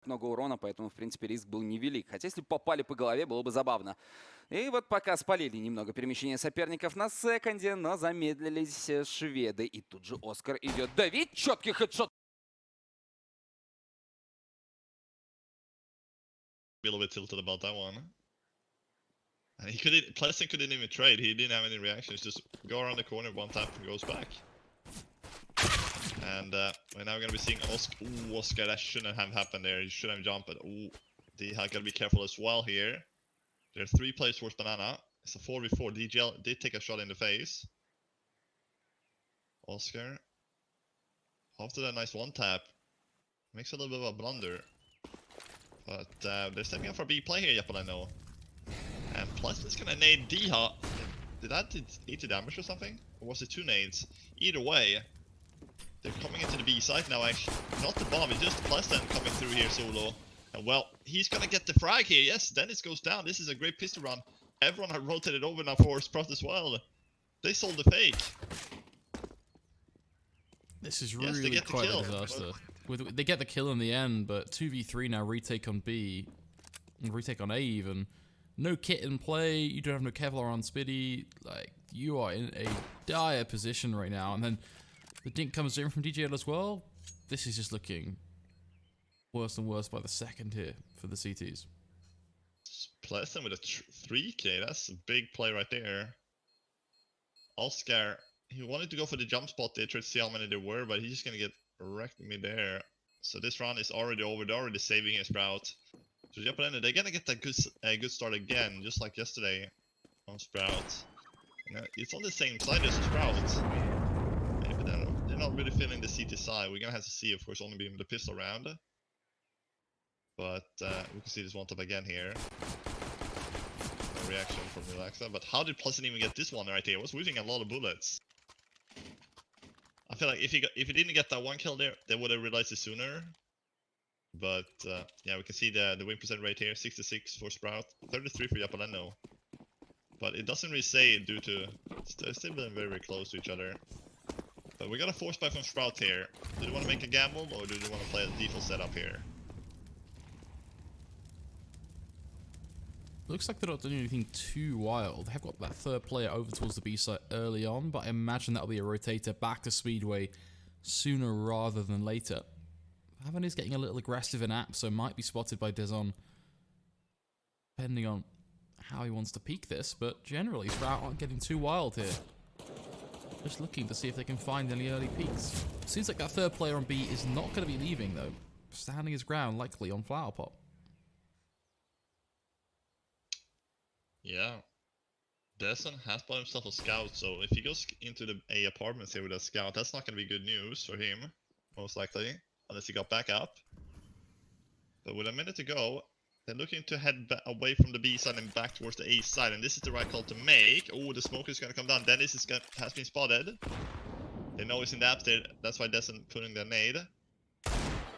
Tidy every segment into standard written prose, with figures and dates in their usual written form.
много урона, поэтому, в принципе, риск был невелик. Хотя, если бы попали по голове, было бы забавно. И вот пока спалили немного перемещения соперников на секонде, но замедлились шведы. И тут же Оскар идет давить. Четкий хедшот. A little bit tilted about that one. And he couldn't, Pleasant couldn't even trade. He didn't have any reactions. Just go around the corner, one tap, and goes back. And we're now going to be seeing Oscar. Ooh, Oscar, that shouldn't have happened there. He should have jumped. But ooh, they got to be careful as well here. There are 3 players towards Banana. It's a 4v4. DGL did take a shot in the face. Oscar, after that nice one tap, makes a little bit of a blunder. But they're stepping up for B play here, Japaleno. And Pleasant's gonna nade Diha. Did that 80 damage or something? Or was it 2 nades? Either way, they're coming into the B side now actually. Not the bomb, it's just Pleasant coming through here solo. And well, he's gonna get the frag here. Yes, Dennis goes down. This is a great pistol run. Everyone had rotated over now for Sprout as well. They sold the fake. This is really quite a disaster. They get the kill in the end, but 2v3 now, retake on B. And retake on A even. No kit in play, you don't have no Kevlar on Spiddy. Like, you are in a dire position right now. And then the dink comes in from DJL as well. This is just looking worse and worse by the second here for the CTs. Pleasant with a 3k, that's a big play right there. Oscar, he wanted to go for the jump spot there, try to see how many there were, but he's just gonna get wrecked mid-air. So this round is already over, they're already saving his Sprout. So Japaleno, they're gonna get that good start again, just like yesterday on Sprout. You know, it's on the same side as Sprout. Maybe they're not really feeling the CT side. We're gonna have to see, of course, only being the pistol round. But we can see this one tap again here. No reaction from Relaxa. But how did Pleasant even get this one right here? Was losing a lot of bullets. I feel like if he didn't get that one kill there, they would have realized it sooner. But yeah, we can see the win percent rate here, 66 for Sprout, 33 for Japaleno. But it doesn't really say due to they're still being very, very close to each other. But we got a force buy from Sprout here. Do they want to make a gamble or do they want to play a default setup here? Looks like they're not doing anything too wild. They have got that third player over towards the B side early on, but I imagine that'll be a rotator back to Speedway sooner rather than later. Haven is getting a little aggressive in app, so might be spotted by Dezon, depending on how he wants to peak this, but generally Sprout aren't getting too wild here. Just looking to see if they can find any early peaks. Seems like that third player on B is not going to be leaving though, standing his ground likely on Flower Pot. Yeah. Dezon has bought himself a scout, so if he goes into the A apartments here with a scout, that's not going to be good news for him, most likely, unless he got back up. But with a minute to go, they're looking to head away from the B side and back towards the A side, and this is the right call to make. Oh, the smoke is going to come down. Dennis has been spotted. They know he's in the app there, that's why Dezon putting their nade.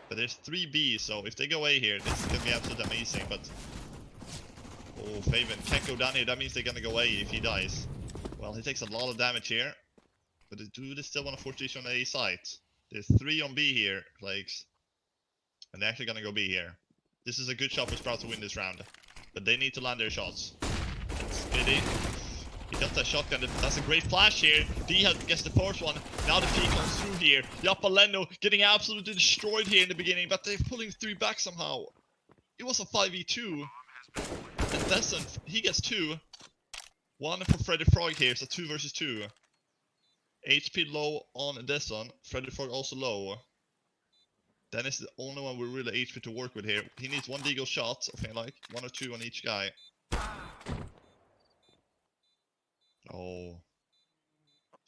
But there's 3 B, so if they go A here, this is going to be absolutely amazing, but... Oh, Faven can't go down here. That means they're gonna go A if he dies. Well, he takes a lot of damage here. But do they still want to force this on the A site? There's 3 on B here, Flakes. And they're actually gonna go B here. This is a good shot for Sprout to win this round. But they need to land their shots. Spiddy. He got that shotgun. That's a great flash here. D gets the first one. Now the P comes through here. Japaleno getting absolutely destroyed here in the beginning. But they're pulling 3 back somehow. It was a 5v2. And Dezon, he gets 2. 1 for Freddy Frog here, so 2 versus 2. HP low on Dezon. Freddy Frog also low. Dennis is the only one with really HP to work with here. He needs 1 deagle shot, I think like 1 or 2 on each guy. Oh.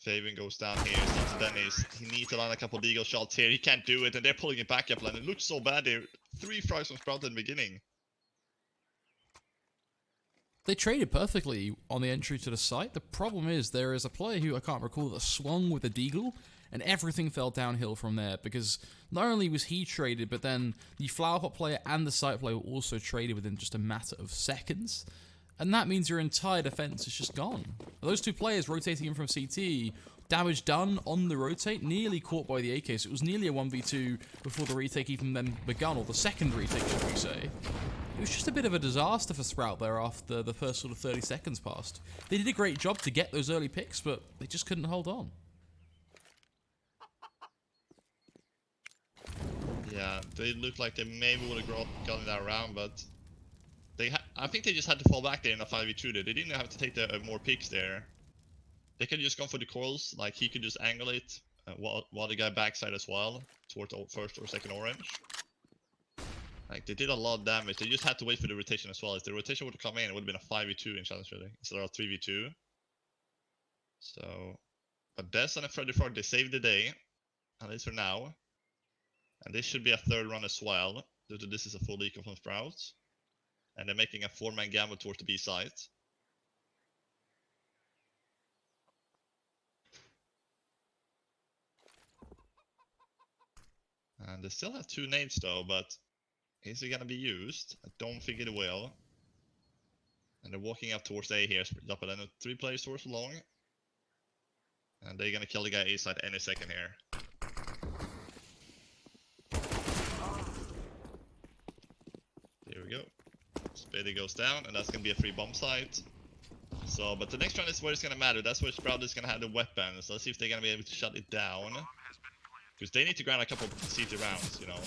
Faven goes down here, it's down to Dennis. He needs to land a couple deagle shots here. He can't do it, and they're pulling it back up, and it looks so bad there. 3 frags from Sprout in the beginning. They traded perfectly on the entry to the site. The problem is there is a player who I can't recall that swung with a deagle, and everything fell downhill from there because not only was he traded, but then the Flower Pot player and the site player were also traded within just a matter of seconds. And that means your entire defense is just gone. Those 2 players rotating in from CT damage done on the rotate, nearly caught by the AK, so it was nearly a 1v2 before the retake even then begun, or the second retake, should we say. It was just a bit of a disaster for Sprout there after the first sort of 30 seconds passed. They did a great job to get those early picks, but they just couldn't hold on. Yeah, they looked like they maybe would have gotten that round, but I think they just had to fall back there in a 5v2 there. They didn't have to take the more picks there. They could just go for the coils, like he could just angle it while the guy backside as well, towards the first or second orange. Like, they did a lot of damage. They just had to wait for the rotation as well. If the rotation would have come in, it would have been a 5v2 in challenge really, instead of a 3v2. So, but Des and Freddy Frog, they saved the day, at least for now. And this should be a third run as well, due to this is a full eco from Sprout. And they're making a 4-man gamble towards the B site. And they still have 2 nades though, but is it gonna be used? I don't think it will. And they're walking up towards A here. Japaleno 3 players towards long. And they're gonna kill the guy A side any second here. There we go. Spady goes down, and that's gonna be a free bomb site. So, but the next round is where it's gonna matter. That's where Sprout is gonna have the weapons. Let's see if they're gonna be able to shut it down. Because they need to grind a couple of CT rounds, you know.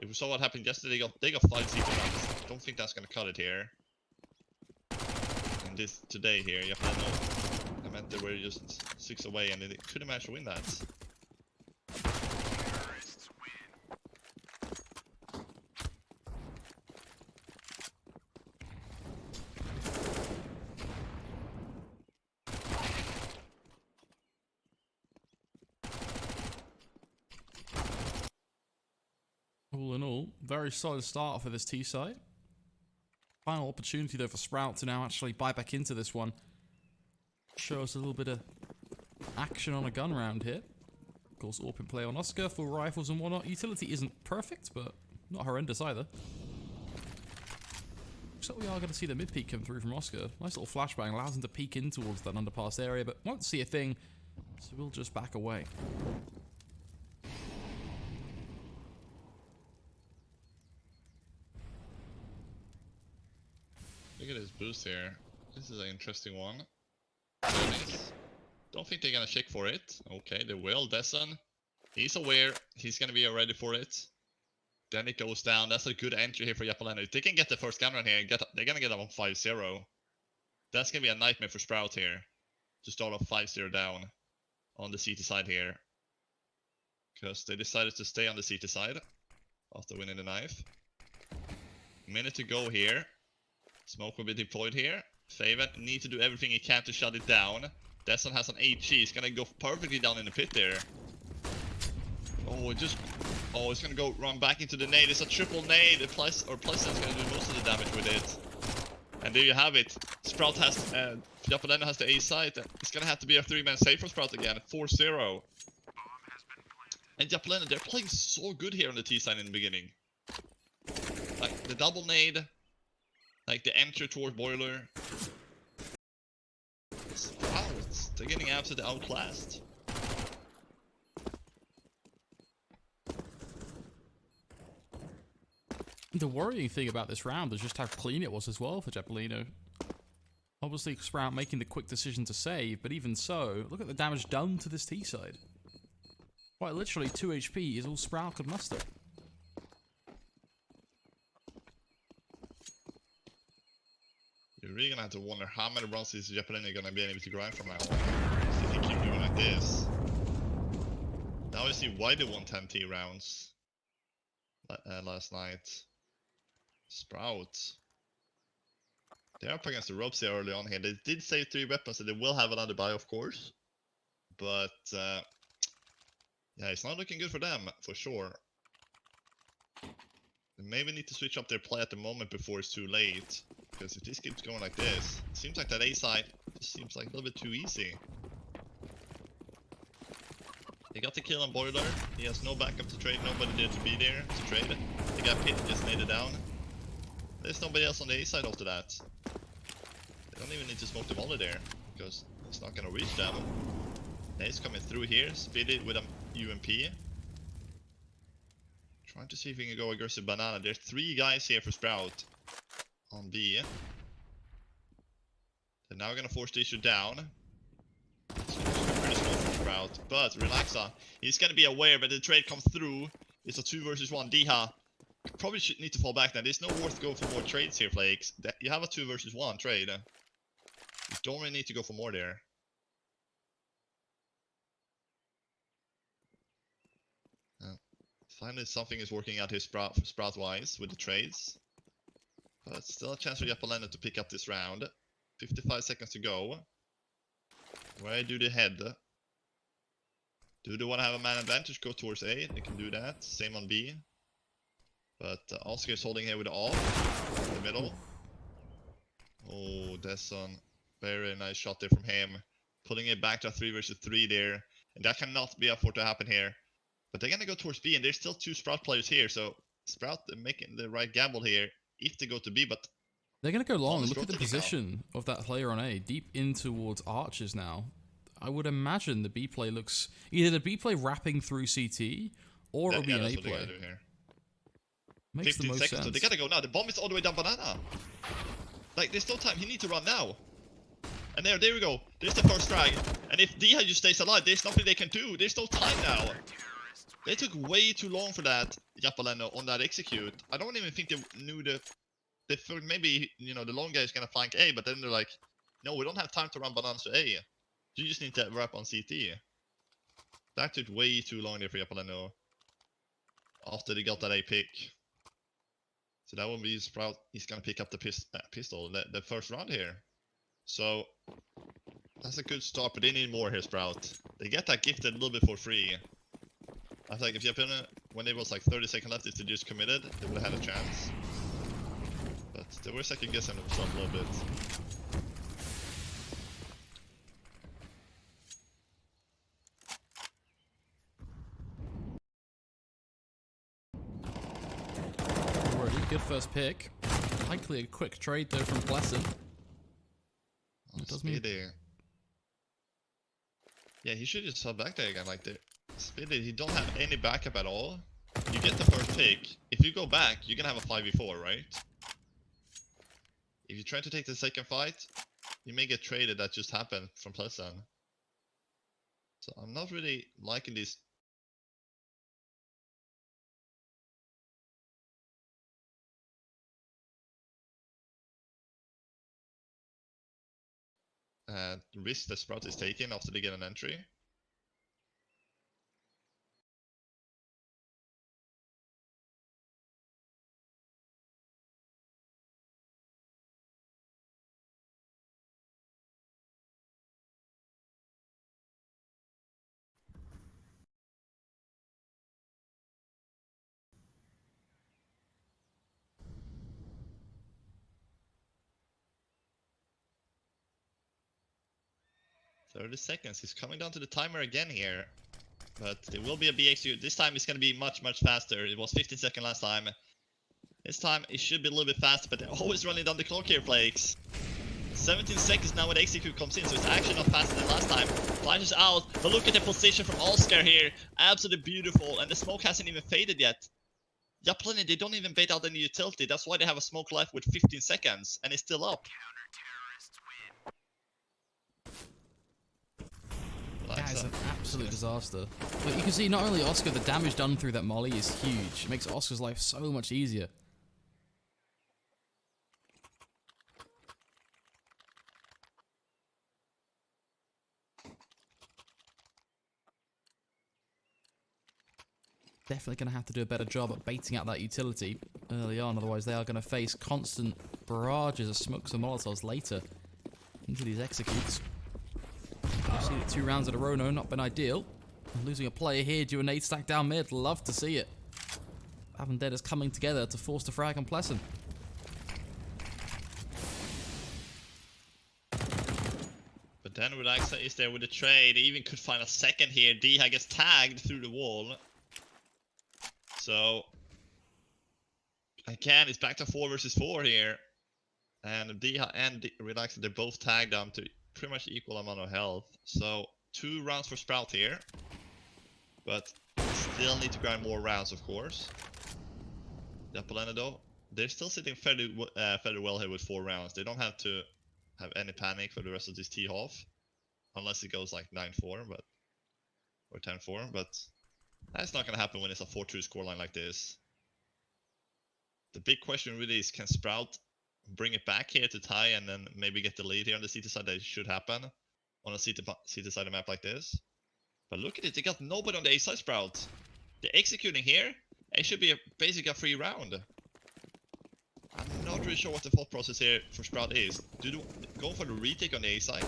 If we saw what happened yesterday, they got 5 CT rounds. Don't think that's gonna cut it here. And this today here, you have to know. I meant they were just 6 away, and they couldn't manage to win that. All in all, very solid start for this T side. Final opportunity though for Sprout to now actually buy back into this one. Show us a little bit of action on a gun round here. Of course, AWP play on Oscar for rifles and whatnot. Utility isn't perfect, but not horrendous either. Looks like we are going to see the mid peek come through from Oscar. Nice little flashbang, allows him to peek in towards that underpass area, but won't see a thing, so we'll just back away. Look at this boost here. This is an interesting one. Nice. Don't think they're gonna check for it. Okay, they will. Dessen, he's aware. He's gonna be ready for it. Then it goes down. That's a good entry here for Japaleno. If they can get the first gun run here, they're gonna get up on 5-0. That's gonna be a nightmare for Sprout here. To start off 5-0 down on the CT side here. Because they decided to stay on the CT side after winning the knife. Minute to go here. Smoke will be deployed here. Faven need to do everything he can to shut it down. Desson has an HG. He's gonna go perfectly down in the pit there. Oh, it's gonna go run back into the nade. It's a triple nade. Pleasant's gonna do most of the damage with it. And there you have it. Sprout has, Japaleno has the A site. It's gonna have to be a 3-man save for Sprout again. 4-0. And Japaleno, they're playing so good here on the T side in the beginning. Like the double nade. Like the entry toward boiler. Wow, they're getting absolutely outclassed. The worrying thing about this round is just how clean it was as well for Japaleno. Obviously, Sprout making the quick decision to save, but even so, look at the damage done to this T side. Quite literally, 2 HP is all Sprout could muster. You're really gonna have to wonder how many rounds is Japaleno gonna be able to grind from now on. If they keep doing like this. Now you see why they won 10 T rounds last night. Sprout. They're up against the ropes here early on here. They did save 3 weapons, so they will have another buy, of course. But yeah, it's not looking good for them, for sure. They maybe need to switch up their play at the moment before it's too late. Because if this keeps going like this, it seems like that A side just seems like a little bit too easy. He got the kill on Boiler. He has no backup to trade, nobody there to be there to trade. He got pit, just naded down. There's nobody else on the A side after that. They don't even need to smoke the volley there, because it's not gonna reach them. He's coming through here, speed it with a UMP. Trying to see if we can go aggressive banana. There's 3 guys here for Sprout on B. They're now gonna force the issue down. It's gonna be pretty slow for Sprout, but Relaxa, he's gonna be aware that the trade comes through. It's a 2 versus 1. Diha probably should need to fall back now. There's no worth going for more trades here, Flakes. You have a 2 versus 1 trade. You don't really need to go for more there. Finally, something is working out here Sprout-wise with the trades. But still a chance for Japaleno to pick up this round. 55 seconds to go. Where do they head? Do they want to have a man advantage? Go towards A. They can do that. Same on B. But Oscar is holding here with the off in the middle. Oh, Desson. Very nice shot there from him. Putting it back to a 3 versus 3 there. And that cannot be afforded to happen here. But they're gonna go towards B, and there's still 2 Sprout players here, so Sprout making the right gamble here if they go to B, but they're going to go long. Look at the position of that player on A, deep in towards Archers now. I would imagine the B play looks... Either the B play wrapping through CT, or it'll be an A play. Makes the most sense. So they gotta go now. The bomb is all the way down banana. Like, there's no time. He needs to run now. And there we go. There's the first frag. And if Diha just stays alive, there's nothing they can do. There's no time now. They took way too long for that, Japaleno, on that execute. I don't even think they knew they thought maybe, you know, the long guy is gonna flank A, but then they're like, no, we don't have time to run bananas to A. You just need to wrap on CT. That took way too long there for Japaleno. After they got that A pick. So that will be Sprout. He's gonna pick up the pistol, the first round here. So that's a good start, but they need more here, Sprout. They get that gifted a little bit for free. I feel like if Japaleno, when there was like 30 seconds left, if they just committed, they would have had a chance. But they were second guessing themselves a little bit. Already, good first pick. Likely a quick trade though from Pleasant. Yeah, he should just sub back there again, like the Speedy, he don't have any backup at all. You get the first pick. If you go back, you're gonna have a 5v4, right? If you try to take the second fight, you may get traded. That just happened from Pleasant. So I'm not really liking this. Risk that Sprout is taking after they get an entry. "30 seconds. He's coming down to the timer again here. But there will be a BXU. This time it's going to be much faster. It was 15 seconds last time. This time it should be a little bit faster, but they're always running down the clock here, Flakes. 17 seconds now when the execute comes in, so it's actually not faster than last time. Flash is out, but look at the position from Oscar here. Absolutely beautiful, and the smoke hasn't even faded yet. Japaleno, they don't even bait out any utility. That's why they have a smoke left with 15 seconds, and it's still up. That is an absolute disaster. But you can see not only Oscar, the damage done through that molly is huge. It makes Oscar's life so much easier. Definitely going to have to do a better job at baiting out that utility early on, otherwise they are going to face constant barrages of smokes and molotovs later into these executes. We've seen it 2 rounds in a row, no, not been ideal. Losing a player here due a nade stack down mid, love to see it. Avendetta's coming together to force the frag on Pleasant. But then Relaxa is there with the trade. They even could find a second here. Diha gets tagged through the wall. So again, it's back to 4 versus 4 here. And Diha and Relaxa, they're both tagged down to pretty much equal amount of health. So 2 rounds for Sprout here. But still need to grind more rounds, of course. Japaleno though, they're still sitting fairly well here with 4 rounds. They don't have to have any panic for the rest of this T-half. Unless it goes like 9-4, but or 10-4, but that's not gonna happen when it's a 4-2 scoreline like this. The big question really is, can Sprout bring it back here to tie and then maybe get the lead here on the CT side? That should happen on a CT side map like this. But look at it, they got nobody on the A side. Sprout. They're executing here. It should be basically a free round. I'm not really sure what the thought process here for Sprout is. Go for the retake on the A side?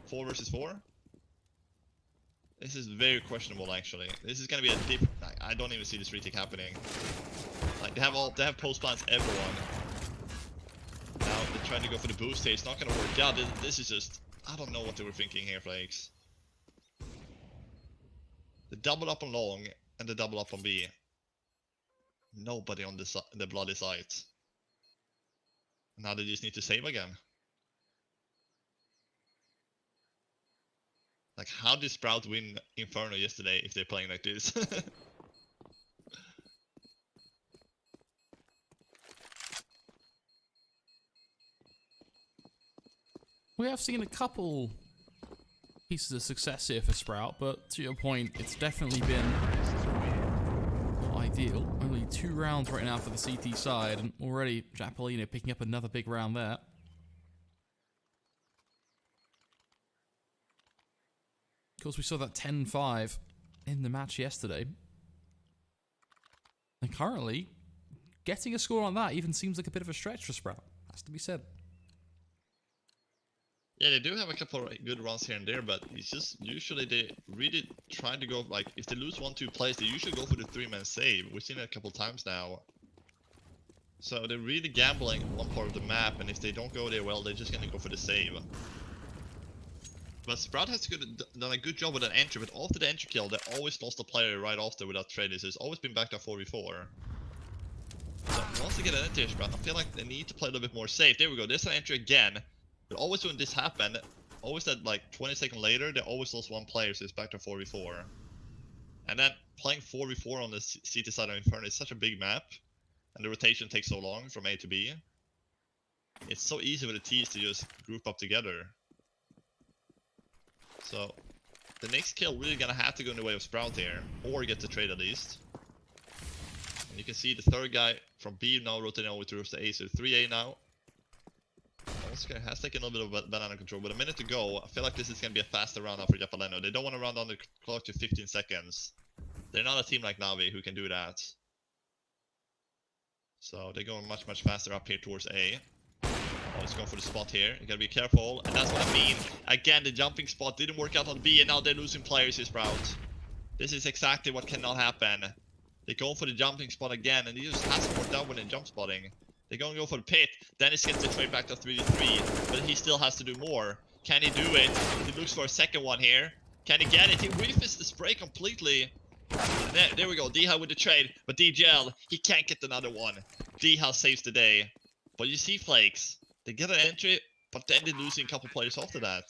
4 versus 4? This is very questionable actually. This is gonna be a deep. I don't even see this retake happening. Like they have post plans, everyone. Now they're trying to go for the boost here. It's not gonna work out. This is just, I don't know what they were thinking here, Flakes. The double up on long and the double up on B. Nobody on the bloody site. Now they just need to save again. Like, how did Sprout win Inferno yesterday if they're playing like this? We have seen a couple pieces of success here for Sprout, but to your point, it's definitely been not ideal. Only 2 rounds right now for the CT side, and already Japaleno picking up another big round there. Of course, we saw that 10-5 in the match yesterday. And currently, getting a score on that even seems like a bit of a stretch for Sprout. Has to be said. Yeah, they do have a couple of good runs here and there, but it's just usually they really try to go, like, if they lose 1-2 plays, they usually go for the 3-man save. We've seen it a couple times now. So they're really gambling one part of the map, and if they don't go there well, they're just gonna go for the save. But Sprout has done a good job with an entry, but after the entry kill, they always lost a player right after without trade. So it's always been back to 4v4. So once they get an entry, Sprout, I feel like they need to play a little bit more safe. There we go, there's an entry again. But always when this happened, always that like 20 seconds later, they always lost 1 player, so it's back to 4v4. And then playing 4v4 on the CT side of Inferno is such a big map, and the rotation takes so long from A to B. It's so easy for the T's to just group up together. So the next kill really gonna have to go in the way of Sprout here, or get the trade at least. And you can see the third guy from B now rotating over towards the A, so 3A now. Oscar has taken a little bit of banana control, but a minute to go. I feel like this is gonna be a faster round now for Japaleno. They don't want to run down the clock to 15 seconds. They're not a team like Navi who can do that. So they're going much faster up here towards A. Oh, he's going for the spot here. You gotta be careful, and that's what I mean. Again, the jumping spot didn't work out on B, and now they're losing players here, Sprout. This is exactly what cannot happen. They go for the jumping spot again, and he just hasn't worked out when they're jump spotting. They're gonna go for the pit. Dennis gets the trade back to 3v3, but he still has to do more. Can he do it? He looks for a second one here. Can he get it? He refits the spray completely. There we go. D-Hal with the trade, but DGL, he can't get another one. D-Hal saves the day. But you see, Flakes, they get an entry, but then they're losing a couple players after that.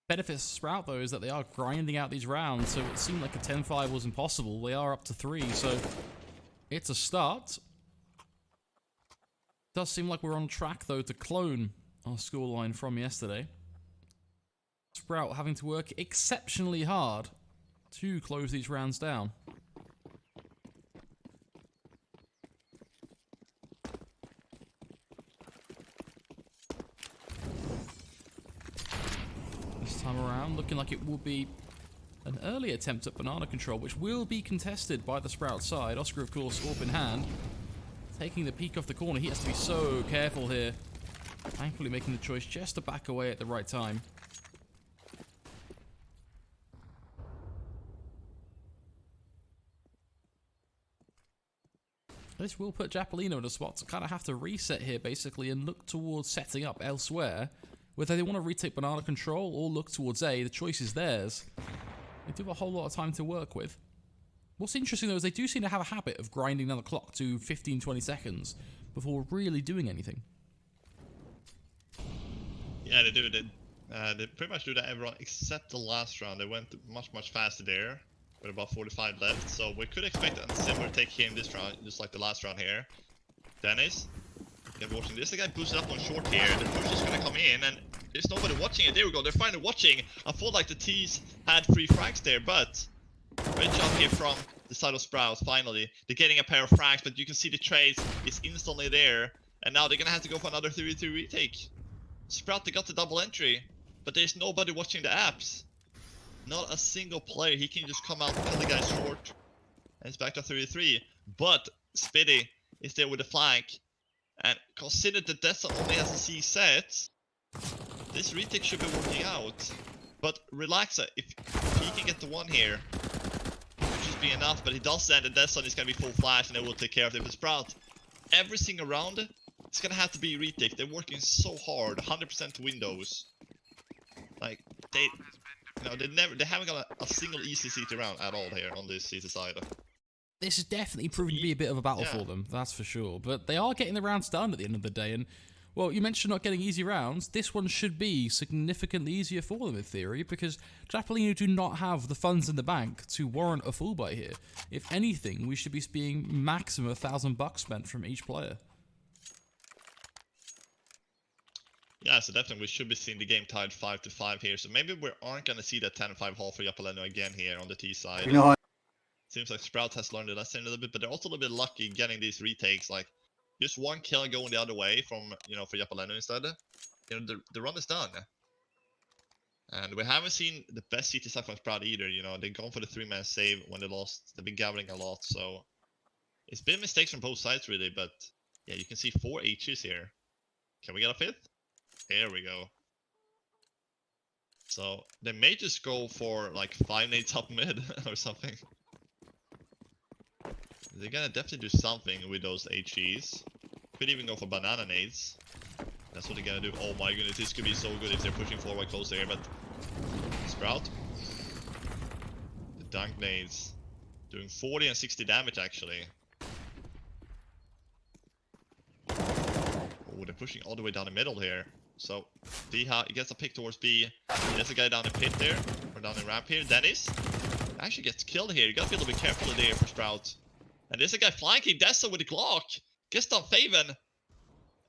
Benefits of Sprout, though, is that they are grinding out these rounds, so it seemed like a 10-5 was impossible. They are up to 3, so it's a start. Does seem like we're on track, though, to clone our scoreline from yesterday. Sprout having to work exceptionally hard to close these rounds down. This time around, looking like it will be an early attempt at banana control, which will be contested by the Sprout side. Oscar, of course, AWP in hand, taking the peek off the corner. He has to be so careful here. Thankfully making the choice just to back away at the right time. This will put Japaleno in a spot to kind of have to reset here, basically, and look towards setting up elsewhere. Whether they want to retake banana control or look towards A, the choice is theirs. They do have a whole lot of time to work with. What's interesting, though, is they do seem to have a habit of grinding down the clock to 15-20 seconds before really doing anything. Yeah, they do. They pretty much do that every round except the last round. They went much faster there with about 45 left. So we could expect a similar take here in this round, just like the last round here. Dennis, you're watching this. The guy boosted up on short here. The push is gonna come in, and there's nobody watching it. There we go. They're finally watching. I thought like the T's had 3 frags there, but great job here from the side of Sprout. Finally, they're getting a pair of frags, but you can see the trace is instantly there, and now they're gonna have to go for another 3v3 retake. Sprout, they got the double entry, but there's nobody watching the apps. Not a single player. He can just come out, kill the guy short, and it's back to 3v3. But Spitty is there with the flank, and consider that Desson only has a C set, this retake should be working out. But Relaxa, if he can get the one here, it should be enough, but he doesn't, and Desson is gonna be full flash, and they will take care of it. But Sprout, every single round, it's gonna have to be retake. They're working so hard, 100% windows. Like, they haven't got a single easy CT round at all here on this CT side. This is definitely proving to be a bit of a battle for them, that's for sure. But they are getting the rounds done at the end of the day, and, well, you mentioned not getting easy rounds. This one should be significantly easier for them in theory, because Japaleno do not have the funds in the bank to warrant a full buy here. If anything, we should be seeing maximum $1,000 spent from each player. Yeah, so definitely we should be seeing the game tied 5-5 here. So maybe we aren't going to see that 10-5 haul for Japaleno again here on the T side. Seems like Sprout has learned a lesson a little bit, but they're also a little bit lucky getting these retakes. Like, just one kill going the other way from, for Japaleno instead. The run is done. And we haven't seen the best CT side from Sprout either. They've gone for the 3-man save when they lost. They've been gambling a lot, so it's been mistakes from both sides really, but yeah, you can see 4 H's here. Can we get a 5th? There we go. So they may just go for like 5 nades up mid or something. They're gonna definitely do something with those HEs. Could even go for banana nades. That's what they're gonna do. Oh my goodness, this could be so good if they're pushing forward closer here, but Sprout. The dunk nades. Doing 40 and 60 damage actually. Oh, they're pushing all the way down the middle here. So, Diha, he gets a pick towards B. There's a guy down the pit there, or down the ramp here. Dennis actually gets killed here. You gotta be a little bit careful in there for Sprout. And there's a guy flanking Dessa with a Glock. Gets down Faven.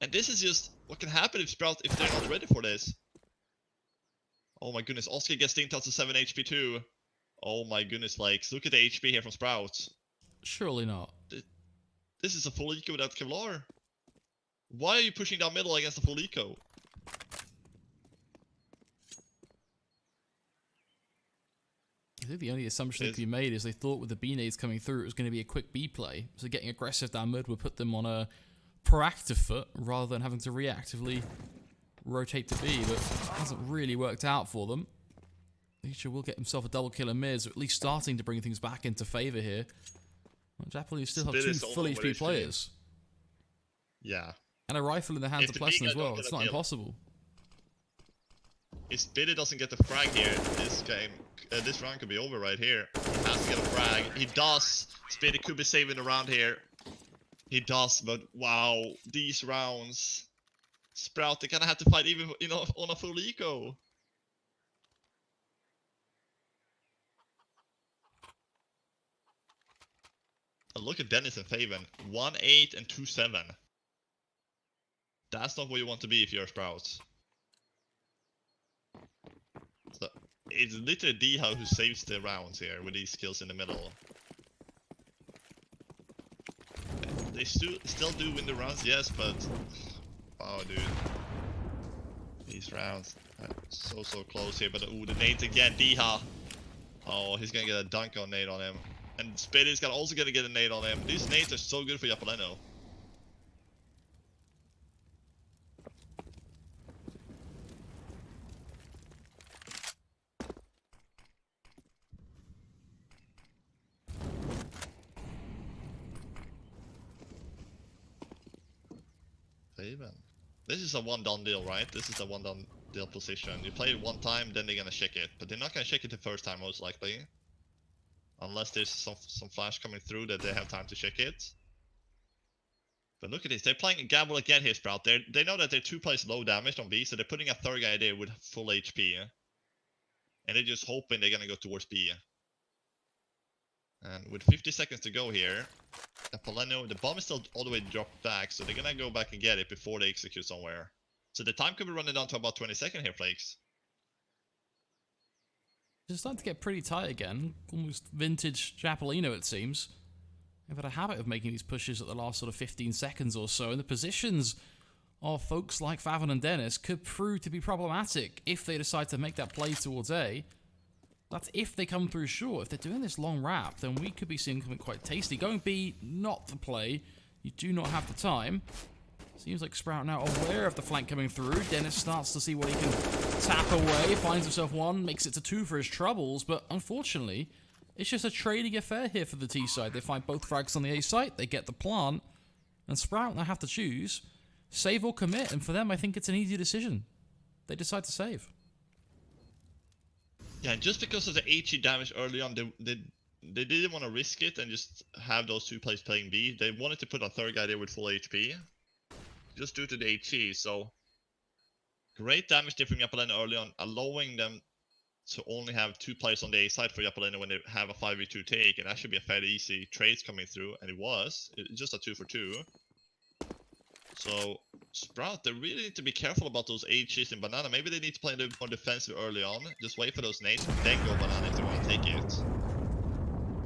And this is just what can happen if Sprout, if they're not ready for this. Oh my goodness, Oscar gets stinked out to 7 HP too. Oh my goodness, Lakes. Look at the HP here from Sprout. Surely not. This is a full eco without Kevlar. Why are you pushing down middle against a full eco? I think the only assumption that can be made is they thought with the B nades coming through it was going to be a quick B play. So getting aggressive down mid would put them on a proactive foot rather than having to reactively rotate to B, but it hasn't really worked out for them. Nietzsche will get himself a double kill in mid, so at least starting to bring things back into favour here. Well, Japaleno still have 2 full HP players. Yeah. And a rifle in the hands of Plesson as well. It's not impossible. If Spitty doesn't get the frag here, this game, this round could be over right here. He has to get a frag. He does. Spitty could be saving the round here. He does, but wow, these rounds. Sprout, they kind of have to fight even, on a full eco. And look at Dennis and Faven. 1-8 and 2-7. That's not where you want to be if you're a Sprout. So, it's literally Diha who saves the rounds here with these kills in the middle. They still do win the rounds, yes, but... Wow, dude. These rounds are so close here, but ooh, the nades again, Diha. Oh, he's gonna get a dunk on nade on him. And Spitty's also gonna get a nade on him. These nades are so good for Japaleno. Faven. This is a one-down deal, right? This is a one-down deal position. You play it one time, then they're gonna check it. But they're not gonna check it the first time, most likely. Unless there's some flash coming through that they have time to check it. But look at this, they're playing a gamble again here, Sprout. They know that they're 2 plays low damage on B, so they're putting a third guy there with full HP. And they're just hoping they're gonna go towards B. And with 50 seconds to go here, japaleno, the bomb is still all the way dropped back, so they're gonna go back and get it before they execute somewhere. So the time could be running down to about 20 seconds here, Flakes. It's starting to get pretty tight again. Almost vintage Japaleno, it seems. They've had a habit of making these pushes at the last sort of 15 seconds or so, and the positions of folks like Favon and Dennis could prove to be problematic if they decide to make that play towards A. That's if they come through short. If they're doing this long wrap, then we could be seeing something quite tasty. Going B, not the play. You do not have the time. Seems like Sprout now aware of the flank coming through. Dennis starts to see what he can tap away. Finds himself 1, makes it to 2 for his troubles. But unfortunately, it's just a trading affair here for the T side. They find both frags on the A site. They get the plant. And Sprout now have to choose. Save or commit. And for them, I think it's an easy decision. They decide to save. Yeah, just because of the HE damage early on, they didn't want to risk it and just have those 2 plays playing B. They wanted to put a third guy there with full HP. Just due to the HE, so great damage there from japaleno early on, allowing them to only have 2 players on the A side for japaleno when they have a 5v2 take, and that should be a fairly easy trade coming through, and it was. It's just a 2 for 2. So Sprout, they really need to be careful about those HEs in banana. Maybe they need to play a little more defensive early on, just wait for those nades and then go banana if they want to take it.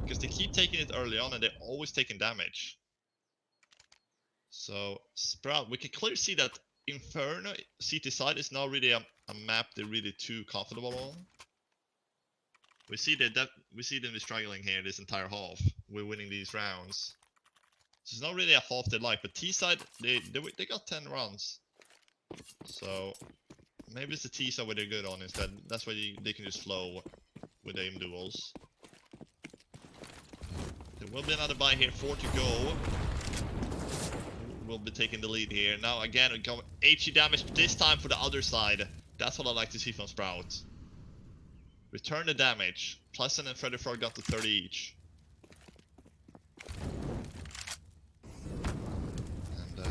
Because they keep taking it early on and they're always taking damage. So Sprout, we can clearly see that Inferno CT side is not really a map they're really too comfortable on. We see them struggling here this entire half. We're winning these rounds. So it's not really a half they like, but T side they got 10 runs. So maybe it's the T side where they're good on instead. That's why they can just flow with aim duels. There will be another buy here, 4 to go. Will be taking the lead here. Now again, we go HE damage, this time for the other side. That's what I like to see from Sprout. Return the damage. Pleasant and Freddy Frog got to 30 each. And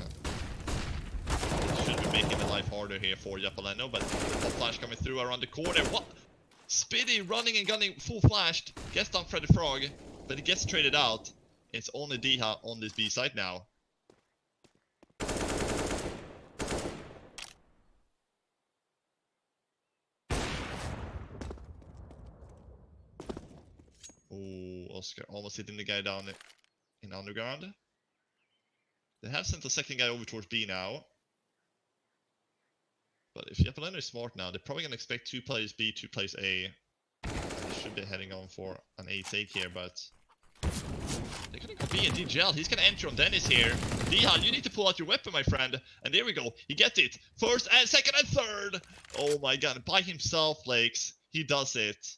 should be making the life harder here for japaleno, but pop flash coming through around the corner. What? Spiddy running and gunning, full flashed. Gets down Freddy Frog, but he gets traded out. It's only Diha on this B side now. Oh, Oscar almost hitting the guy down in underground. They have sent the second guy over towards B now. But if japaleno is smart now, they're probably going to expect 2 plays B, 2 plays A. They should be heading on for an A take here, but they're going to go B and DGL. He's going to enter on Dennis here. Diha, you need to pull out your weapon, my friend. And there we go. He gets it. First and second and third. Oh my god. By himself, Flakes. He does it.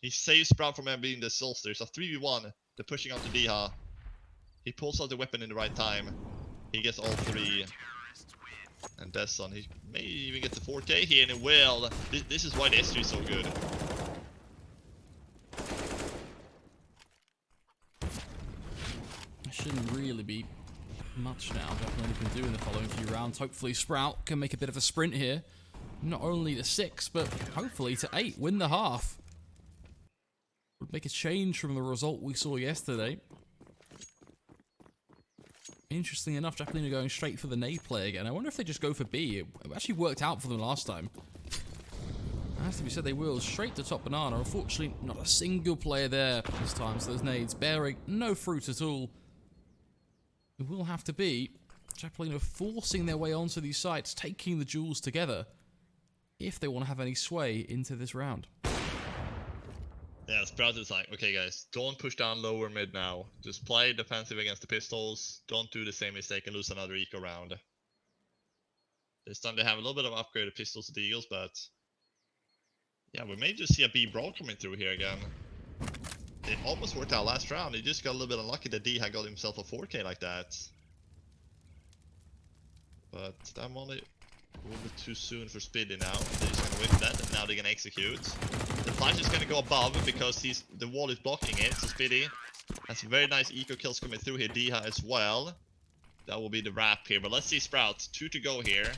He saves Sprout from being the Solster. It's a 3v1. They're pushing out to Diha. He pulls out the weapon in the right time. He gets all 3. And Desson, he may even get the 4K here, and it will. This is why the S3 is so good. Shouldn't really be much now. Definitely can do in the following few rounds. Hopefully Sprout can make a bit of a sprint here. Not only to 6, but hopefully to 8. Win the half. Would make a change from the result we saw yesterday. Interesting enough, japaleno going straight for the nade play again. I wonder if they just go for B. It actually worked out for them last time. As to be said, they will straight to top banana. Unfortunately, not a single player there this time, so those nades bearing no fruit at all. It will have to be japaleno forcing their way onto these sites, taking the duels together, if they want to have any sway into this round. Yeah, Sprout is like, okay guys, don't push down lower mid now. Just play defensive against the pistols. Don't do the same mistake and lose another eco round. This time they have a little bit of upgraded pistols to the Eagles, but yeah, we may just see a B brawl coming through here again. It almost worked out last round. He just got a little bit unlucky that D had got himself a 4K like that. But that only a little bit too soon for Spiddy now. They're just gonna whip that, and now they're gonna execute. The flash is gonna go above because the wall is blocking it, so Spiddy has very nice eco kills coming through here. Diha as well. that will be the wrap here. But let's see Sprout. 2 to go here.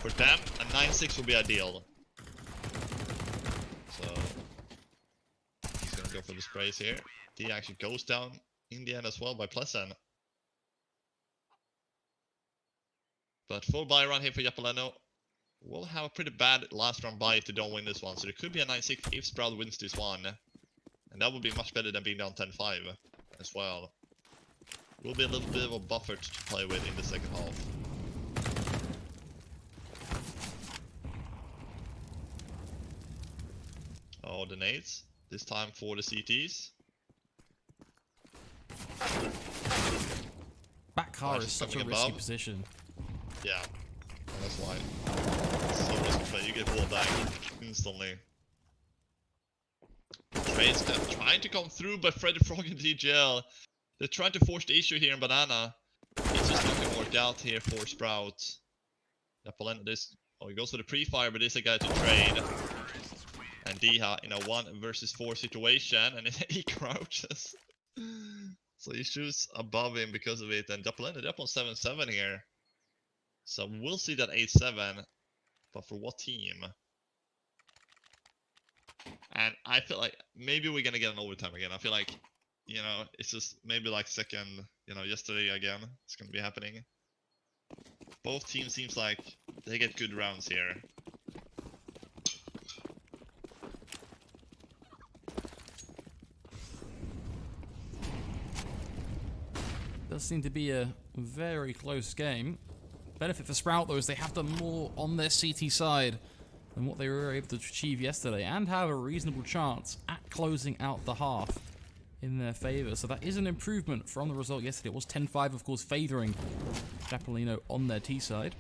For them, a 9-6 will be ideal. So he's gonna go for the sprays here. D actually goes down in the end as well by Pleasant. But full buy run here for Japaleno. We'll have a pretty bad last round buy if they don't win this one. So there could be a 9-6 if Sprout wins this one. And that would be much better than being down 10-5 as well. Will be a little bit of a buffer to play with in the second half. Oh, the nades. This time for the CTs. Back car is such a risky position. Yeah, that's why. It's so risky play. You get ball back instantly. Trades trying to come through, but Freddy Frog and DGL. They're trying to force the issue here in Banana. It's just not gonna work out here for Sprout. Japaleno, he goes for the pre-fire, but there's a guy to trade. And Diha in a 1 versus 4 situation, and he crouches. So he shoots above him because of it, and Japaleno up on 7-7 here. So we'll see that 8-7, but for what team? And I feel like maybe we're gonna get an overtime again. I feel like, you know, it's just maybe like second, you know, yesterday again. It's gonna be happening. Both teams seems like they get good rounds here. Does seem to be a very close game. Benefit for Sprout though is they have done more on their CT side than what they were able to achieve yesterday, and have a reasonable chance at closing out the half in their favour. So that is an improvement from the result yesterday. It was 10-5, of course, favouring Japaleno on their T side.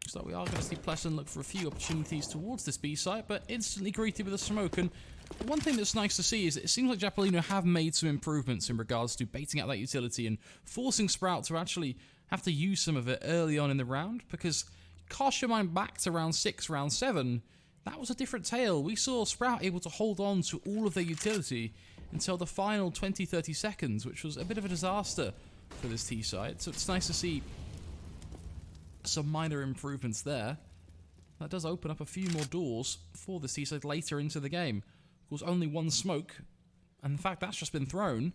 So we are going to see Pleasant look for a few opportunities towards this B site, but instantly greeted with a smoke. And one thing that's nice to see is it seems like Japaleno have made some improvements in regards to baiting out that utility and forcing Sprout to actually have to use some of it early on in the round, because cast your mind back to round 6, round 7, that was a different tale. We saw Sprout able to hold on to all of their utility until the final 20-30 seconds, which was a bit of a disaster for this T side. So it's nice to see some minor improvements there. That does open up a few more doors for the T side later into the game. Of course, only one smoke, and in fact that's just been thrown,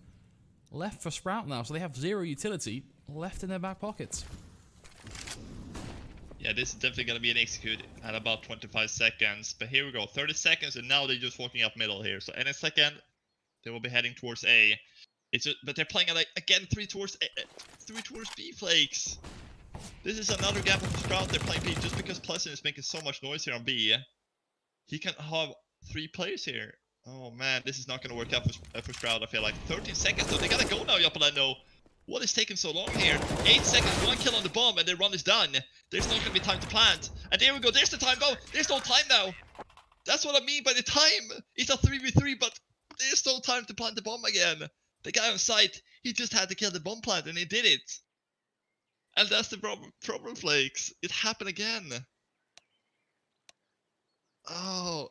left for Sprout now, so they have 0 utility left in their back pockets. Yeah, this is definitely going to be an execute at about 25 seconds, but here we go, 30 seconds, and now they're just walking up middle here. So in a second, they will be heading towards A. But they're playing like again 3 towards B flakes. This is another gamble for Sprout. They're playing B just because Pleasant is making so much noise here on B. He can have 3 players here. Oh man, this is not going to work out for Sprout. I feel like 13 seconds though. They gotta go now, Japaleno. What is taking so long here? 8 seconds, 1 kill on the bomb, and their run is done. There's not going to be time to plant. And there we go. There's the time. No, there's no time now. That's what I mean by the time. It's a 3v3, but there's no time to plant the bomb again. The guy on site, he just had to kill the bomb plant, and he did it. And that's the problem, Flakes. It happened again. Oh,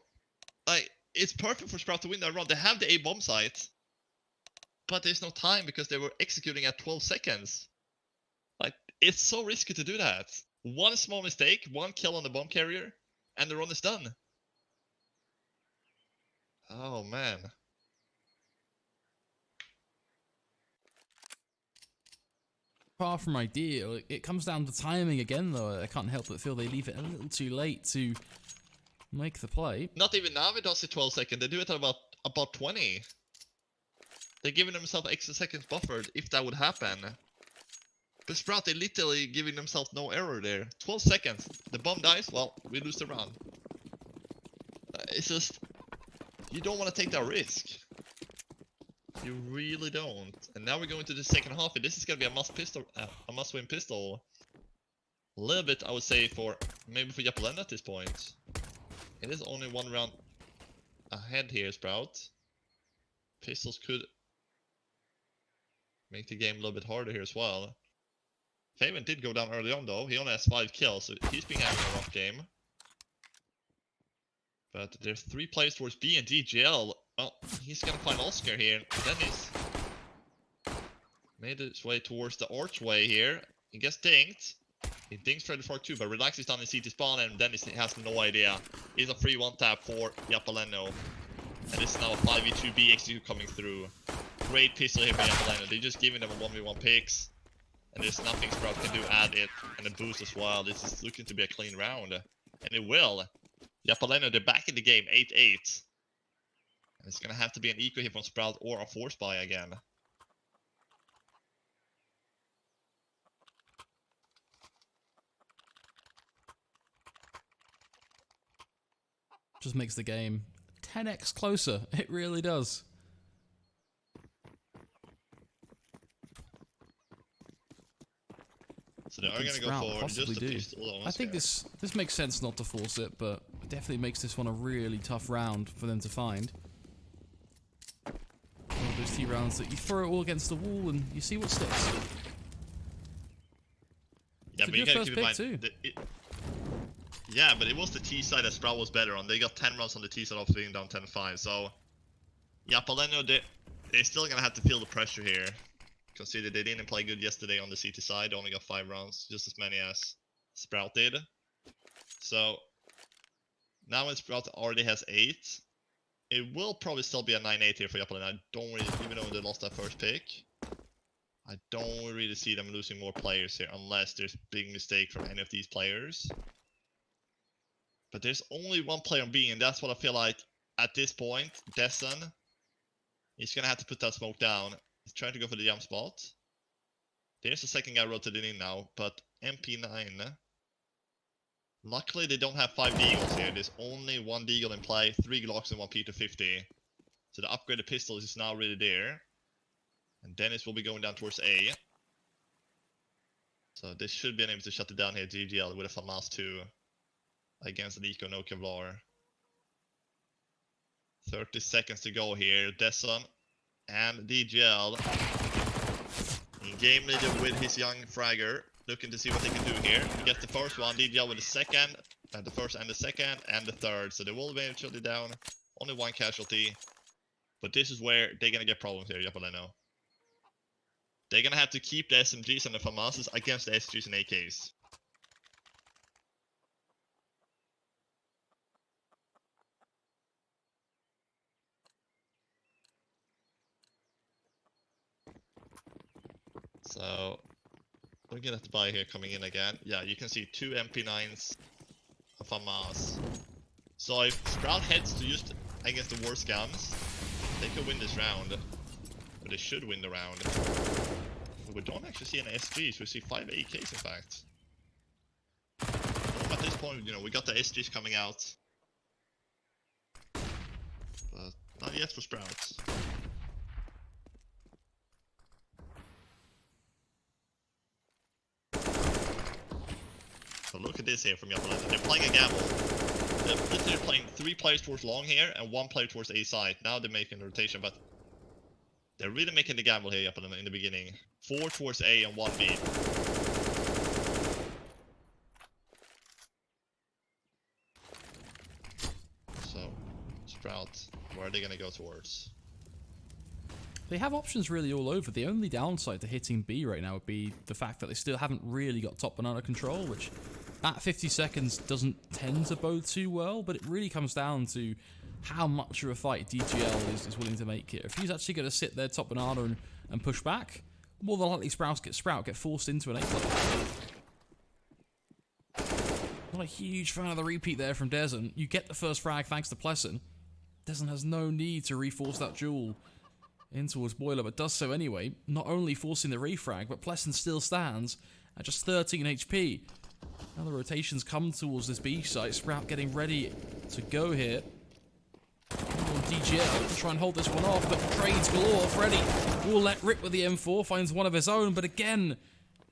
it's perfect for Sprout to win that round. They have the A bomb site, but there's no time because they were executing at 12 seconds. Like, it's so risky to do that. One small mistake, 1 kill on the bomb carrier, and the run is done. Oh man. Far from ideal. It comes down to timing again, though. I can't help but feel they leave it a little too late to make the play. Not even now it does it 12 seconds. They do it at about 20. They're giving themselves extra seconds buffered if that would happen. But Sprout, they're literally giving themselves no error there. 12 seconds. The bomb dies, well, we lose the round. It's just, you don't want to take that risk. You really don't. And now we're going to the second half, and this is going to be a must-win pistol. A little bit, I would say, maybe for Japaleno at this point. It is only 1 round ahead here, Sprout. Pistols could make the game a little bit harder here as well. Faven did go down early on though. He only has 5 kills, so he's been having a rough game. But there's 3 players towards B, and DGL Well, he's gonna find Oscar here. Dennis made his way towards the archway here. He gets dinged. He dings Freddy for 2, but relaxes down in CT spawn, and Dennis has no idea. He's a free one tap for Japaleno. And this is now a 5v2 BXU coming through. Great pistol here by Japaleno. They're just giving them a 1v1 picks. And there's nothing Sprout can do, add it, and a boost as well. This is looking to be a clean round. And it will. Japaleno, they're back in the game, 8-8. And it's gonna have to be an eco here from Sprout or a force buy again. Just makes the game 10x closer. It really does. So they are going to go for just a pistol. I think this makes sense not to force it, but it definitely makes this one a really tough round for them to find. One of those T rounds that you throw it all against the wall and you see what sticks. Yeah, but you gotta keep in mind yeah, but it was the T side that Sprout was better on. They got 10 rounds on the T side after being down 10-5. So, Japaleno, they're still gonna have to feel the pressure here. Consider they didn't play good yesterday on the CT side. They only got 5 rounds, just as many as Sprout did. So, now when Sprout already has 8, it will probably still be a 9-8 here for Japaleno. I don't really, even though they lost that first pick, I don't really see them losing more players here unless there's a big mistake from any of these players. But there's only one player on B, and that's what I feel like at this point. Dessen, he's gonna have to put that smoke down. He's trying to go for the jump spot. There's the second guy rotated in now, but MP9. Luckily, they don't have 5 Deagles here. There's only 1 Deagle in play, 3 Glocks and 1 P250. So the upgraded pistol is now really there. And Dennis will be going down towards A. So this should be able to shut it down here, DGL, with a FAMAS 2 against an Eco no Kevlar. 30 seconds to go here. Desson and DGL in game leader with his young fragger, looking to see what they can do here. He gets the first one, DGL with the second, the first and the second, and the third. So they will eventually down only 1 casualty. But this is where they're gonna get problems here, Japaleno. They're gonna have to keep the SMGs and the FAMASs against the SGs and AKs. So, looking at the buy here coming in again. Yeah, you can see 2 MP9s, a FAMAS. So if Sprout heads to just against the worst guns, they could win this round. Or they should win the round. We don't actually see any SGs, we see 5 AKs in fact. At this point, you know, we got the SGs coming out. But not yet for Sprout. So look at this here from Japaleno. They're playing a gamble. They're literally playing 3 players towards long here and 1 player towards A side. Now they're making a rotation, but they're really making the gamble here, Japaleno, in the beginning. 4 towards A and 1 B. So, Sprout, where are they gonna go towards? They have options really all over. The only downside to hitting B right now would be the fact that they still haven't really got top banana control, which at 50 seconds doesn't tend to bode too well, but it really comes down to how much of a fight DGL is willing to make here. If he's actually going to sit there top banana and push back, more than likely Sprout get forced into an 8 play. Not a huge fan of the repeat there from Dezen. You get the first frag thanks to Plessen. Dezen has no need to reforce that duel in towards Boiler, but does so anyway, not only forcing the refrag, but Plessen still stands at just 13 HP. Now the rotations come towards this B site, Sprout getting ready to go here. On DGL to try and hold this one off, but trades galore. Freddy will let rip with the M4, finds one of his own, but again,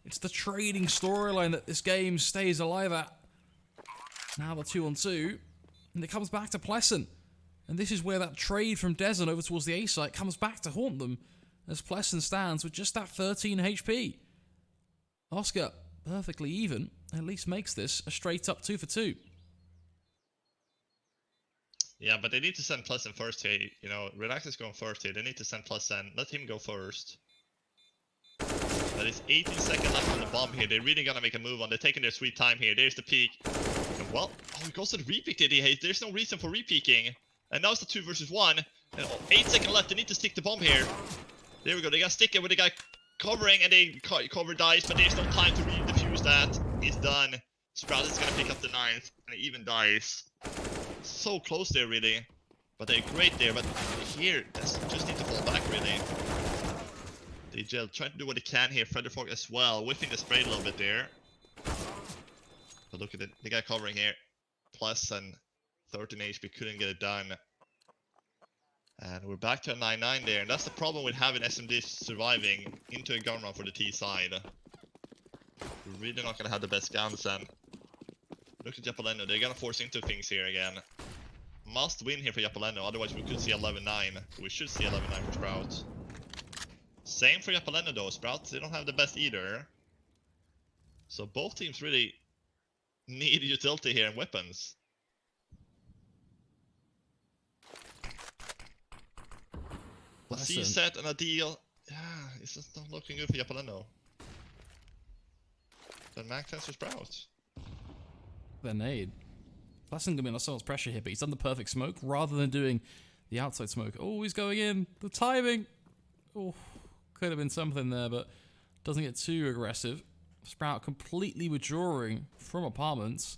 it's the trading storyline that this game stays alive at. Now the 2-on-2, and it comes back to Plessen. And this is where that trade from Dezen over towards the A site comes back to haunt them, as Plessen stands with just that 13 HP. Oscar, perfectly even, at least makes this a straight up 2 for 2. Yeah, but they need to send Pleasant first here. You know, Relax is going first here. They need to send Pleasant. Let him go first. But it's 18 seconds left on the bomb here. They're really gonna make a move on. They're taking their sweet time here. There's the peak. And well, oh, it goes to the repeak, did he? There's no reason for repeaking. And now it's the 2 versus 1. And 8 seconds left. They need to stick the bomb here. There we go. They gotta stick it with the guy covering, and they cover dies, but there's no time to re-defuse that. It's done. Sprout is gonna pick up the 9th, and it even dies. So close there, really. But they're great there, but here, just need to fall back, really. They trying to do what they can here. Frog as well, whiffing the spray a little bit there. But look at it, the guy covering here. Plus and 13 HP, couldn't get it done. And we're back to a 9-9 there, and that's the problem with having SMD surviving into a gun run for the T side. We're really not gonna have the best guns, and look at Japaleno, they're gonna force into things here again. Must win here for Japaleno, otherwise we could see 11-9. We should see 11-9 for Sprout. Same for Japaleno though, Sprout, they don't have the best either. So both teams really need utility here and weapons. A C set and a deal. Yeah, it's just not looking good for Japaleno. But Mac 10 for Sprout. Their nade. Pleasant gonna be under so much pressure here, but he's done the perfect smoke rather than doing the outside smoke. Oh, he's going in. The timing. Oh, could have been something there, but doesn't get too aggressive. Sprout completely withdrawing from apartments.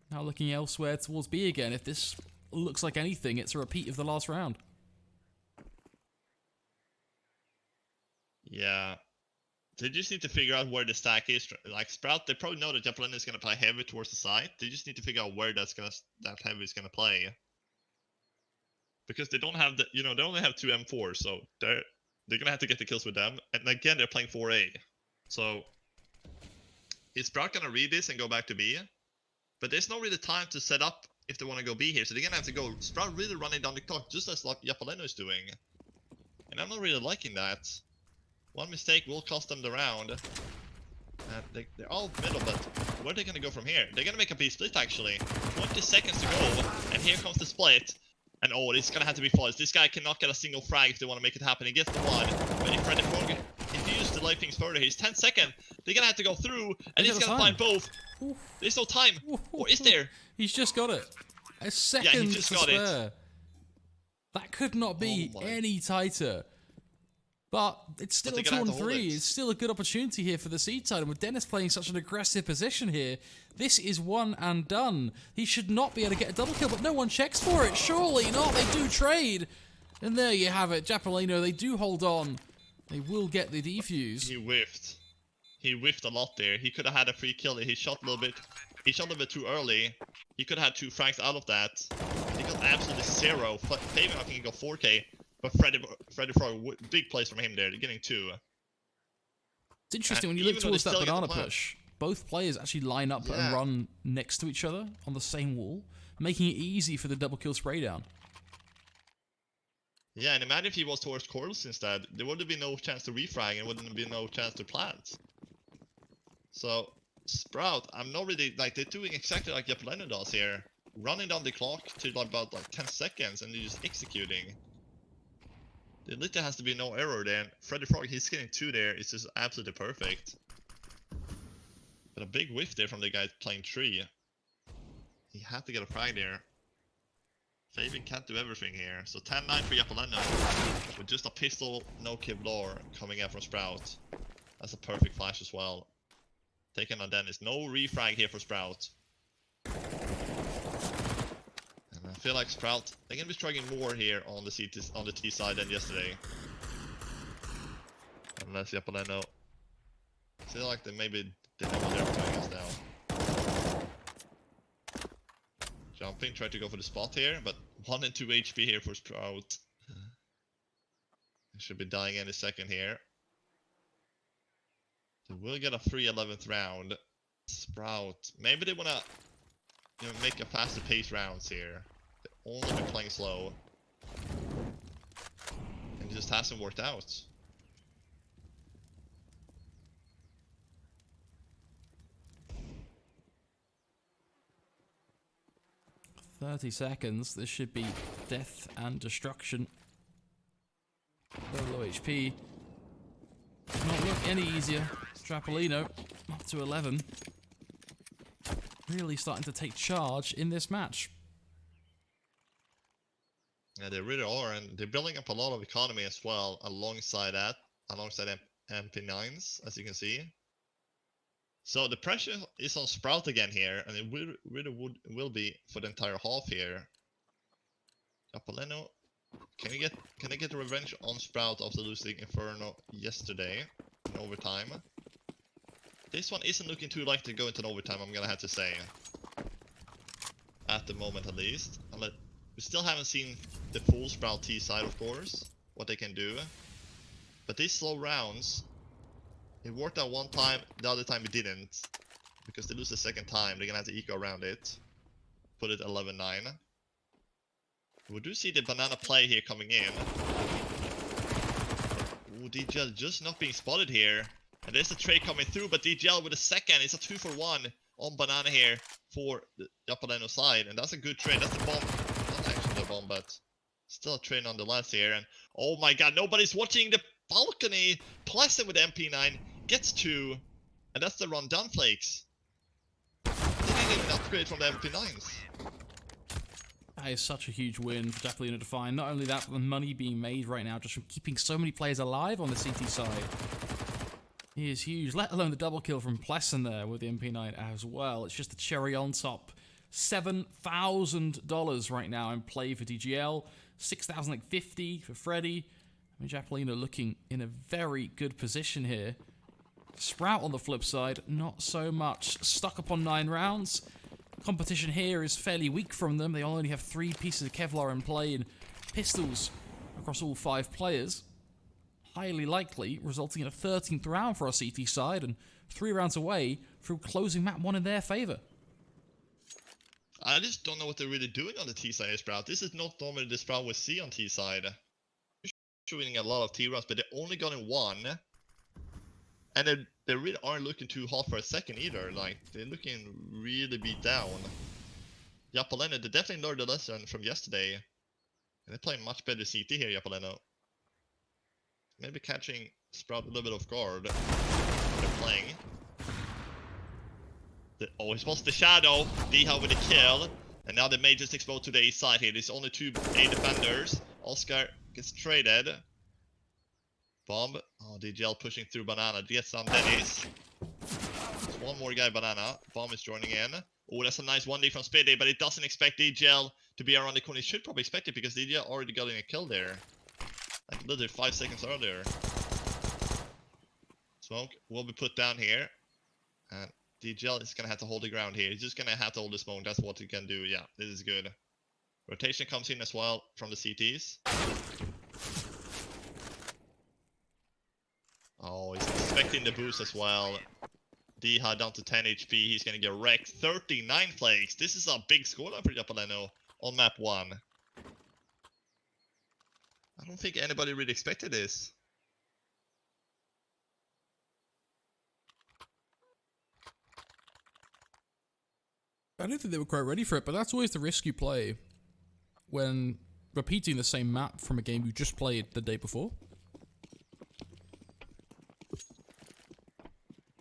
Now looking elsewhere towards B again. If this looks like anything, it's a repeat of the last round. Yeah. They just need to figure out where the stack is. Like Sprout, they probably know that Japaleno is gonna play heavy towards the side. They just need to figure out where that heavy is gonna play. Because they don't have the, you know, they only have 2 M4s, so they're gonna have to get the kills with them. And again, they're playing 4A. So is Sprout gonna read this and go back to B? But there's no really time to set up if they want to go B here. So they're gonna have to go Sprout really running down the clock, just as like Japaleno is doing. And I'm not really liking that. One mistake will cost them the round. They're all middle, but where are they going to go from here? They're going to make a B split, actually. 20 seconds to go, and here comes the split. And oh, it's going to have to be flawless. This guy cannot get a single frag if they want to make it happen. He gets the one, but if he uses delay things further, he's 10 seconds. They're going to have to go through, and he's going to find both. Oof. There's no time. Or is there? He's just got it. A second yeah, he just got spare. That could not be any tighter. But it's still a 2-on-3. It's still a good opportunity here for the seed side. And with Dennis playing such an aggressive position here, this is one and done. He should not be able to get a double kill, but no one checks for it. Surely not. They do trade. And there you have it. Japaleno, they do hold on. They will get the defuse. He whiffed. He whiffed a lot there. He could have had a free kill. He shot a little bit. He shot a little bit too early. He could have had 2 frags out of that. He got absolutely 0. Fabian, I think he got 4k. But Freddy Frog, big plays from him there. They're getting 2. It's interesting when you look towards that banana push. Both players actually line up and run next to each other on the same wall, making it easy for the double kill spray down. Yeah, and imagine if he was towards Corals instead. There would have been no chance to refrag and wouldn't have been no chance to plant. So, Sprout, I'm not really, like, they're doing exactly like Japaleno does here. Running down the clock to about 10 seconds and they're just executing. There literally has to be no error there. Freddy Frog, he's getting 2 there. It's just absolutely perfect. But a big whiff there from the guy playing 3. He had to get a frag there. Fabian can't do everything here. So 10-9 for Japaleno. With just a pistol, no Kevlar coming out from Sprout. That's a perfect flash as well. Taking on Dennis. No refrag here for Sprout. I feel like Sprout, they're gonna be struggling more here on the T side than yesterday. Unless Japaleno, I feel like they maybe they know what they're doing us now. Jumping, try to go for the spot here, but 1 and 2 HP here for Sprout. He should be dying any second here. So we'll get a free 11th round. Sprout, maybe they wanna, you know, make a faster pace rounds here. Only been playing slow. And it just hasn't worked out. 30 seconds. This should be death and destruction. Very low HP. Does not look any easier. Japaleno up to 11. Really starting to take charge in this match. Yeah, they really are, and they're building up a lot of economy as well alongside that, alongside MP9s, as you can see. So the pressure is on Sprout again here, and it will be for the entire half here. Japaleno, can they get revenge on Sprout after losing Inferno yesterday in overtime? This one isn't looking too likely to go into an overtime, I'm gonna have to say. At the moment, at least. We still haven't seen the full Sprout T side, of course, what they can do. But these slow rounds, it worked out one time, the other time it didn't. Because they lose the second time, they're gonna have to eco around it. Put it 11-9. We do see the banana play here coming in. Ooh, DGL just not being spotted here. And there's a trade coming through, but DGL with a second, it's a 2-for-1 on banana here for the Japaleno side. And that's a good trade, that's the bomb. Not actually the bomb, but still a trade nonetheless here. And oh my god, nobody's watching the balcony. Pleasant with MP9 gets 2. And that's the run done, Flakes. They didn't even upgrade from the MP9s. That is such a huge win for Japaleno to find. Not only that, but the money being made right now just from keeping so many players alive on the CT side. He is huge, let alone the double kill from Pleasant there with the MP9 as well. It's just the cherry on top. $7,000 right now in play for DGL. $6,050 for Freddy. I mean, Japaleno looking in a very good position here. Sprout on the flip side, not so much. Stuck upon 9 rounds. Competition here is fairly weak from them. They only have 3 pieces of Kevlar in play and pistols across all 5 players. Highly likely resulting in a 13th round for our CT side and 3 rounds away through closing map 1 in their favor. I just don't know what they're really doing on the T side of Sprout. This is not normally the Sprout we see on T side. They're winning a lot of T rounds, but they only got in 1. And they really aren't looking too hot for a second either. Like, they're looking really beat down. Japaleno, they definitely learned the lesson from yesterday. And they're playing much better CT here, Japaleno. Maybe catching Sprout a little bit off guard. They're playing. Oh, he's lost the shadow. Diha with a kill. And now the Mage just exposed to the A side here. There's only 2 A defenders. Oscar gets traded. Bomb. Oh, DGL pushing through banana. Gets some Dennis. There's one more guy, banana. Bomb is joining in. Oh, that's a nice 1D from Spidey, but it doesn't expect DGL to be around the corner. It should probably expect it because DGL already got in a kill there. Like literally 5 seconds earlier. Smoke will be put down here. And DGL is gonna have to hold the ground here. He's just gonna have to hold the smoke. That's what he can do. Yeah, this is good. Rotation comes in as well from the CTs. Oh, he's expecting the boost as well. Diha down to 10 HP. He's gonna get wrecked. 39 Flakes. This is a big scoreline for Japaleno on map 1. I don't think anybody really expected this. I don't think they were quite ready for it, but that's always the risk you play when repeating the same map from a game you just played the day before. I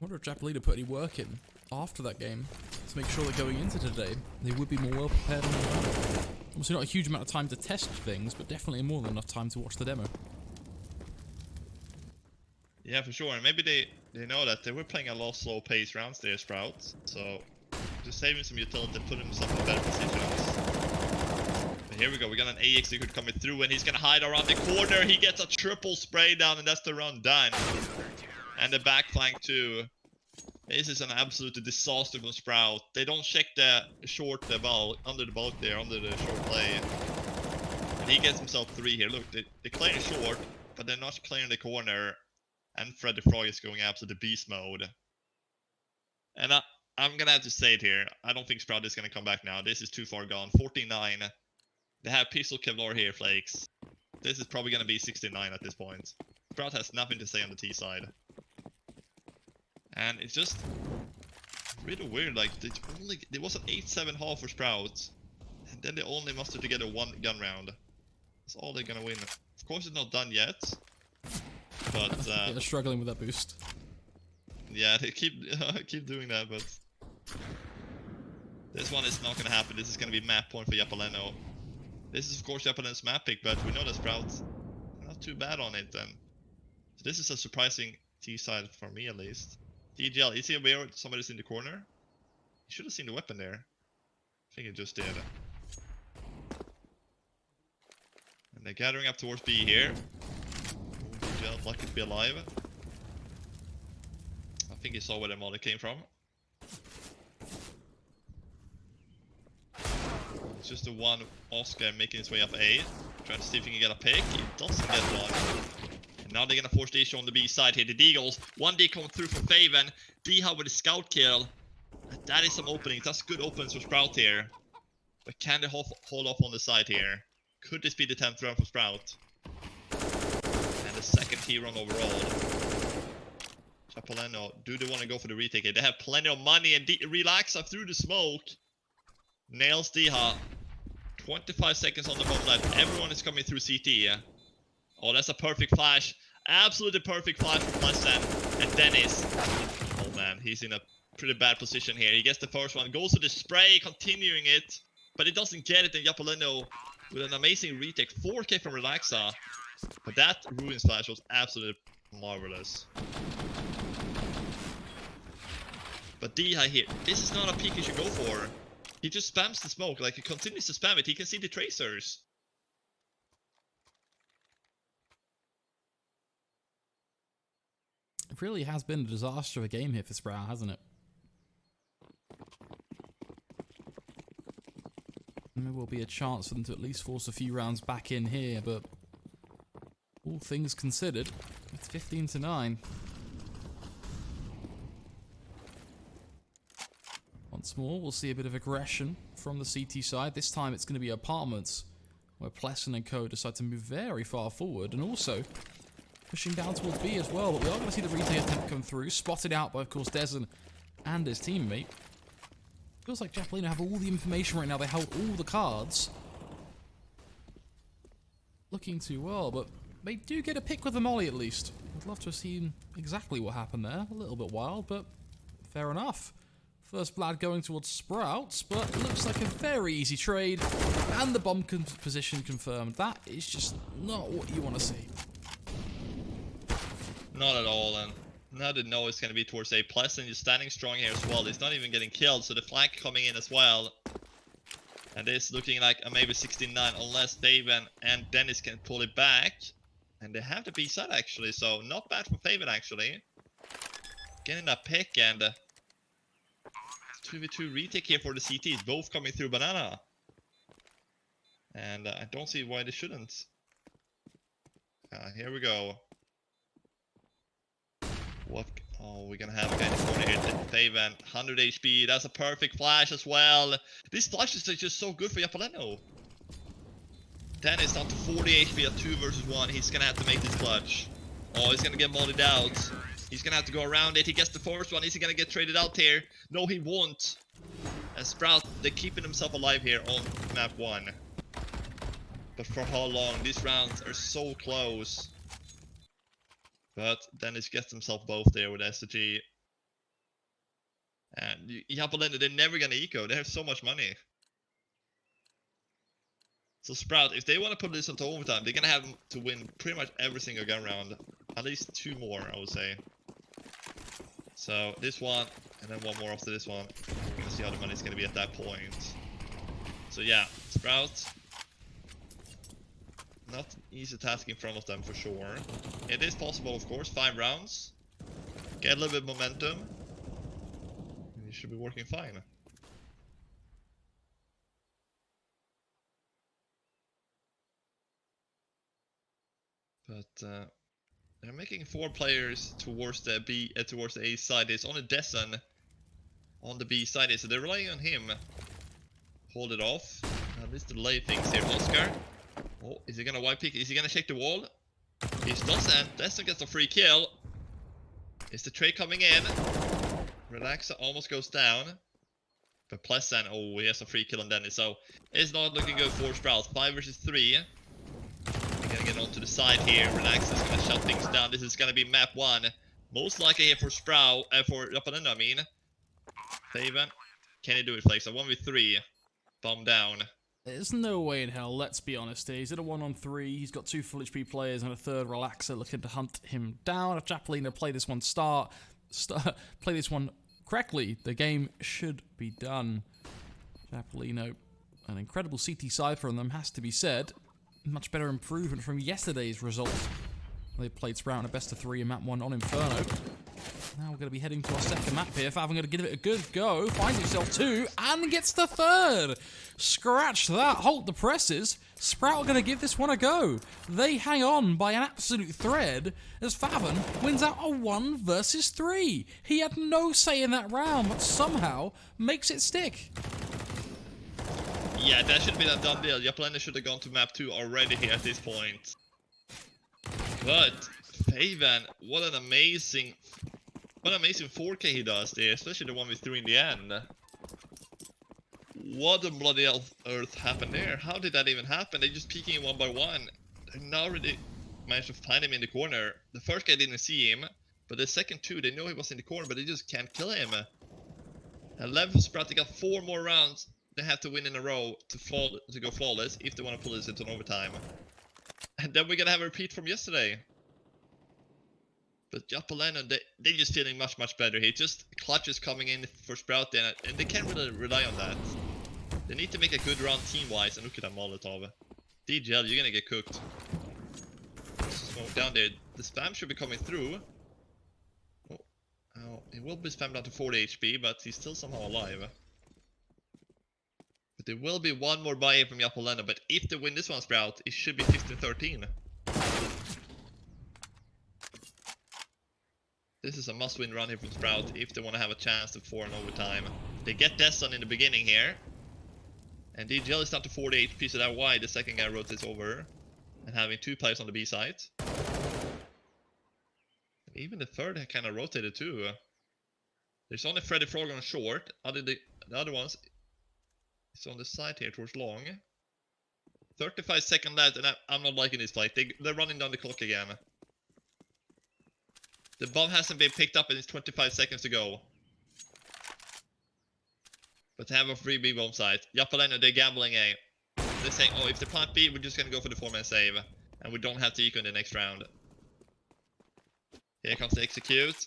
wonder if Japaleno put any work in after that game to make sure that going into today they would be more well prepared. Obviously not a huge amount of time to test things, but definitely more than enough time to watch the demo. Yeah, for sure. And maybe they know that they were playing a lot of slow pace rounds there, Sprouts. So just saving some utility and putting themselves in better positions. But here we go. We got an AX who could coming through, and he's gonna hide around the corner. He gets a triple spray down, and that's the round done. And the back flank too. This is an absolute disaster from Sprout. They don't check the short ball under the bulk there, under the short play. And he gets himself 3 here. Look, they're clearing short, but they're not clearing the corner. And Fred the Frog is going absolute beast mode. And I'm gonna have to say it here. I don't think Sprout is gonna come back now. This is too far gone. 49. They have pistol Kevlar here, Flakes. This is probably gonna be 69 at this point. Sprout has nothing to say on the T side. And it's just really weird, like, there was an 8-7 half for Sprout. And then they only muster together one gun round. That's all they're gonna win. Of course, it's not done yet. But They're struggling with that boost. yeah, they keep keep doing that, but this one is not gonna happen. This is gonna be map point for Japaleno. This is of course Japaleno's map pick, but we know that Sprout's not too bad on it then. So this is a surprising T side for me at least. TGL, is he aware somebody's in the corner? He should have seen the weapon there. I think he just did. And they're gathering up towards B here. TGL, lucky to be alive. I think he saw where the molly came from. It's just the one Oscar making his way up A. Trying to see if he can get a pick. He doesn't get one. And now they're gonna force the issue on the B side here. The Deagles. 1D coming through from Faven. D-Hub with a scout kill. That is some openings. That's good opens for Sprout here. But can they hold off on the side here? Could this be the 10th round for Sprout? And the second key run overall. Japaleno, do they want to go for the retake here? They have plenty of money and Relaxa through the smoke. Nails Diha. 25 seconds on the bomb left. Everyone is coming through CT. Oh, that's a perfect flash. Absolutely perfect flash from Pleasant. And Dennis. Oh man, he's in a pretty bad position here. He gets the first one. Goes to the spray, continuing it. But he doesn't get it. And Japaleno with an amazing retake. 4k from Relaxa. But that Ruins flash was absolutely marvelous. But Diha here. This is not a peek you should go for. He just spams the smoke, like he continues to spam it, he can see the tracers. It really has been a disaster of a game here for Sprout, hasn't it? And there will be a chance for them to at least force a few rounds back in here, but all things considered, it's 15-9. Once more, we'll see a bit of aggression from the CT side. This time it's going to be apartments, where Pleasant and co decide to move very far forward, and also pushing down towards B as well. But we are going to see the retake attempt come through, spotted out by, of course, Dezen and his teammate. Feels like Japaleno have all the information right now. They held all the cards. Looking too well, but they do get a pick with the molly at least. I'd love to have seen exactly what happened there. A little bit wild, but fair enough. First blood going towards Sprouts, but looks like a very easy trade. And the bomb position confirmed. That is just not what you want to see. Not at all, and now they know it's going to be towards A. Pleasant is standing strong here as well. He's not even getting killed, so the flank coming in as well. And this looking like a maybe 16-9, unless Faven and Dennis can pull it back. And they have the B side actually, so not bad for Faven actually. Getting that pick and 2v2 retake here for the CTs, both coming through banana. And I don't see why they shouldn't. Here we go. What? Oh, we're gonna have a guy in the corner here. Faven, 100 HP. That's a perfect flash as well. This flash is just so good for Japaleno. Dennis down to 40 HP at 2 versus 1. He's gonna have to make this clutch. Oh, he's gonna get mollied out. He's gonna have to go around it. He gets the first one. Is he gonna get traded out here? No, he won't. And Sprout, they're keeping himself alive here on map 1. But for how long? These rounds are so close. But Dennis gets himself both there with SG. And Japaleno, they're never gonna eco. They have so much money. So Sprout, if they want to put this into overtime, they're gonna have to win pretty much every single gun round. At least 2 more, I would say. So this one, and then 1 more after this one. We're gonna see how the money's gonna be at that point. So yeah, Sprout. Not an easy task in front of them for sure. It is possible, of course. 5 rounds. Get a little bit of momentum. And you should be working fine. But they're making 4 players towards the towards the A side. It's only Dezen on the B side, so they're relying on him. Hold it off. At least delay things here, Oscar. Oh, is he gonna wipe pick? Is he gonna shake the wall? He doesn't. Dezen gets a free kill. Is the trade coming in? Relaxa almost goes down. But Pleasant, oh, he has a free kill on Dennis, so it's not looking good for Sprout. 5 versus 3. We're gonna get onto the side here. Relax is gonna shut things down. This is gonna be map 1. Most likely here for Sprout, for Japaleno, I mean. Faven, can he do it, Flake? So 1v3, bomb down. There's no way in hell, let's be honest here. He's at a 1-on-3, he's got 2 full HP players and a third relaxer looking to hunt him down. If Japaleno play this one play this one correctly, the game should be done. Japaleno, an incredible CT side from them, has to be said. Much better improvement from yesterday's results. They played Sprout in a best of 3 in map 1 on Inferno. Now we're going to be heading to our second map here. Faven going to give it a good go. Finds himself 2 and gets the 3rd. Scratch that. Halt the presses. Sprout are going to give this one a go. They hang on by an absolute thread as Faven wins out a 1 versus 3. He had no say in that round, but somehow makes it stick. Yeah, that should be a done deal. Japaleno should have gone to map 2 already here at this point. But Faven, what an amazing 4K he does there, especially the 1v3 in the end. What a bloody earth happened there? How did that even happen? They're just peeking him 1 by 1. They now already managed to find him in the corner. The first guy didn't see him, but the second 2, they know he was in the corner, but they just can't kill him. 11 for Sprout, they got 4 more rounds. They have to win in a row to go flawless if they want to pull this into an overtime. And then we're gonna have a repeat from yesterday. But Japaleno, they're just feeling much better here. Just clutches coming in for Sprout there, and they can't really rely on that. They need to make a good round team-wise, and look at that Molotov. DGL, you're gonna get cooked. Smoke down there. The spam should be coming through. Oh, he will be spammed down to 40 HP, but he's still somehow alive. But there will be 1 more buy-in from Japaleno, but if they win this one, Sprout, it should be 15-13. This is a must-win run here from Sprout if they want to have a chance to 4 in overtime. They get Desson in the beginning here. And DGL is down to 40 HP, so that's why the second guy rotates over. And having 2 players on the B side. And even the third kind of rotated too. There's only Freddy Frog on short. The other ones is on the side here towards long. 35 seconds left, and I'm not liking this fight. They're running down the clock again. The bomb hasn't been picked up and it's 25 seconds to go. But they have a free B bomb site. Japaleno, they're gambling A. They're saying, oh, if they plant B, we're just gonna go for the 4-man save. And we don't have to eco in the next round. Here comes the execute.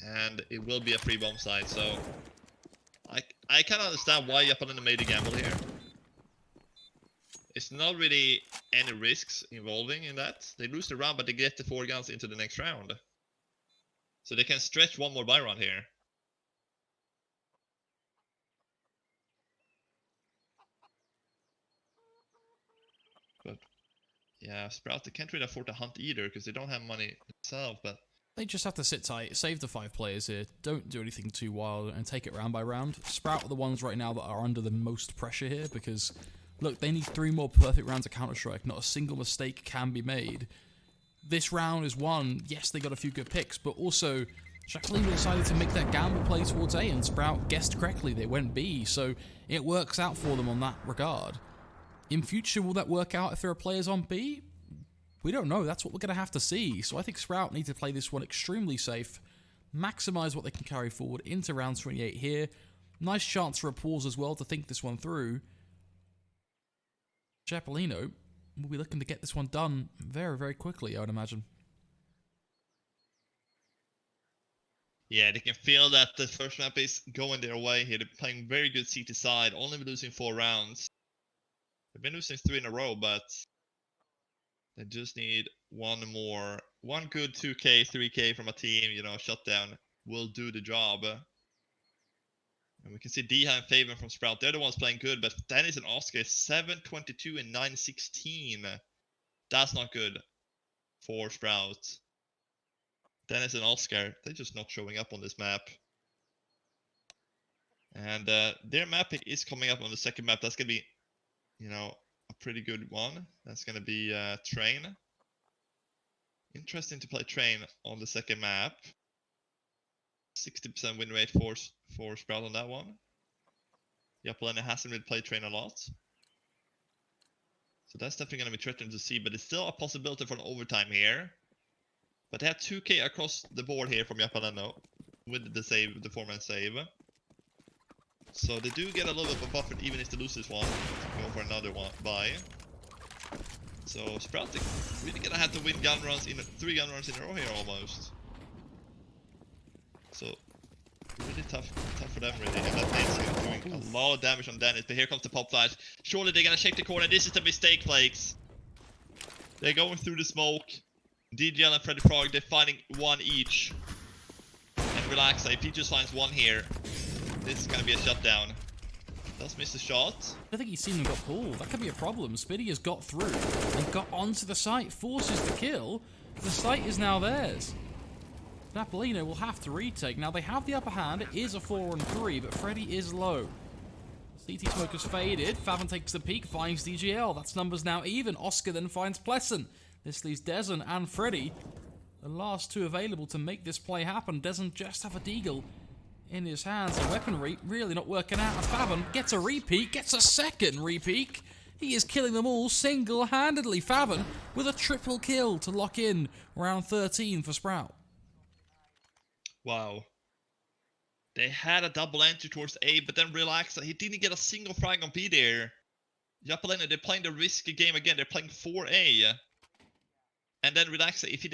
And it will be a free bomb site, so... I can't understand why Japaleno made the gamble here. It's not really any risks involving in that. They lose the round, but they get the 4 guns into the next round. So they can stretch 1 more buy round here. But yeah, Sprout, they can't really afford to hunt either because they don't have money themselves, but They just have to sit tight, save the 5 players here, don't do anything too wild, and take it round by round. Sprout are the ones right now that are under the most pressure here because, look, they need 3 more perfect rounds of Counter-Strike. Not a single mistake can be made. This round is won. Yes, they got a few good picks, but also Japaleno decided to make that gamble play towards A, and Sprout guessed correctly. They went B, so it works out for them on that regard. In future, will that work out if there are players on B? We don't know. That's what we're going to have to see. So I think Sprout need to play this one extremely safe, maximize what they can carry forward into round 28 here. Nice chance for a pause as well to think this one through. Japaleno will be looking to get this one done very quickly, I would imagine. yeah, they can feel that the first map is going their way here. They're playing very good CT side, only losing 4 rounds. They've been losing 3 in a row, but they just need 1 more. 1 good 2k, 3k from a team, you know, shutdown will do the job. And we can see Deha and Faven from Sprout. They're the ones playing good, but Dennis and Oscar is 7-22 and 9-16. That's not good for Sprout. Dennis and Oscar, they're just not showing up on this map. And their map is coming up on the second map. That's going to be, you know, a pretty good one. That's going to be Train. Interesting to play Train on the second map. 60% win rate for Sprout on that one. Japaleno hasn't really played train a lot. So that's definitely going to be threatening to see, but it's still a possibility for an overtime here. But they have 2k across the board here from Japaleno with the save, the 4-man save. So they do get a little bit of a buffer even if they lose this one. Go for another one buy. So Sprout really gonna have to win gun runs in 3 gun runs in a row here almost. So really tough for them really. And that nade's doing a lot of damage on Dennis. But here comes the pop flash. Surely they're gonna shake the corner. This is the mistake, Flakes. They're going through the smoke. DGL and Freddy Frog, they're finding one each. And relax, if he just finds one here, this is gonna be a shutdown. Does miss the shot. I think he's seen them got pulled. That could be a problem. Spiddy has got through and got onto the site, forces the kill. The site is now theirs. Japaleno will have to retake. Now they have the upper hand. It is a 4-on-3, but Freddy is low. CT smoke has faded. Favon takes the peek, finds DGL. That's numbers now even. Oscar then finds Pleasant. This leaves Dezen and Freddy, the last 2 available to make this play happen. Dezen just have a deagle in his hands. The weaponry really not working out. As Favon gets a repeat, gets a second repeat. He is killing them all single-handedly. Favon with a triple kill to lock in round 13 for Sprout. Wow. They had a double entry towards A, but then relaxed. He didn't get a single frag on B there. Japaleno, they're playing the risky game again. They're playing 4A. And then relax. If he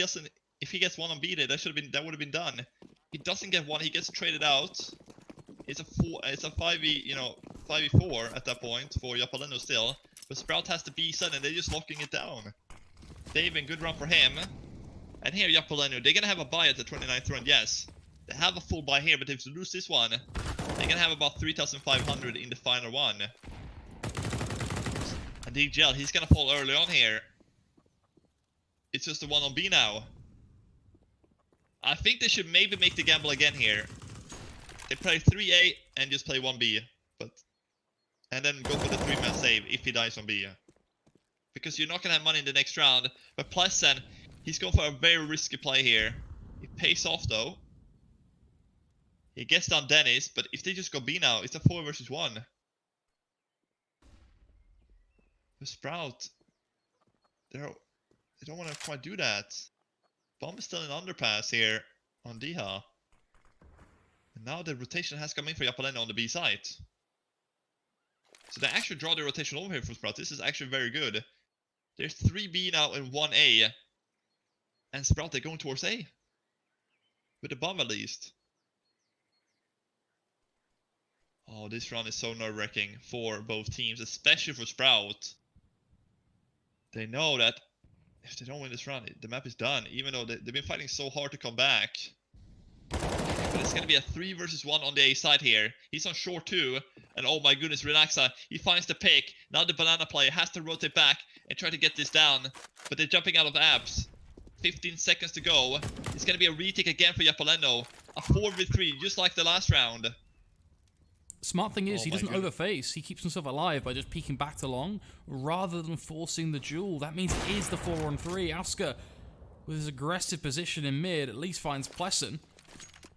gets one on B there, that would have been done. He doesn't get one. He gets traded out. It's a 5v, 5v4 at that point for Japaleno still. But Sprout has the B side and they're just locking it down. David, good run for him. And here Japaleno, they're gonna have a buy at the 29th round. Yes, they have a full buy here, but if they lose this one, they're gonna have about 3,500 in the final one. And DGL, he's gonna fall early on here. It's just the one on B now. I think they should maybe make the gamble again here. They play 3A and just play 1B. And then go for the 3-man save if he dies on B. Because you're not going to have money in the next round. But Pleasant, he's going for a very risky play here. It pays off though. He gets down Dennis, but if they just go B now, it's a 4 versus 1. The Sprout, they don't want to quite do that. Bomb is still in underpass here on Diha. And now the rotation has come in for Japaleno on the B side. So they actually draw the rotation over here for Sprout. This is actually very good. There's 3B now and 1A. And Sprout, they're going towards A. With the bomb at least. Oh, this run is so nerve-wracking for both teams, especially for Sprout. They know that if they don't win this run, the map is done, even though they've been fighting so hard to come back. But it's gonna be a 3 versus 1 on the A side here. He's on short too, and oh my goodness, Relaxa, he finds the pick. Now the banana player has to rotate back and try to get this down, but they're jumping out of abs. 15 seconds to go. It's gonna be a retake again for Japaleno. A 4v3, just like the last round. Smart thing is, he doesn't overface. He keeps himself alive by just peeking back to long, rather than forcing the duel. That means it is the 4-on-3. Oscar, with his aggressive position in mid, at least finds Pleasant.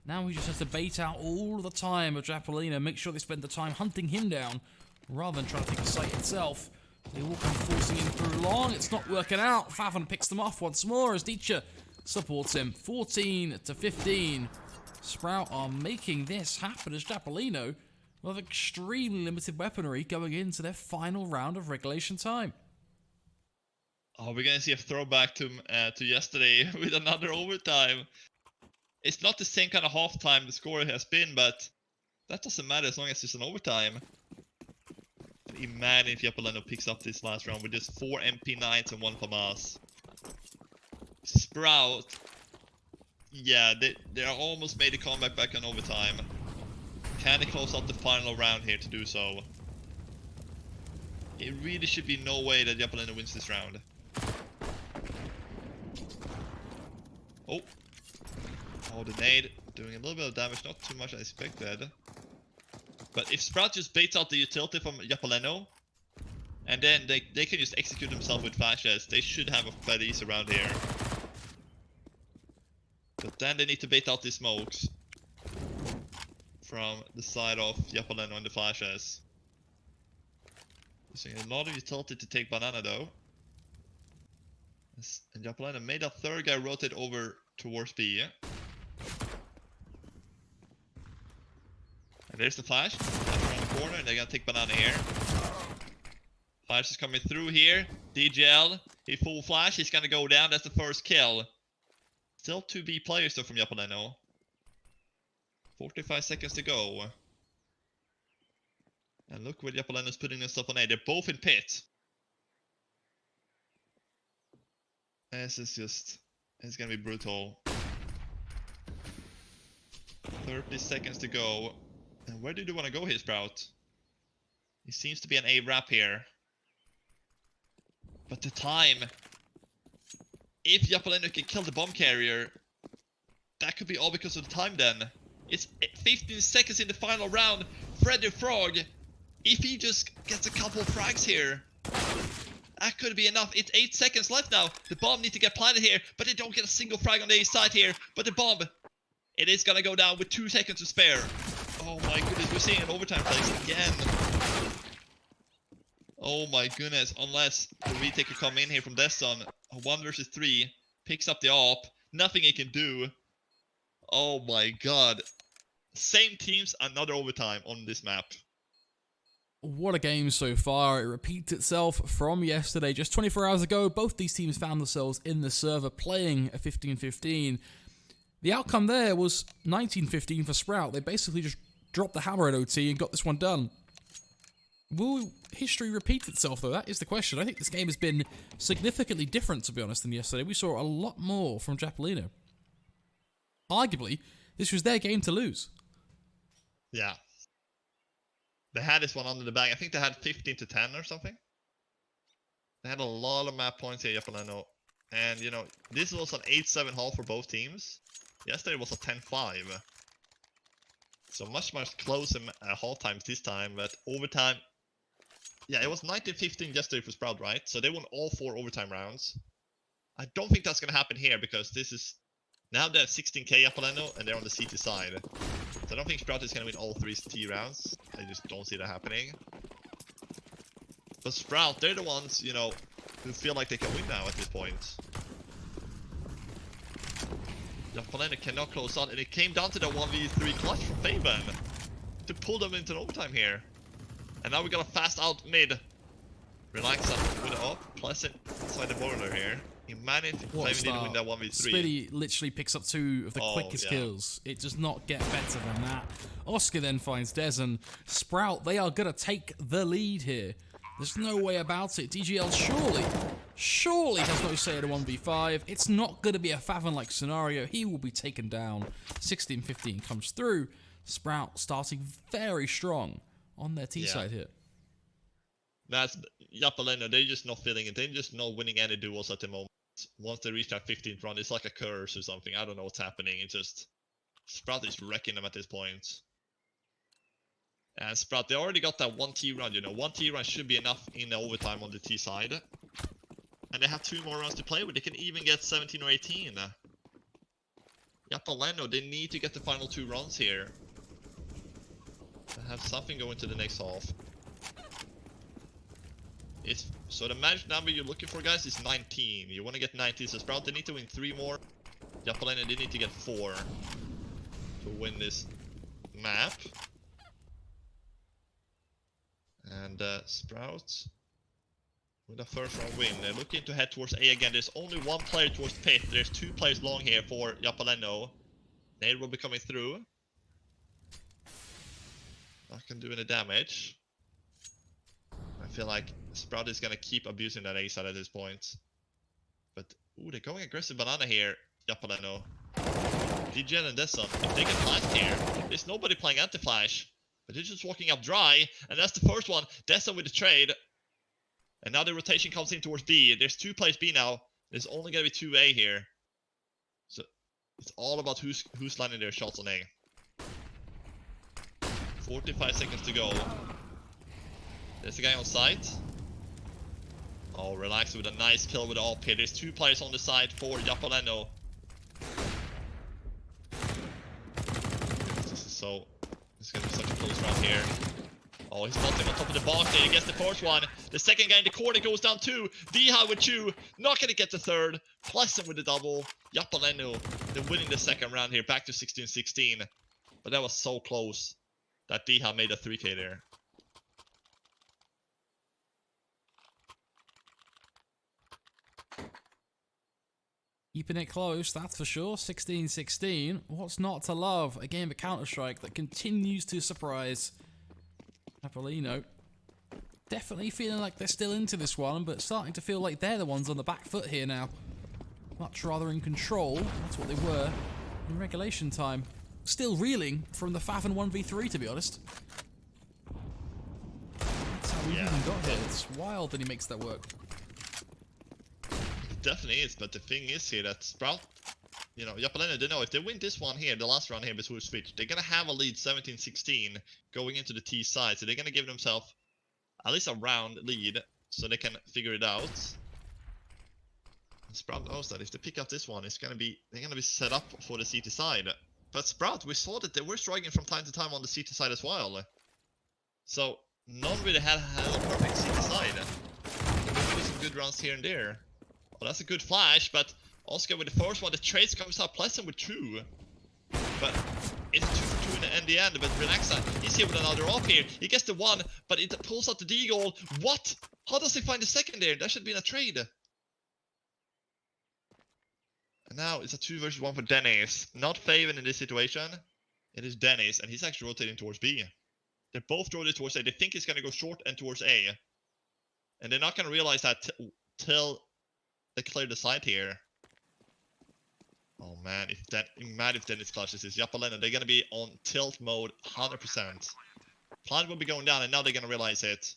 Now he just has to bait out all the time of Japaleno, make sure they spend the time hunting him down, rather than trying to take the site itself. They will come forcing him through long. It's not working out. Favon picks them off once more as Dicha supports him. 14 to 15. Sprout are making this happen as Japaleno with extremely limited weaponry going into their final round of regulation time. Oh, we're gonna see a throwback to yesterday with another overtime. It's not the same kind of halftime the score has been, but that doesn't matter as long as it's an overtime. Imagine if Japaleno picks up this last round with just 4 MP9s and 1 FAMAS. Sprout, yeah, they are almost made a comeback back on overtime. Can they close out the final round here to do so? It really should be no way that Japaleno wins this round. Oh, the nade doing a little bit of damage, not too much as I expected. But if Sprout just baits out the utility from Japaleno, and then they can just execute themselves with flashes, they should have a quite easy round here. But then they need to bait out these smokes from the side of Japaleno and the flashes. Using a lot of utility to take banana though. And Japaleno made a third guy rotate over towards B. And there's the flash. Around the corner, and they're gonna take banana here. Flash is coming through here. DGL, he full flash, he's gonna go down. That's the first kill. Still 2 B players though from Japaleno. 45 seconds to go. And look where Japaleno's putting himself on A. They're both in pit. This is just... it's gonna be brutal. 30 seconds to go. And where do you want to go here, Sprout? He seems to be an A wrap here. But the time... if Japaleno can kill the bomb carrier, that could be all because of the time then. It's 15 seconds in the final round. Freddy Frog, if he just gets a couple of frags here, that could be enough. It's 8 seconds left now. The bomb needs to get planted here, but they don't get a single frag on the A side here. But the bomb, it is gonna go down with 2 seconds to spare. Oh my goodness, we're seeing an overtime place again. Oh my goodness, unless the retake can come in here from Desson. 1 versus 3, picks up the AWP, nothing he can do. Oh my god. Same teams, another overtime on this map. What a game so far. It repeats itself from yesterday. Just 24 hours ago, both these teams found themselves in the server playing a 15-15. The outcome there was 19-15 for Sprout. They basically just dropped the hammer at OT and got this one done. Will history repeat itself, though? That is the question. I think this game has been significantly different, to be honest, than yesterday. We saw a lot more from Japaleno. Arguably, this was their game to lose. Yeah. They had this one under the bag. I think they had 15-10 or something. They had a lot of map points here, Japaleno. And, you know, this was an 8-7 haul for both teams. Yesterday was a 10-5. So much closer haul times this time, but overtime... yeah, it was 19-15 yesterday for Sprout, right? So they won all 4 overtime rounds. I don't think that's going to happen here, because this is... now they have 16k Japaleno, and they're on the CT side. So I don't think Sprout is going to win all 3 T rounds. I just don't see that happening. But Sprout, they're the ones, you know, who feel like they can win now at this point. Japaleno cannot close out, and it came down to the 1v3 clutch from Faven to pull them into an overtime here. And now we got a fast out mid. Relax up with it up. Pleasant inside the border here. He managed to win that 1v3. Spitty literally picks up 2 of the quickest kills. It does not get better than that. Oscar then finds Dezen. Sprout, they are going to take the lead here. There's no way about it. DGL surely has no say at a 1v5. It's not going to be a Faven-like scenario. He will be taken down. 16-15 comes through. Sprout starting very strong on their T side here. That's Japaleno. They're just not feeling it. They're just not winning any duels at the moment. Once they reach that 15th run, it's like a curse or something. I don't know what's happening. It's just Sprout is wrecking them at this point. And Sprout, they already got that 1 T run, you know. 1 T run should be enough in the overtime on the T side. And they have 2 more rounds to play with. They can even get 17 or 18. Japaleno, they need to get the final 2 runs here. To have something go into the next half. So the magic number you're looking for, guys, is 19. You want to get 19, so Sprout, they need to win 3 more. Japaleno, they need to get 4 to win this map. And Sprout, with a first round win, they're looking to head towards A again. There's only 1 player towards pit. There's 2 players long here for Japaleno. Nade will be coming through. Not gonna do any damage. I feel like Sprout is gonna keep abusing that A side at this point. But, ooh, they're going aggressive banana here, Japaleno. DGN and Desson, if they get flashed here, there's nobody playing anti-flash. But they're just walking up dry, and that's the first one. Desson with the trade. And now the rotation comes in towards B. There's 2 players B now. There's only gonna be 2 A here. So, it's all about who's landing their shots on A. 45 seconds to go. There's a guy on site. Oh, relax with a nice kill with the AWP here. There's 2 players on the side for Japaleno. This is gonna be such a close round here. Oh, he's spotting on top of the box there. He gets the first one. The second guy in the corner goes down 2. Diha with 2. Not gonna get the third. Pleasant with the double. Japaleno, they're winning the second round here. Back to 16-16. But that was so close that Diha made a 3K there. Keeping it close, that's for sure. 16-16. What's not to love? A game of Counter-Strike that continues to surprise. Japaleno definitely feeling like they're still into this one, but starting to feel like they're the ones on the back foot here now. Much rather in control. That's what they were in regulation time. Still reeling from the Favn 1v3, to be honest. That's how we even got here. It's wild that he makes that work. Definitely is, but the thing is here that Sprout, you know, Japaleno, they know if they win this one here, the last round here before switch, they're gonna have a lead 17-16 going into the T side, so they're gonna give themselves at least a round lead so they can figure it out. And Sprout knows that if they pick up this one, they're gonna be set up for the CT side. But Sprout, we saw that they were struggling from time to time on the CT side as well. So none really had a perfect CT side. There were some good rounds here and there. Well, that's a good flash, but Oscar with the first one, the trades comes out Pleasant with 2. But it's 2 for 2 in the end, but Relaxa, he's here with another off here. He gets the 1, but it pulls out the D goal. What? How does he find the second there? That should have been a trade. And now it's a 2 versus 1 for Dennis. Not Favn in this situation. It is Dennis, and he's actually rotating towards B. They're both rotating towards A. They think he's going to go short and towards A. And they're not going to realize that till they clear the side here. Oh man, if Dennis clutches this, Japaleno, they're gonna be on tilt mode 100%. Planet will be going down and now they're gonna realize it.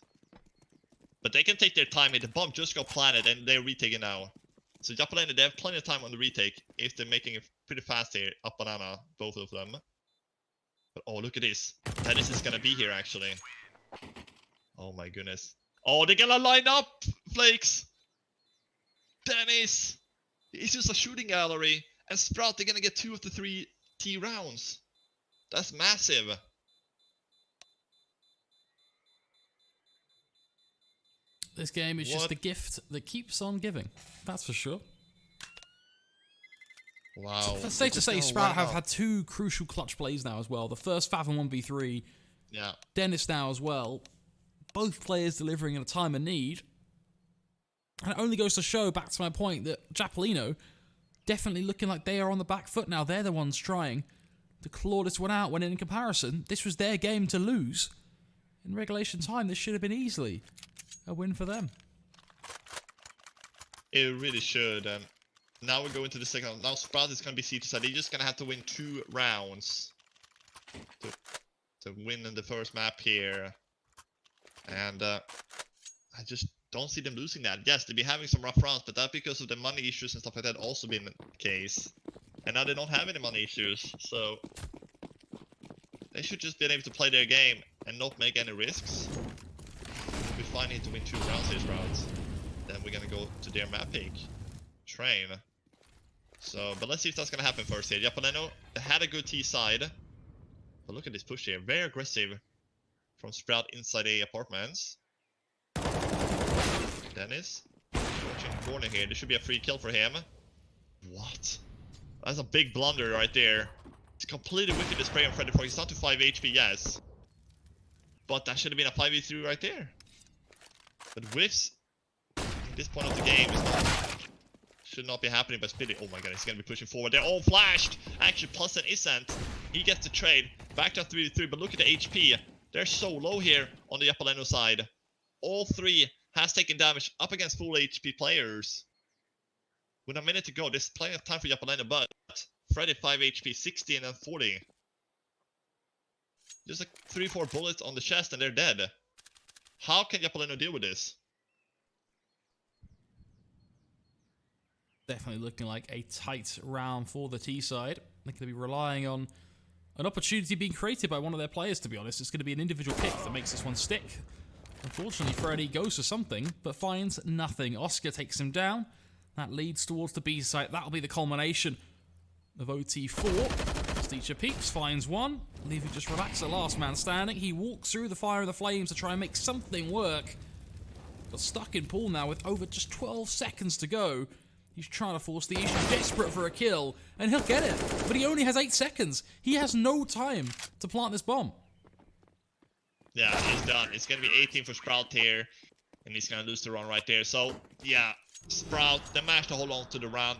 But they can take their time here. The bomb just got planted and they're retaking now. So Japaleno, they have plenty of time on the retake if they're making it pretty fast here. Up banana, both of them. But oh, look at this. Dennis is gonna be here actually. Oh my goodness. Oh, they're gonna line up, Flakes! Dennis! It's just a shooting gallery. And Sprout, they're gonna get 2 of the 3 T rounds. That's massive. This game is just a gift that keeps on giving. That's for sure. Wow. It's safe to say Sprout have had 2 crucial clutch plays now as well. The first Favn 1v3. Yeah. Dennis now as well. Both players delivering in a time of need. And it only goes to show, back to my point, that Japaleno definitely looking like they are on the back foot now. They're the ones trying to claw this one out when in comparison, this was their game to lose. In regulation time, this should have been easily a win for them. It really should. Now we go into the second round. Now Sprout is going to be CT side. They're just going to have to win 2 rounds to win in the first map here. And I just don't see them losing that. Yes, they'll be having some rough rounds, but that's because of the money issues and stuff like that also been the case. And now they don't have any money issues, so they should just be able to play their game and not make any risks. We finally need to win 2 rounds this round. Then we're gonna go to their map pick. Train. So, but let's see if that's gonna happen first here. Japaleno, they had a good T side. But look at this push here. Very aggressive from Sprout inside A apartments. Dennis, watching the corner here. There should be a free kill for him. What? That's a big blunder right there. It's completely whipping the spray on Freddy Frog. He's not to 5 HP, yes. But that should have been a 5v3 right there. But whiffs at this point of the game should not be happening, but Spilly, oh my god, he's gonna be pushing forward. They're all flashed. Actually, Pleasant isn't. He gets the trade. Back to 3v3, but look at the HP. They're so low here on the Japaleno side. All 3 has taken damage up against full HP players. With a minute to go, there's plenty of time for Japaleno, but Freddy 5 HP, 60 and then 40. Just like 3-4 bullets on the chest and they're dead. How can Japaleno deal with this? Definitely looking like a tight round for the T side. They're going to be relying on an opportunity being created by one of their players, to be honest. It's going to be an individual pick that makes this one stick. Unfortunately, Freddy goes for something, but finds nothing. Oscar takes him down. That leads towards the B site. That'll be the culmination of OT4. Teacher peeks, finds one, leaving just relax the last man standing. He walks through the fire and the flames to try and make something work. But stuck in pool now with over just 12 seconds to go. He's trying to force the issue, desperate for a kill, and he'll get it. But he only has 8 seconds. He has no time to plant this bomb. Yeah, he's done. It's gonna be 18 for Sprout here, and he's gonna lose the run right there. So, yeah, Sprout, they managed to hold on to the round.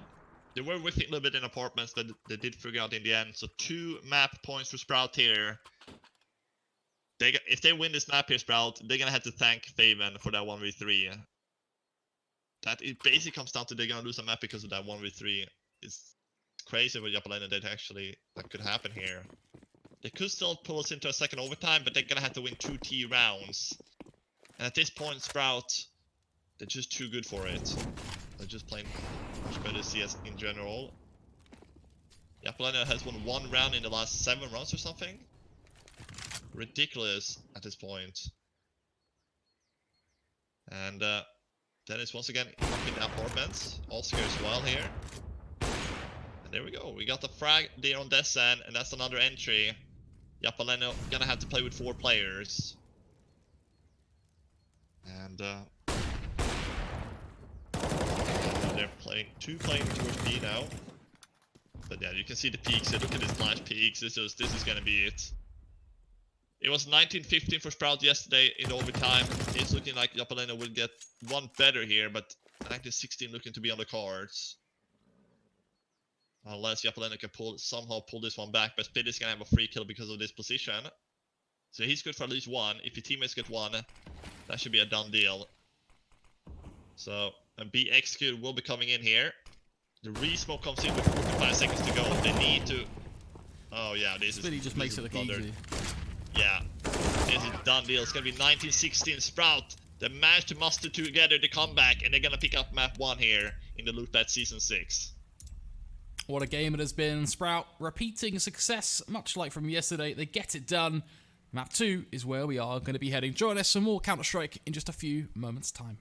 They were whiffing a little bit in apartments, but they did figure out in the end. So 2 map points for Sprout here. If they win this map here, Sprout, they're gonna have to thank Faven for that 1v3. That it basically comes down to they're gonna lose a map because of that 1v3. It's crazy what japaleno did actually that could happen here. They could still pull us into a second overtime, but they're gonna have to win 2 T rounds. And at this point, Sprout, they're just too good for it. They're just playing much better CS in general. Japaleno has won 1 round in the last 7 rounds or something. Ridiculous at this point. And Dennis once again up in the apartments. Oscar as well here. And there we go. We got the frag there on Dessen, and that's another entry. Japaleno gonna have to play with 4 players. And they're playing 2 playing towards B now. But yeah, you can see the peaks. Look at his flash peaks. This is gonna be it. It was 19-15 for Sprout yesterday in overtime. It's looking like japaleno will get 1 better here, but 19-16 looking to be on the cards. Unless japaleno can somehow pull this one back, but Spid is gonna have a free kill because of this position. So he's good for at least 1. If your teammates get 1, that should be a done deal. So a B execute will be coming in here. The re-smoke comes in with 45 seconds to go. They need to. Oh yeah, this is. Spiddy just makes it look easy. Yeah, this is done deal. It's gonna be 19-16 Sprout. They managed to muster together the comeback, and they're gonna pick up map 1 here in the Lootbet Season 6. What a game it has been. Sprout repeating success, much like from yesterday. They get it done. Map 2 is where we are going to be heading. Join us for more Counter-Strike in just a few moments' time.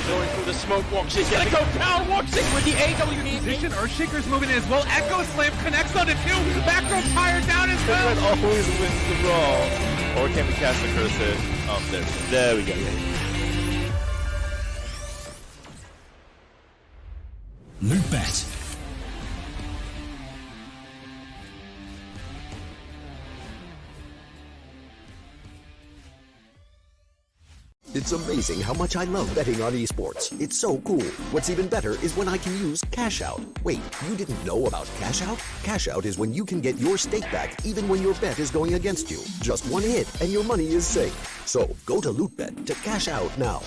Going through the smoke walk. She's gonna go power walk 6 with the AW position. Earthshaker's moving in as well. Echo Slam connects on the 2. Back row tire down as well. Always wins the brawl. Or can we cast the curse in? Oh, there we go. Lootbet. It's amazing how much I love betting on esports. It's so cool. What's even better is when I can use Cash Out. Wait, you didn't know about Cash Out? Cash Out is when you can get your stake back even when your bet is going against you. Just 1 hit and your money is safe. So go to Lootbet to cash out now.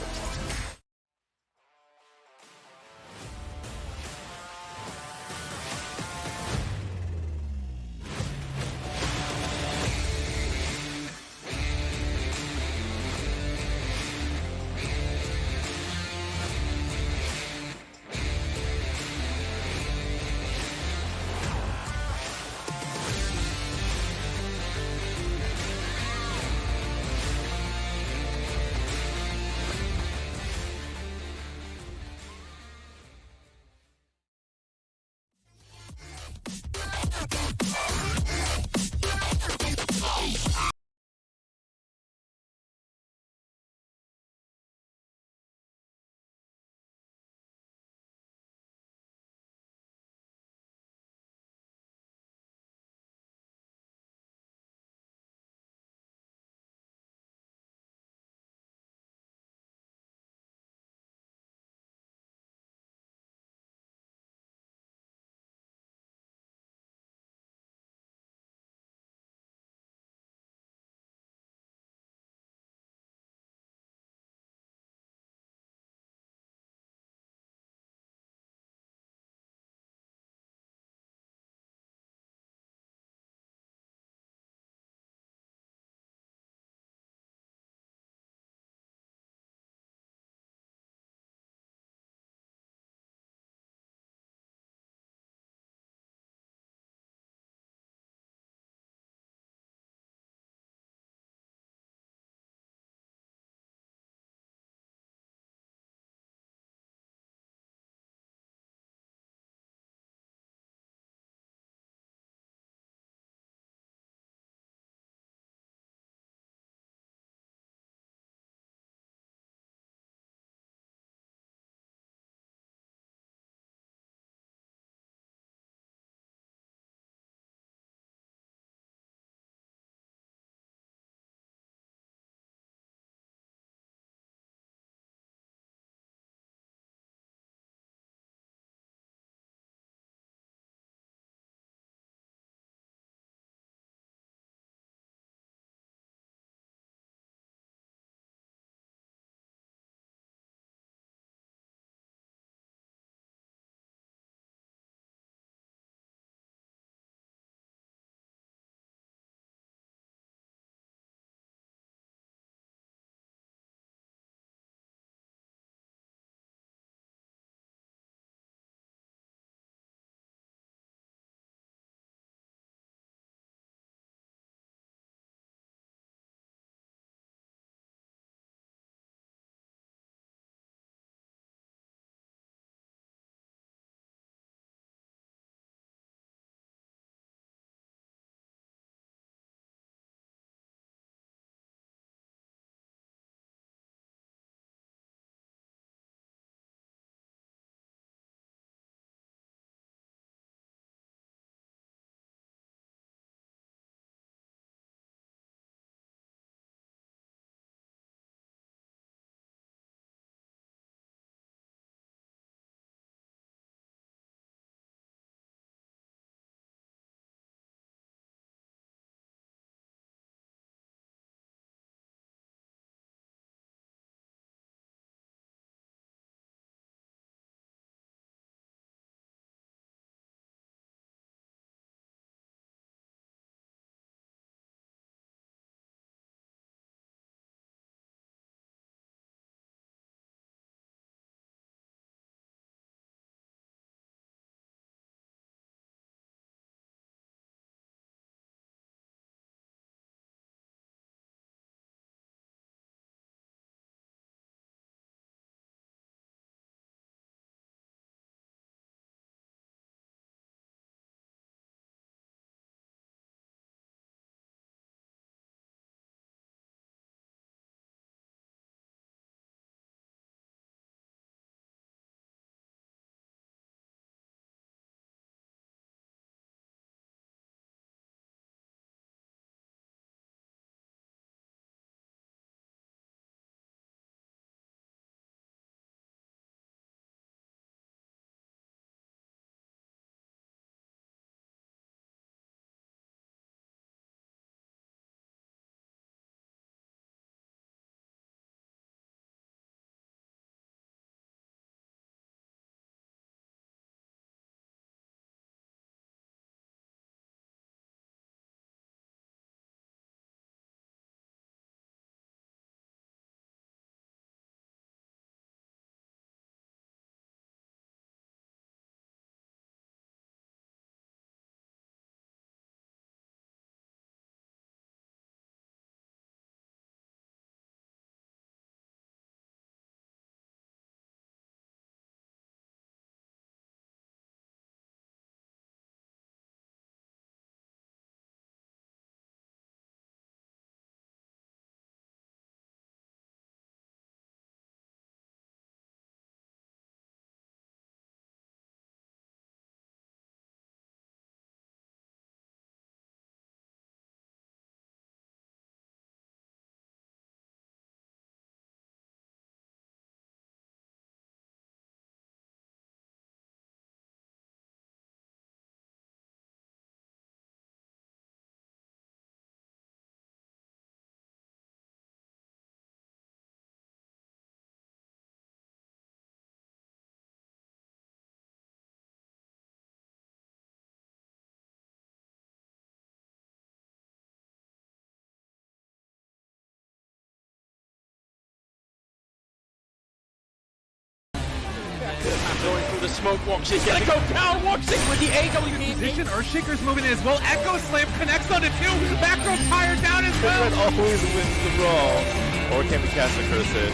Going through the smoke walk. She's gonna go down. Walksing with the AWP position. Our Shaker's moving in as well. Echo Slam connects on it too. Back row tire down as well. Red always wins the brawl. Or can we cast the cursor?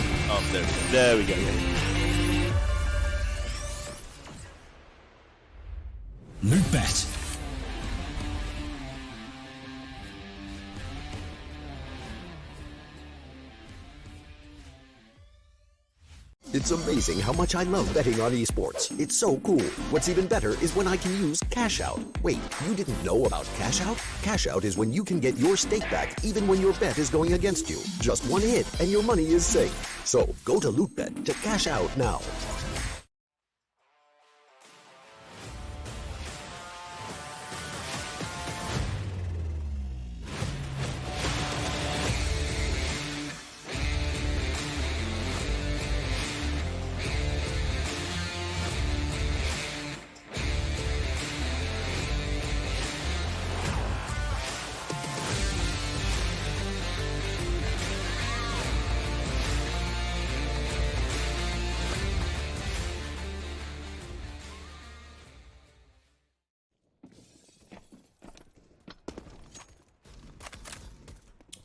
There we go. Lootbet. It's amazing how much I love betting on esports. It's so cool. What's even better is when I can use Cash Out. Wait, you didn't know about Cash Out? Cash Out is when you can get your stake back even when your bet is going against you. Just one hit and your money is safe. So go to Lootbet to cash out now.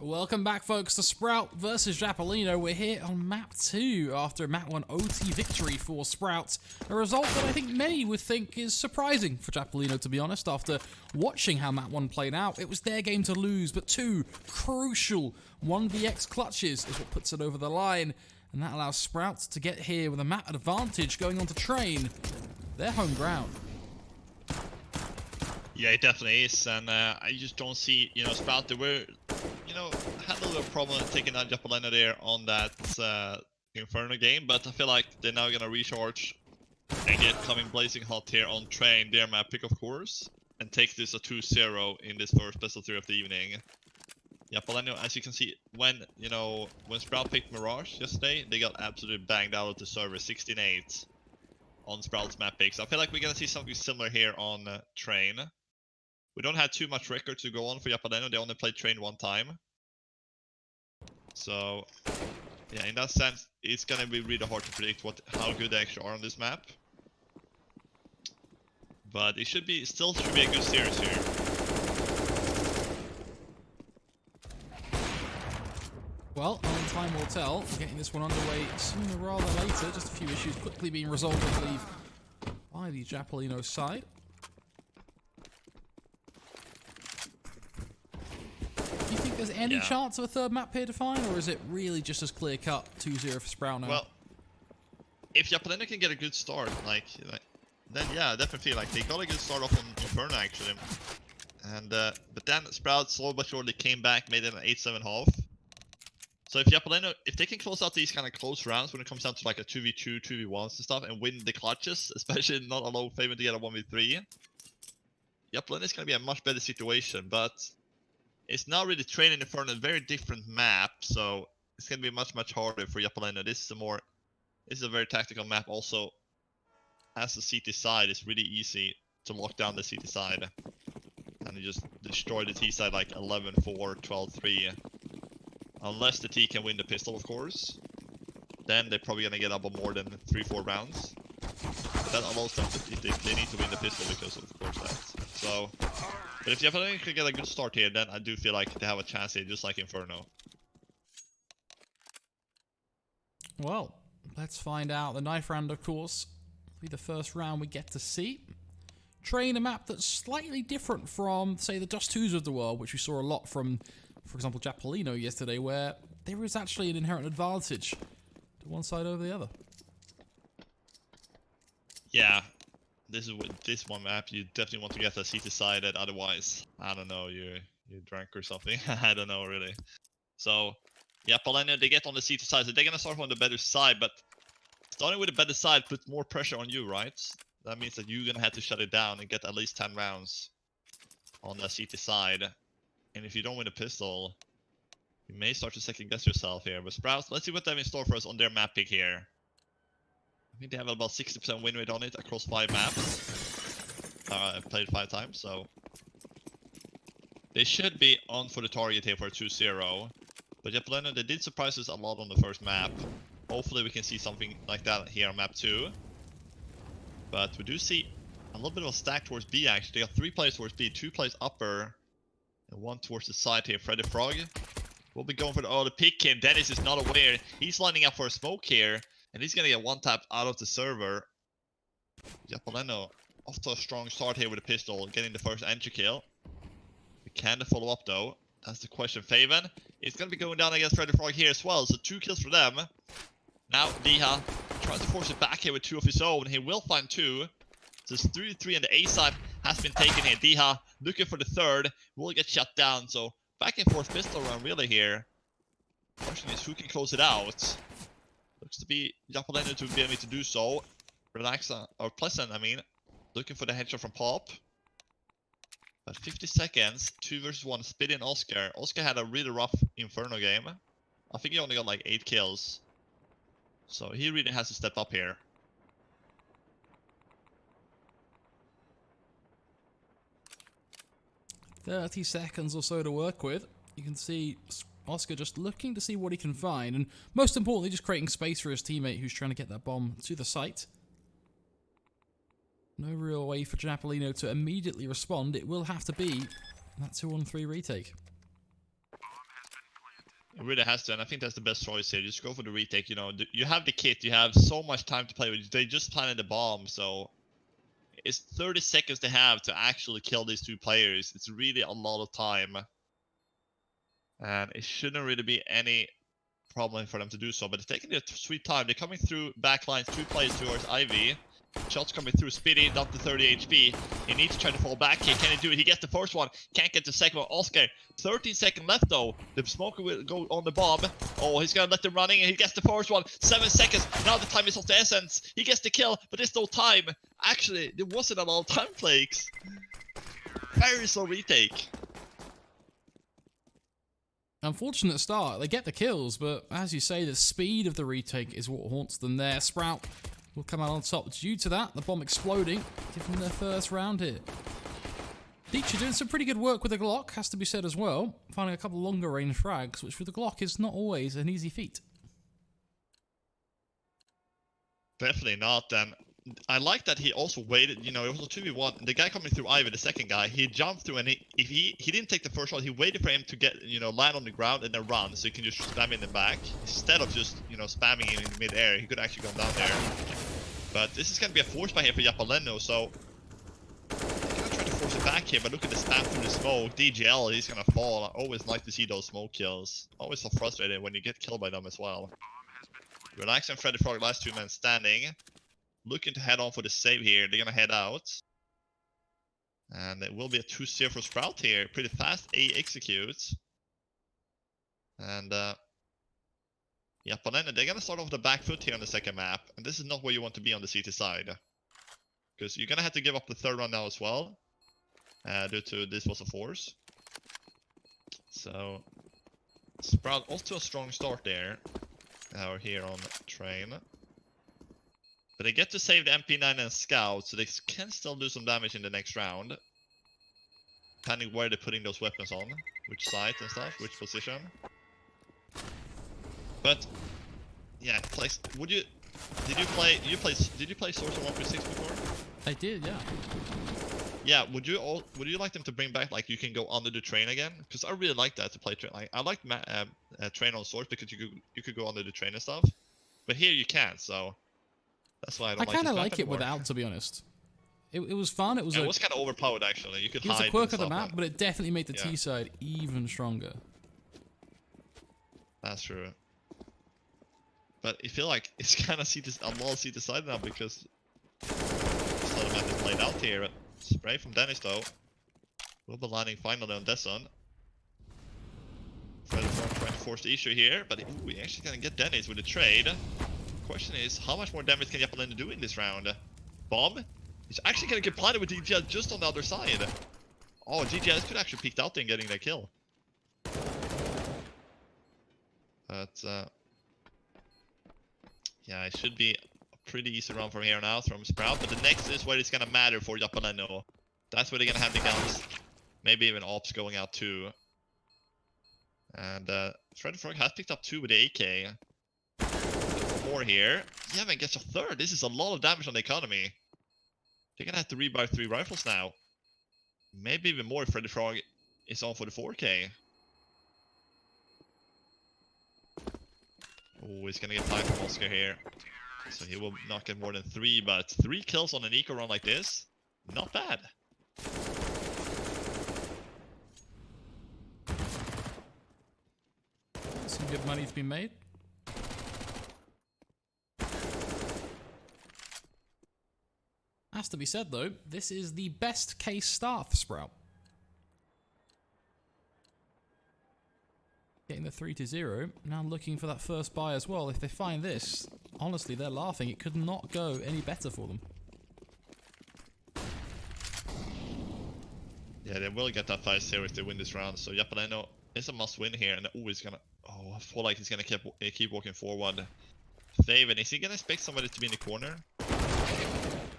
Welcome back, folks, to Sprout versus Japaleno. We're here on map 2 after a map 1 OT victory for Sprout. A result that I think many would think is surprising for Japaleno, to be honest. After watching how map 1 played out, it was their game to lose, but 2 crucial 1vx clutches is what puts it over the line. And that allows Sprout to get here with a map advantage going on to train their home ground. Yeah, it definitely is, and I just don't see, Sprout, they were, had a little problem taking out Japaleno there on that Inferno game, but I feel like they're now gonna recharge and get coming blazing hot here on train, their map pick, of course, and take this a 2-0 in this first best of 3 of the evening. Japaleno, as you can see, when Sprout picked Mirage yesterday, they got absolutely banged out of the server, 16-8 on Sprout's map picks. I feel like we're gonna see something similar here on train. We don't have too much record to go on for Japaleno. They only played train 1 time. So, yeah, in that sense, it's gonna be really hard to predict how good they actually are on this map. But it still should be a good series here. Well, only time will tell. We're getting this one underway sooner rather than later. Just a few issues quickly being resolved, I believe, by the Japaleno side. Do you think there's any chance of a third map here to find, or is it really just as clear-cut 2-0 for Sprout now? Well, if Japaleno can get a good start, then yeah, I definitely feel like they got a good start off on Inferno actually. And but then Sprout slowly but surely came back, made it an 8-7 half. So if Japaleno, if they can close out these kind of close rounds when it comes down to like a 2v2, 2v1s and stuff, and win the clutches, especially not a low favor to get a 1v3, Japaleno is going to be a much better situation, but it's now really training for a very different map, so it's going to be much harder for Japaleno. This is a very tactical map also. As the CT side, it's really easy to lock down the CT side. And you just destroy the T side like 11-4, 12-3. Unless the T can win the pistol, of course. Then they're probably gonna get up on more than 3-4 rounds. But that allows them to, they need to win the pistol because of course that. So, but if Japaleno can get a good start here, then I do feel like they have a chance here, just like Inferno. Well, let's find out. The knife round, of course, will be the first round we get to see. Train, a map that's slightly different from, say, the Dust 2s of the world, which we saw a lot from, for example, Japaleno yesterday, where there is actually an inherent advantage to one side over the other. Yeah, this one map you definitely want to get a CT sided, otherwise, I don't know, you drank or something. I don't know really. So, yeah, Japaleno, they get on the CT side, so they're gonna start on the better side, but starting with the better side puts more pressure on you, right? That means that you're gonna have to shut it down and get at least 10 rounds on the CT side. And if you don't win a pistol, you may start to second guess yourself here. But Sprout, let's see what they have in store for us on their map pick here. I think they have about 60% win rate on it across 5 maps. I've played 5 times, so they should be on for the target here for a 2-0. But Japaleno, they did surprise us a lot on the first map. Hopefully we can see something like that here on map 2. But we do see a little bit of a stack towards B actually. They got 3 players towards B, 2 players upper, and 1 towards the side here. Freddy Frog will be going for the pick here. Dennis is not aware. He's lining up for a smoke here, and he's gonna get 1 tap out of the server. Japaleno off to a strong start here with a pistol, getting the first entry kill. We can follow up though. That's the question. Faven is gonna be going down against Freddy Frog here as well, so 2 kills for them. Now Diha tries to force it back here with 2 of his own. He will find 2. So it's 3-3 and the A side has been taken here. Diha looking for the 3rd, will get shut down. So back and forth pistol round really here. Question is who can close it out. Looks to be Japaleno to be able to do so. Relaxa, or Pleasant I mean. Looking for the headshot from Pop. But 50 seconds, 2 versus 1, Spit and Oscar. Oscar had a really rough Inferno game. I think he only got like 8 kills. So he really has to step up here. "30 seconds or so to work with." You can see Oscar just looking to see what he can find, and most importantly, just creating space for his teammate who's trying to get that bomb to the site. No real way for Japaleno to immediately respond. It will have to be that 2-on-3 retake. It really has to, and I think that's the best choice here. Just go for the retake. You know, you have the kit, you have so much time to play with. They just planted the bomb, so it's 30 seconds they have to actually kill these 2 players. It's really a lot of time, and it shouldn't really be any problem for them to do so. But they're taking their sweet time. They're coming through backlines, 2 players towards Ivy. Shots coming through. Spitty down to 30 HP. He needs to try to fall back here. Can he do it? He gets the first one. Can't get the second one. Oscar, 13 seconds left though. The smoker will go on the bomb. Oh, he's gonna let them running and he gets the first one. 7 seconds. Now the time is of the essence. He gets the kill, but there's no time. Actually, there wasn't a lot of time, Flakes. Very slow retake. Unfortunate start. They get the kills, but as you say, the speed of the retake is what haunts them there. Sprout will come out on top due to that. The bomb exploding, giving them their first round here. Deitcher doing some pretty good work with the Glock, has to be said as well. Finding a couple longer range frags, which with the Glock is not always an easy feat. Definitely not, and I like that he also waited, you know, it was a 2v1. The guy coming through Ivy, the second guy, he jumped through and he didn't take the first shot, he waited for him to get, you know, land on the ground and then run, so he can just spam in the back. Instead of just, you know, spamming in mid-air, he could actually go down there. But this is going to be a force by here for Japaleno, so he's going to try to force it back here, but look at the spam through the smoke. DGL, he's going to fall. I always like to see those smoke kills. Always so frustrated when you get killed by them as well. Relax and Freddy Frog, last 2 men standing. Looking to head on for the save here. They're gonna head out. And it will be a 2-0 for Sprout here. Pretty fast A executes. And Japaleno, they're gonna start off the back foot here on the second map. And this is not where you want to be on the CT side. Because you're gonna have to give up the 3rd round now as well. Due to this was a force. So Sprout off to a strong start there. Now here on train. But they get to save the MP9 and Scout, so they can still do some damage in the next round. Depending where they're putting those weapons on, which site and stuff, which position. But yeah, did you play Source of 1.6 before? I did, yeah. Yeah, would you like them to bring back, like, you can go under the train again? Because I really like that to play train. Like, I like train on Source because you could go under the train and stuff. But here you can't, so that's why I don't like it. I kind of like it without, to be honest. It was fun. It was kind of overpowered actually. You could hide. It was a quirk of the map, but it definitely made the T side even stronger. That's true. But I feel like it's kind of a lot CT side now because this other map is played out here. Spray from Dennis though. Will be landing finally on Desson. Freddy trying to force the issue here, but we actually gonna get Dennis with the trade. Question is, how much more damage can Japaleno do in this round? Bomb? He's actually gonna get planted with DGL just on the other side. Oh, DGL could actually peeked out there and getting that kill. But yeah, it should be a pretty easy round from here on out from Sprout. But the next is where it's gonna matter for Japaleno. That's where they're gonna have the guns. Maybe even Ops going out too. And Freddy Frog has picked up 2 with the AK. More here. Yeah, man, gets a 3rd. This is a lot of damage on the economy. They're gonna have to rebuy 3 rifles now. Maybe even more if Freddy Frog is on for the 4K. Oh, he's gonna get time from Oscar here. So he will not get more than 3, but 3 kills on an eco run like this, not bad. Some good money to be made. Has to be said though, this is the best case start for Sprout. Getting the 3-0, now looking for that first buy as well. If they find this, honestly, they're laughing. It could not go any better for them. Yeah, they will get that 5-0 if they win this round. So Japaleno is a must-win here, and he's gonna. Oh, I feel like he's gonna keep walking forward. Faven, is he gonna expect somebody to be in the corner?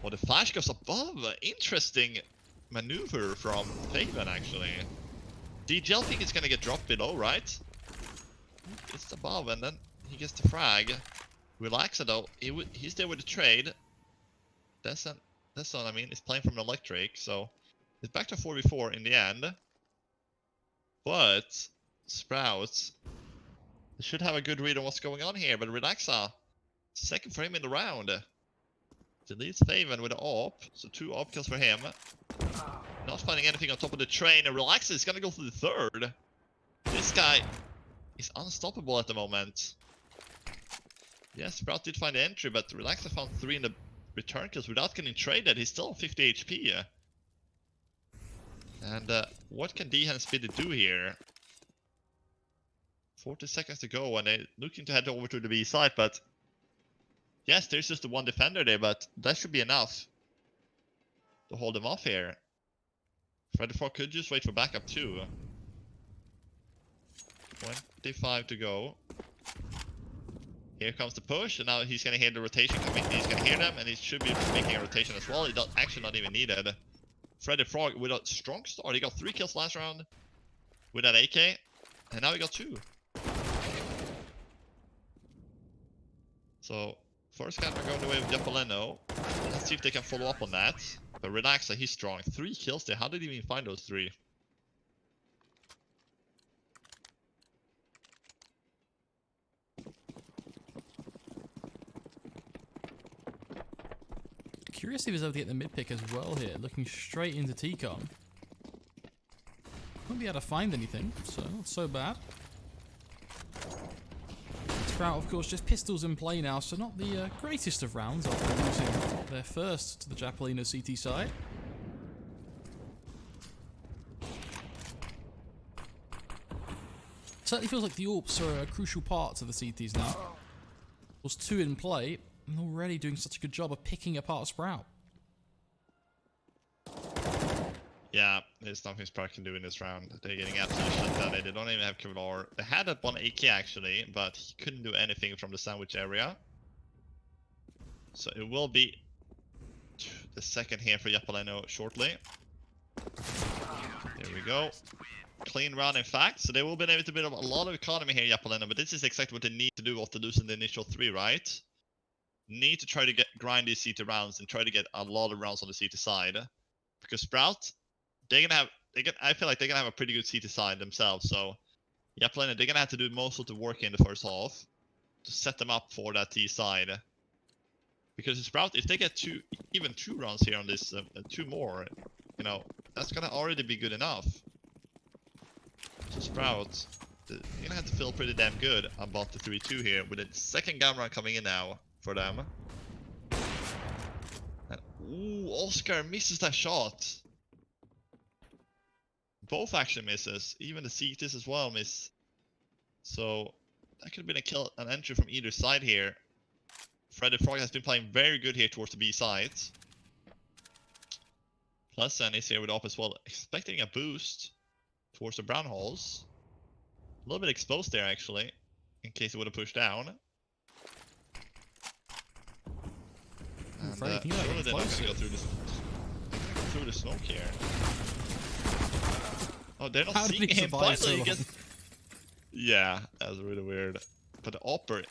Oh, the flash goes above. Interesting maneuver from Faven, actually. DGL think it's gonna get dropped below, right? It's above, and then he gets the frag. Relaxa though, he's there with the trade. That's what I mean. He's playing from electric, so it's back to 4v4 in the end. But Sprout should have a good read on what's going on here. But Relaxa, second for him in the round. Deletes Faven with an AWP, so 2 AWP kills for him. Not finding anything on top of the train, and Relaxa is gonna go for the 3rd. This guy is unstoppable at the moment. Yes, Sprout did find the entry, but Relaxa found 3 in the return kills without getting traded. He's still on 50 HP. And what can Dehan Speedy do here? 40 seconds to go, and they're looking to head over to the B side, but yes, there's just the 1 defender there, but that should be enough to hold them off here. Freddy Frog could just wait for backup too. 25 to go. Here comes the push, and now he's gonna hear the rotation coming. He's gonna hear them, and he should be making a rotation as well. He does actually not even needed. Freddy Frog with a strong start. He got 3 kills last round with that AK, and now he got 2. So first camera going the way of Japaleno. Let's see if they can follow up on that. But Relaxa, he's strong. 3 kills there. How did he even find those 3? Curious if he was able to get the mid pick as well here, looking straight into T-Kom. Won't be able to find anything, so not so bad. Sprout, of course, just pistols in play now, so not the greatest of rounds after losing their first to the Japaleno CT side. Certainly feels like the AWPs are a crucial part to the CTs now. Was 2 in play, and already doing such a good job of picking apart Sprout. Yeah, there's nothing Sprout can do in this round. They're getting absolutely shut down. They don't even have Kevlar. They had that 1 AK actually, but he couldn't do anything from the sandwich area. So it will be the second here for Japaleno shortly. Here we go. Clean round in fact, so they will be able to build up a lot of economy here, Japaleno, but this is exactly what they need to do after losing the initial 3, right? Need to try to grind these CT rounds and try to get a lot of rounds on the CT side. Because Sprout, I feel like they're gonna have a pretty good CT side themselves, so Japaleno, they're gonna have to do most of the work in the first half to set them up for that T side. Because Sprout, if they get even 2 rounds here on this, 2 more, you know, that's gonna already be good enough. So Sprout, they're gonna have to feel pretty damn good about the 3-2 here, with the second gun round coming in now for them. And, ooh, Oscar misses that shot. Both actually misses, even the CTs as well miss. So that could have been a kill, an entry from either side here. Freddy Frog has been playing very good here towards the B side. Plus is here with AWP as well, expecting a boost towards the brown holes. A little bit exposed there actually, in case it would have pushed down. And surely they're not gonna go through the smoke here. Oh, they're not seeing him finally. Yeah, that was really weird. But the AWPer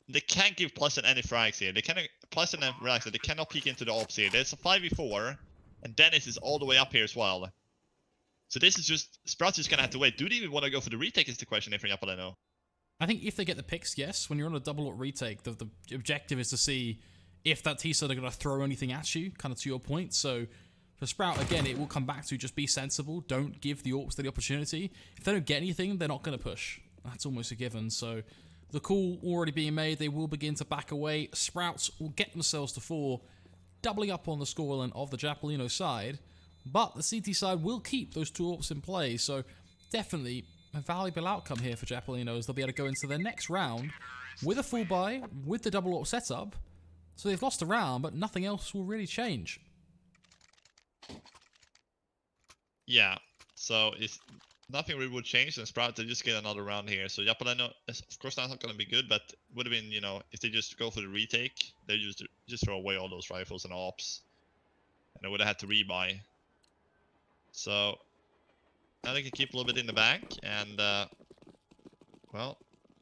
they can't give Pleasant any frags here. They cannot Pleasant and Relaxer. They cannot peek into the ops here. There's a 5v4, and Dennis is all the way up here as well. So this is just Sprout's just gonna have to wait. Do they even want to go for the retake? Is the question here for Japaleno. I think if they get the picks, yes. When you're on a double up retake, the objective is to see if that T-side are going to throw anything at you, kind of to your point. So for Sprout, again, it will come back to just be sensible. Don't give the Orcs the opportunity. If they don't get anything, they're not going to push. That's almost a given. So the call already being made, they will begin to back away. Sprouts will get themselves to 4, doubling up on the scoreline of the Japaleno side. But the CT side will keep those 2 Orcs in play. So definitely a valuable outcome here for Japaleno, as they'll be able to go into their next round with a full buy, with the double Orc setup. So they've lost a round, but nothing else will really change. Yeah, so it's nothing really would change, and Sprout, they just get another round here. So Japaleno, of course, that's not going to be good, but would have been, you know, if they just go for the retake, they just throw away all those rifles and ops, and they would have had to rebuy. So now they can keep a little bit in the bank, and well,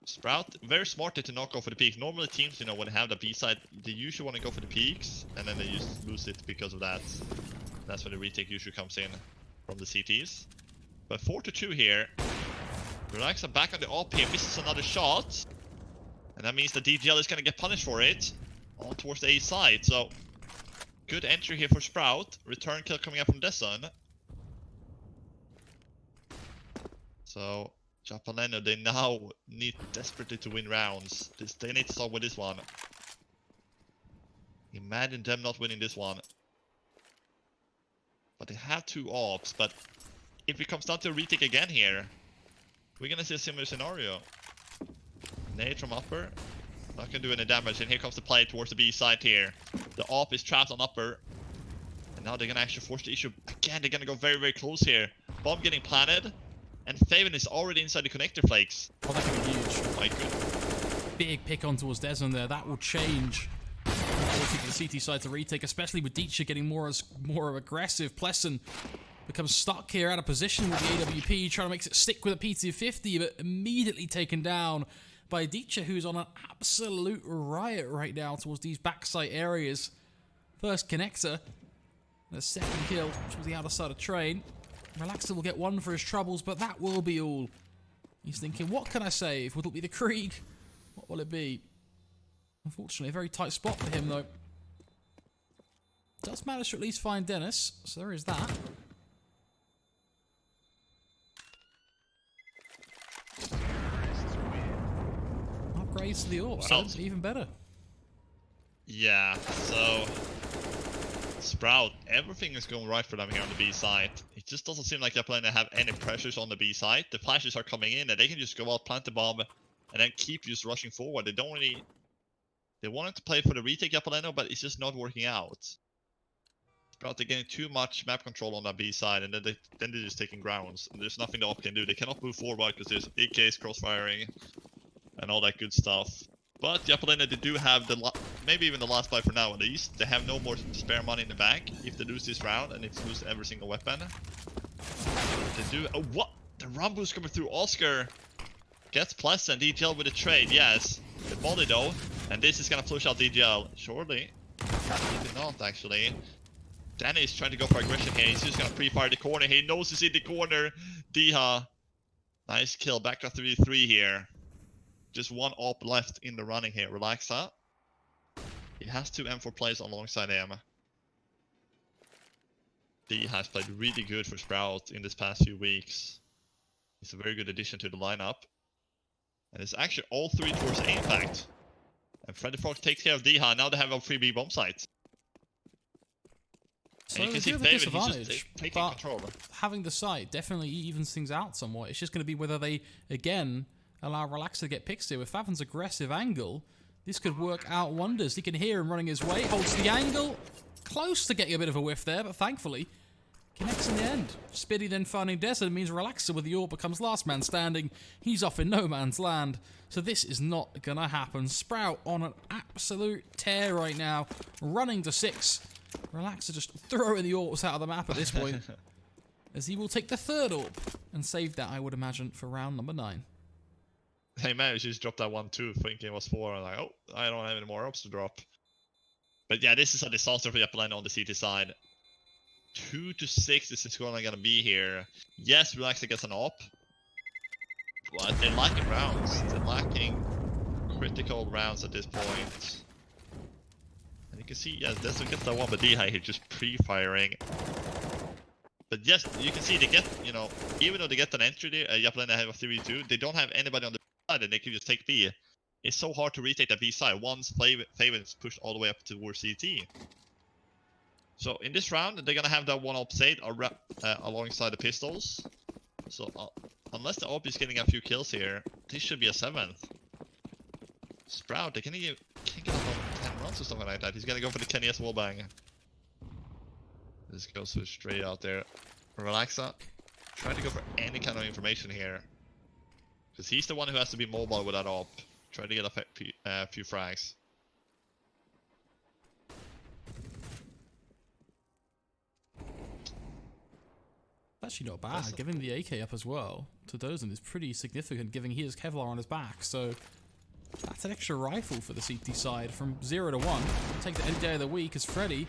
Sprout, very smart to not go for the peaks. Normally teams, you know, when they have the B side, they usually want to go for the peaks, and then they just lose it because of that. That's when the retake usually comes in from the CTs. But 4-2 here. Relaxa back on the op here, misses another shot. And that means the DGL is going to get punished for it. On towards the A side, so good entry here for Sprout. Return kill coming up from Deson. So Japaleno, they now need desperately to win rounds. They need to start with this one. Imagine them not winning this one. But they have 2 ops, but if it comes down to a retake again here, we're gonna see a similar scenario. Nade from upper, not gonna do any damage, and here comes the play towards the B side here. The op is trapped on upper, and now they're gonna actually force the issue. Again, they're gonna go very, very close here. Bomb getting planted. And Faven is already inside the connector flakes. Oh, that could be huge. Oh my goodness. Big pick on towards Desmond there. That will change. The CT side to retake, especially with Deecha getting more aggressive. Pleasant becomes stuck here out of position with the AWP, trying to make it stick with a PT50, but immediately taken down by Deecha, who's on an absolute riot right now towards these backside areas. First connector, the second kill towards the outer side of train. Relaxer will get 1 for his troubles, but that will be all. He's thinking, what can I save? Will it be the Krieg? What will it be? Unfortunately, a very tight spot for him, though. Does manage to at least find Dennis, so there is that. Upgrades to the Orb, so even better. Yeah, so Sprout, everything is going right for them here on the B side. It just doesn't seem like they're planning to have any pressures on the B side. The flashes are coming in, and they can just go out, plant the bomb, and then keep just rushing forward. They don't really... They wanted to play for the retake Japaleno, but it's just not working out. Sprout, they're getting too much map control on that B side, and then they're just taking grounds. And there's nothing the op can do. They cannot move forward because there's AKs crossfiring and all that good stuff. But Japaleno, they do have the maybe even the last buy for now at least. They have no more spare money in the bank if they lose this round, and if they lose every single weapon. They do. Oh, what? The Rumbu's coming through. Oscar gets Pleasant. DGL with a trade. Yes. The body though, and this is gonna push out DGL. Surely. Maybe not actually. Danny is trying to go for aggression here. He's just gonna pre-fire the corner. He knows he's in the corner. Diha. Nice kill. Back to 3-3 here. Just 1 op left in the running here. Relaxa. He has 2 M4 plays alongside him. D has played really good for Sprout in this past few weeks. He's a very good addition to the lineup. And it's actually all 3 towards A, in fact. And Freddy Frog takes care of Diha. Now they have a 3B bomb site. So and you can see Faven, he's just taking control. Having the site definitely evens things out somewhat. It's just going to be whether they, again, allow Relaxer to get picks here. With Faven's aggressive angle, this could work out wonders. He can hear him running his way, holds the angle. Close to getting a bit of a whiff there, but thankfully, connects in the end. Spiddy then finding Desert means Relaxer with the orb becomes last man standing. He's off in no man's land. So this is not going to happen. Sprout on an absolute tear right now. Running to 6. Relaxer just throwing the orbs out of the map at this point. As he will take the 3rd orb and save that, I would imagine, for round number 9. They managed to just drop that 1-2, thinking it was 4, and like, oh, I don't have any more ops to drop. But yeah, this is a disaster for japaleno on the CT side. 2-6 this is gonna be here. Yes, Relaxa gets an op, but they're lacking rounds. They're lacking critical rounds at this point. And you can see, yes, this one gets that one, but DHI here just pre-firing. But yes, you can see they get, you know, even though they get an entry there, japaleno have a 3v2, they don't have anybody on the side and they can just take B. It's so hard to retake that B side once Faven is pushed all the way up towards CT. So in this round, they're gonna have that one op side alongside the pistols. So unless the op is getting a few kills here, this should be a 7th. Sprout, they can get up on 10 runs or something like that. He's gonna go for the Kenny S wallbang. This goes straight out there. Relaxa, trying to go for any kind of information here. Because he's the one who has to be mobile with that op. Try to get a few frags. Actually not bad. Giving the AK up as well to Dozen is pretty significant, given he has Kevlar on his back. So that's an extra rifle for the CT side from 0 to 1. Take it any day of the week as Freddy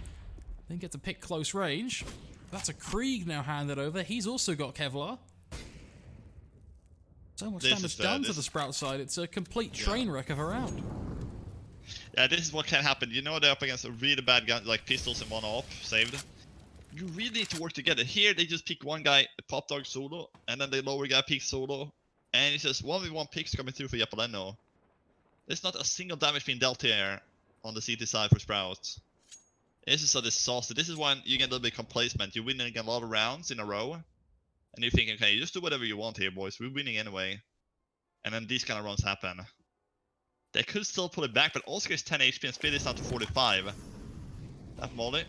then gets to pick close range. That's a Krieg now handed over. He's also got Kevlar. So much damage done to the Sprout side. It's a complete train wreck of a round. Yeah, this is what can happen. You know they're up against a really bad gun, like pistols and one op saved. You really need to work together. Here they just pick one guy, Pop Dog solo, and then the lower guy picks solo. And it's just 1v1 picks coming through for japaleno. There's not a single damage being dealt here on the CT side for Sprout. This is a disaster. This is when you get a little bit complacent. You're winning a lot of rounds in a row. And you're thinking, okay, just do whatever you want here, boys. We're winning anyway. And then these kind of runs happen. They could still pull it back, but Oscar is 10 HP and Speed is down to 45. That Molly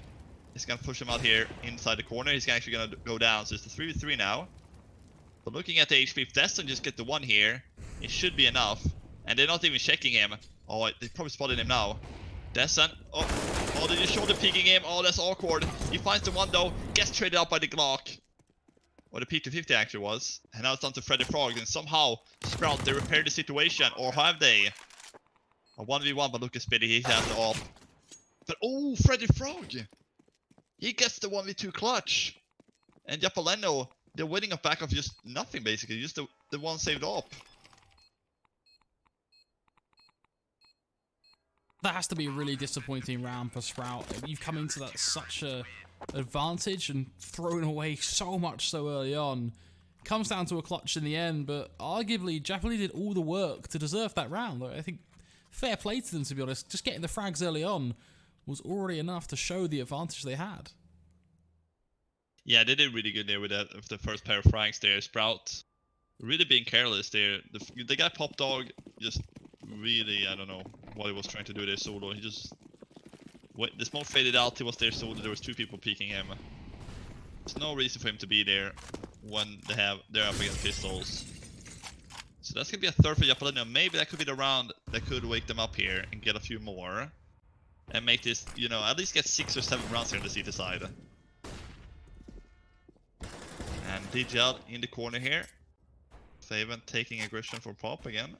is going to push him out here inside the corner. He's actually going to go down, so it's the 3v3 now. But looking at the HP, if Destin just get the 1 here, it should be enough. And they're not even checking him. Oh, they probably spotted him now. Destin, oh, they just shoulder peeking him. Oh, that's awkward. He finds the 1 though, gets traded out by the Glock. Or the P250 actually was. And now it's down to Freddy Frog, and somehow Sprout, they repaired the situation. Or have they? A 1v1, but look at Speedy, he has the op. But oh, Freddy Frog! He gets the 1v2 clutch. And japaleno, they're winning off back of just nothing basically, just the one saved op. That has to be a really disappointing round for Sprout. You've come into that such a advantage and thrown away so much so early on. Comes down to a clutch in the end, but arguably japaleno did all the work to deserve that round. I think fair play to them, to be honest. Just getting the frags early on was already enough to show the advantage they had. Yeah, they did really good there with that, with the first pair of frags there. Sprout really being careless there. The guy Pop Dog just really, I don't know what he was trying to do there solo. He just, the smoke faded out, he was there solo, there was 2 people peeking him. There's no reason for him to be there when they're up against pistols. So that's gonna be a 3rd for japaleno. Maybe that could be the round that could wake them up here and get a few more. And make this, you know, at least get 6 or 7 rounds here on the CT side. And DGL in the corner here. Faven taking aggression for Pop again.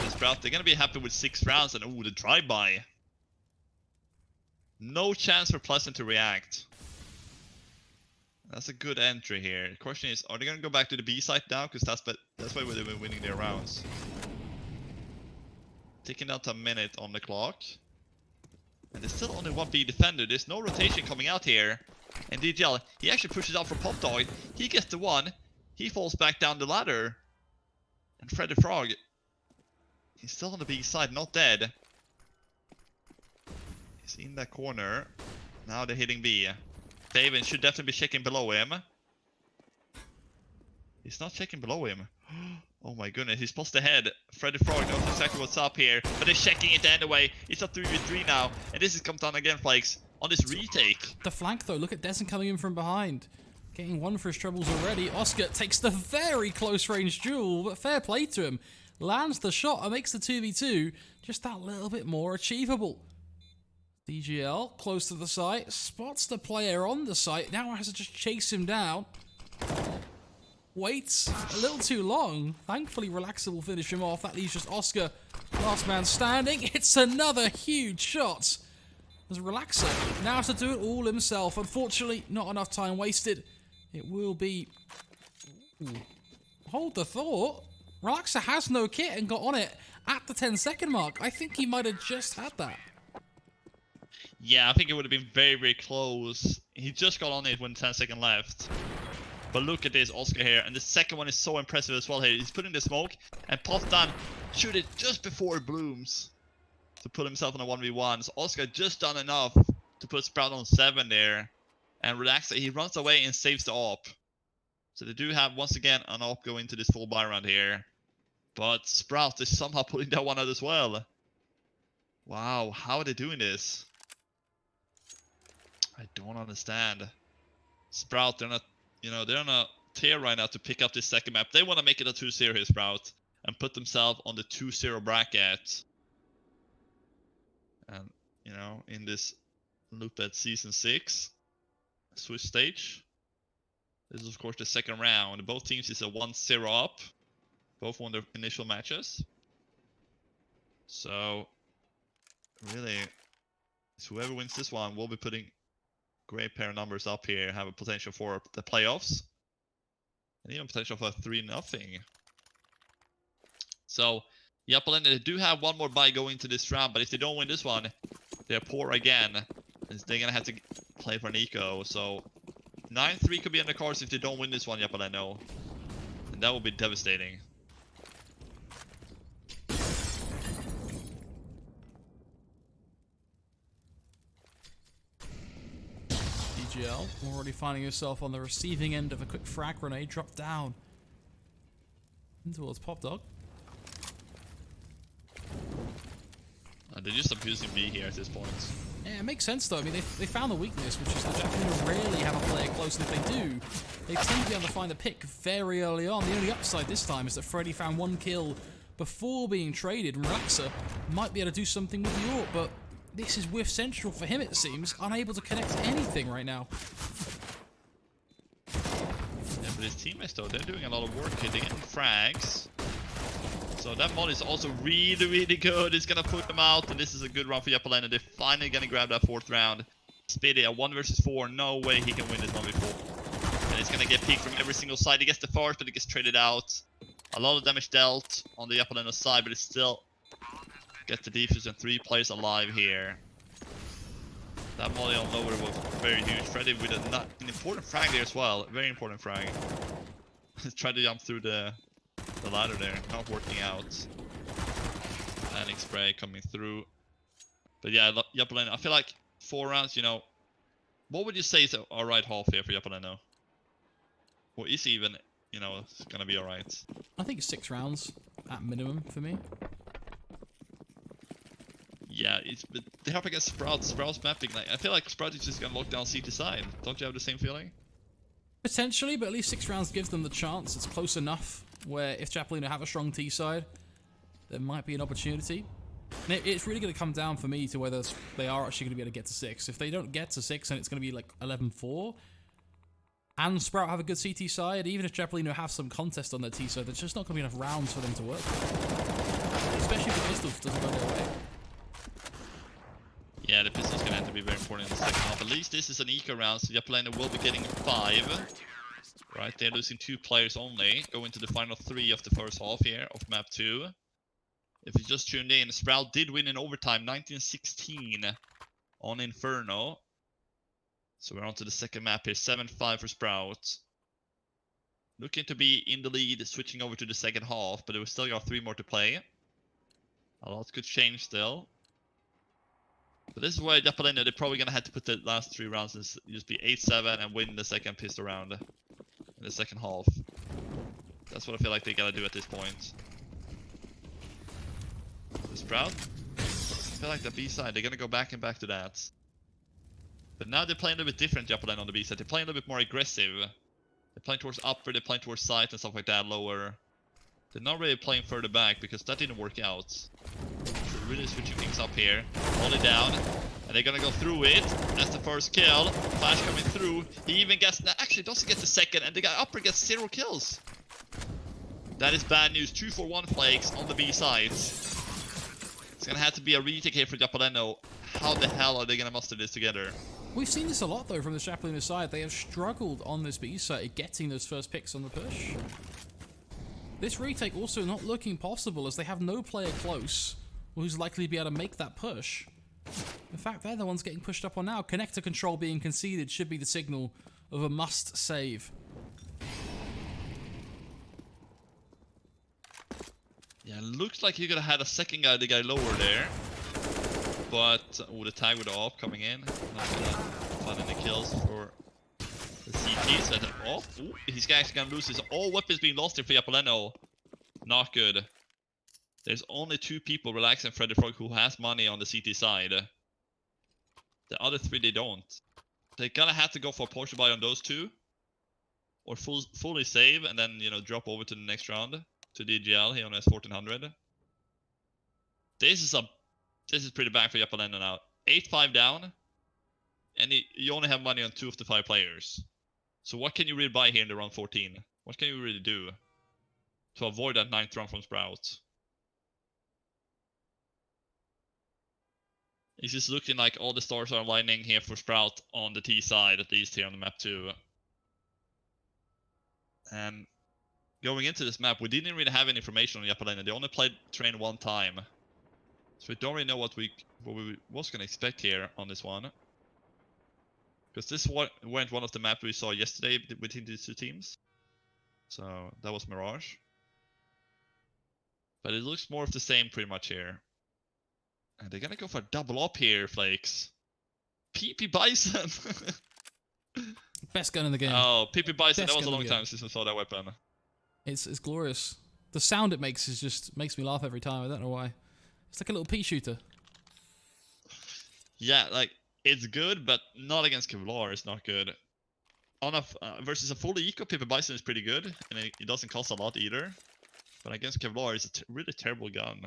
Sprout, they're gonna be happy with 6 rounds, and ooh, the drive-by. No chance for Pleasant to react. That's a good entry here. The question is, are they gonna go back to the B site now? Because that's why they've been winning their rounds. Ticking down to a minute on the clock. And there's still only 1 B defender. There's no rotation coming out here. And DGL, he actually pushes out for Pop Dog. He gets the 1. He falls back down the ladder. And Freddy Frog, he's still on the B side, not dead. He's in that corner. Now they're hitting B. David should definitely be checking below him. He's not checking below him. Oh my goodness, he's supposed to head. Freddy Frog knows exactly what's up here, but they're checking it anyway. It's a 3v3 now, and this has come down again, Flakes, on this retake. The flank though, look at Destin coming in from behind. Getting 1 for his troubles already. Oscar takes the very close range duel, but fair play to him. Lands the shot and makes the 2v2 just that little bit more achievable. DGL close to the site, spots the player on the site, now has to just chase him down. waits a little too long. Thankfully, Relaxer will finish him off. That leaves just Oscar, last man standing. It's another huge shot. As Relaxer now has to do it all himself. Unfortunately, not enough time wasted. It will be... Ooh. Hold the thought. Relaxer has no kit and got on it at the 10-second mark. I think he might have just had that. Yeah, I think it would have been very, very close. He just got on it when 10 seconds left. But look at this Oscar here, and the second one is so impressive as well here. He's putting the smoke and pops down, shoot it just before it blooms to put himself on a 1v1. So Oscar just done enough to put Sprout on 7 there. And Relaxer, he runs away and saves the AWP. So they do have, once again, an AWP going into this full buy round here. But Sprout is somehow pulling that one out as well. Wow, how are they doing this? I don't understand. Sprout, they're not, they're on a tear right now to pick up this second map. They want to make it a 2-0 here, Sprout, and put themselves on the 2-0 bracket. And, in this Lootbet Season 6 Swiss stage. This is, of course, the second round. Both teams is a 1-0 up. Both won their initial matches. So, really, whoever wins this one will be putting great pair of numbers up here, have a potential for the playoffs, and even potential for a 3-0. So, Japaleno, they do have one more bye going into this round, but if they don't win this one, they're poor again, and they're gonna have to play for an eco. So, 9-3 could be in the cards if they don't win this one, Japaleno, and that will be devastating. DGL already finding herself on the receiving end of a quick frag grenade, dropped down in towards Pop Dog. They're just abusing B here at this point. Yeah, it makes sense though. I mean, they found the weakness, which is that Japaleno rarely have a player close, and if they do, they tend to be able to find the pick very early on. The only upside this time is that Freddy found 1 kill before being traded, and Relaxer might be able to do something with the AWP, but this is whiff central for him, it seems. Unable to connect anything right now. Yeah, but his teammates though, they're doing a lot of work here. They're getting frags. So that mod is also really, really good. It's gonna put them out, and this is a good round for Japaleno. They're finally gonna grab that 4th round. Spitty, a 1 versus 4. No way he can win this 1v4. And it's gonna get peeked from every single side. He gets the first, but he gets traded out. A lot of damage dealt on the Japaleno side, but it's still get the defense and 3 players alive here. That volley on lower was very huge. Freddy with an important frag there as well. Very important frag. Tried to jump through the ladder there. Not working out. Panic spray coming through. But yeah, Japaleno, I feel like 4 rounds, what would you say is a right half here for Japaleno? Or is even, it's gonna be alright? I think 6 rounds at minimum for me. Yeah, but they're up against Sprout. Sprout's mapping. Like, I feel like Sprout is just gonna lock down CT side. Don't you have the same feeling? Potentially, but at least 6 rounds gives them the chance. It's close enough where if Japaleno have a strong T side, there might be an opportunity. And it's really going to come down for me to whether they are actually going to be able to get to 6. If they don't get to 6 and it's going to be like 11-4, and Sprout have a good CT side, even if Japaleno have some contest on their T side, there's just not going to be enough rounds for them to work with. Especially if the pistol doesn't go their way. Yeah, the pistol's gonna have to be very important in the second half. At least this is an eco round, so Japaleno will be getting 5. Right, they're losing 2 players only. Going to the final 3 of the first half here of map 2. If you just tuned in, Sprout did win in overtime 19-16 on Inferno. So we're on to the second map here, 7-5 for Sprout. Looking to be in the lead, switching over to the second half, but we still got 3 more to play. A lot could change still. But this is where Japaleno, they're probably going to have to put the last 3 rounds and just be 8-7 and win the second pistol round in the second half. That's what I feel like they got to do at this point. The Sprout, I feel like the B side, they're going to go back and back to that. But now they're playing a little bit different, Japaleno on the B side. They're playing a little bit more aggressive. They're playing towards upper, they're playing towards side and stuff like that, lower. They're not really playing further back because that didn't work out. So really switching things up here. Hold it down. And they're gonna go through it. That's the first kill. Flash coming through. He even gets, actually doesn't get the second, and the guy upper gets 0 kills. That is bad news. 2 for 1 flakes on the B side. It's gonna have to be a retake here for Japaleno. How the hell are they gonna muster this together? We've seen this a lot though from the Japaleno side. They have struggled on this B side getting those first picks on the push. This retake also not looking possible as they have no player close who's likely to be able to make that push. In fact, they're the ones getting pushed up on now. Connector control being conceded should be the signal of a must save. Yeah, looks like you're gonna have a second guy, the guy lower there. But, oh, the tag with the AWP coming in. Not gonna find any kills for the CT. So that, oh, he's actually gonna lose his all weapons being lost here for Japaleno. Not good. There's only 2 people, Relax and Freddy Frog, who has money on the CT side. The other 3, they don't. They're gonna have to go for a potion buy on those 2. Or fully save and then, you know, drop over to the next round. To DGL, he only has 1400. This is pretty bad for Japaleno now. 8-5 down. And you only have money on 2 of the 5 players. So what can you really buy here in the round 14? What can you really do to avoid that 9th round from Sprout? It's just looking like all the stars are aligning here for Sprout on the T side, at least here on the map 2. And going into this map, we didn't really have any information on Japaleno. They only played train 1 time. So we don't really know what we was going to expect here on this one. Because this went one of the maps we saw yesterday between these 2 teams. So that was Mirage. But it looks more of the same pretty much here. And they're going to go for a double up here, Flakes. PP Bison! Best gun in the game. Oh, PP Bison, Best that was a gun in long the time game. since I saw that weapon. It's glorious. The sound it makes is just makes me laugh every time. I don't know why. It's like a little pea shooter. Yeah, like, it's good, but not against Kevlar. It's not good. On a versus a fully eco, PP Bison is pretty good, and it doesn't cost a lot either. But against Kevlar, it's a really terrible gun.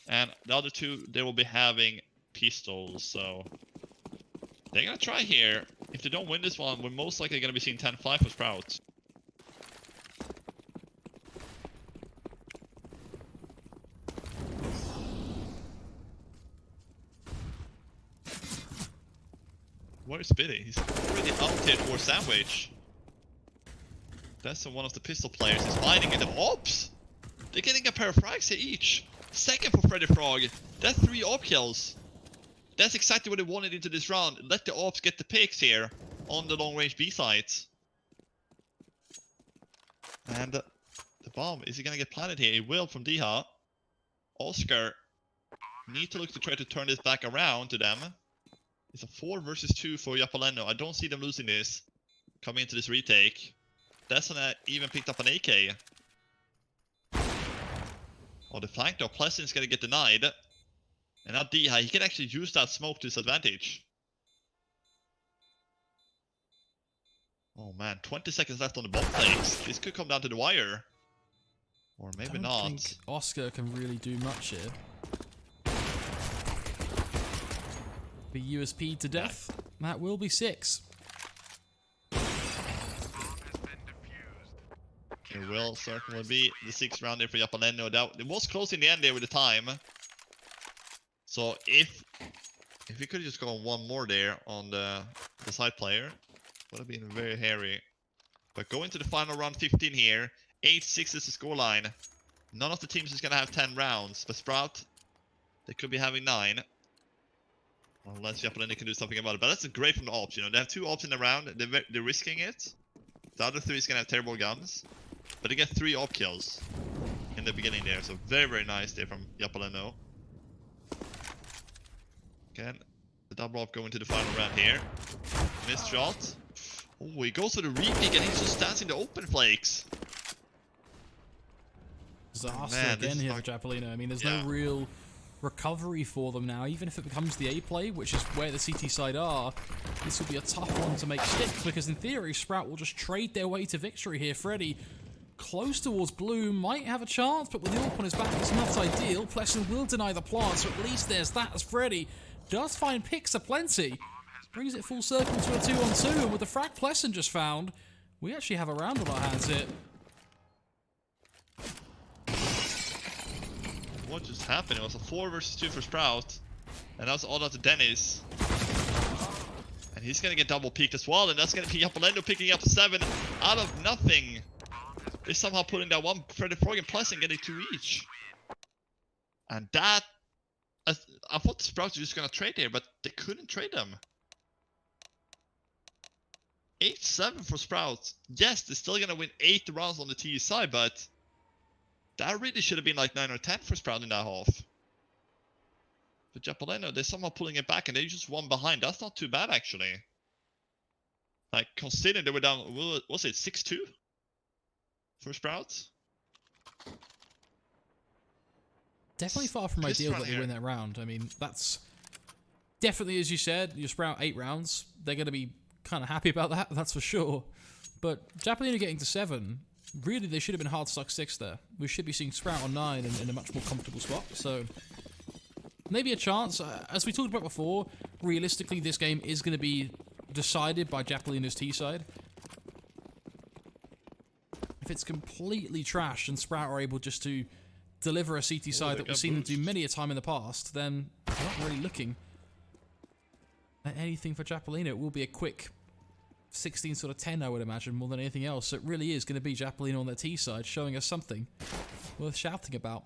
And the other 2, they will be having pistols, so they're gonna try here. If they don't win this one, we're most likely gonna be seeing 10-5 for Sprout. Where is Biddy? He's already out here for Sandwich. That's one of the pistol players. He's fighting in the ops. They're getting a pair of frags here each. Second for Freddy Frog. That's 3 op kills. That's exactly what they wanted into this round. Let the ops get the picks here on the long range B sites. And the bomb, is he gonna get planted here? He will from Diha. Oscar need to look to try to turn this back around to them. It's a 4 versus 2 for Japaleno. I don't see them losing this coming into this retake. Desana even picked up an AK. Oh, the flank though. Pleasant's gonna get denied. And now Diha, he can actually use that smoke to his advantage. Oh man, 20 seconds left on the bomb plates. This could come down to the wire. Or maybe I don't not. think Oscar can really do much here. Be USP to death. That will be 6. It will certainly be the 6th round there for Japaleno. It was close in the end there with the time. So if we could just go on 1 more there on the side player, would have been very hairy. But going to the final round 15 here, 8-6 is the scoreline. None of the teams is gonna have 10 rounds, but Sprout, they could be having 9. Unless Japaleno can do something about it. But that's great from the ops, you know. They have 2 ops in the round, they're risking it. The other 3 is gonna have terrible guns. But they get 3 op kills in the beginning there, so very, very nice there from Japaleno. Again, the double op going to the final round here. Missed shot. Oh, he goes for the re-peek and he just stands in the open, Flakes. Disaster Man, again this here is for Japaleno. I mean, there's Yeah. no real recovery for them now. Even if it becomes the A play, which is where the CT side are, this will be a tough one to make stick because in theory, Sprout will just trade their way to victory here. Freddy close towards blue, might have a chance, but with the AWP on his back, it's not ideal. Pleasant will deny the plant, so at least there's that as Freddy does find picks aplenty. Brings it full circle to a 2-on-2, and with the frag Pleasant just found, we actually have a round on our hands here. What just happened? It was a 4 versus 2 for Sprout, and that's all out to Dennis. And he's gonna get double peeked as well, and that's gonna be japaleno picking up 7 out of nothing. They're somehow putting that one Freddy Frog and Pleasant getting 2 each. And that, I thought the Sprouts were just gonna trade here, but they couldn't trade them. 8-7 for Sprouts. Yes, they're still gonna win 8 rounds on the TE side, but that really should have been like 9 or 10 for Sprout in that half. But japaleno, they're somehow pulling it back and they just won behind. That's not too bad actually. Like considering they were down, what was it, 6-2 for Sprout? Definitely far from ideal that they win that round. I mean, that's definitely, as you said, you Sprout 8 rounds. They're going to be kind of happy about that, that's for sure. But japaleno getting to 7, really they should have been hard stuck 6 there. We should be seeing Sprout on 9 in a much more comfortable spot. So maybe a chance. As we talked about before, realistically this game is going to be decided by japaleno's T side. If it's completely trash and Sprout are able just to deliver a CT side that we've seen them do many a time in the past, then we're not really looking at anything for japaleno. It will be a quick 16 sort of 10, I would imagine, more than anything else. So it really is going to be japaleno on their T side, showing us something worth shouting about.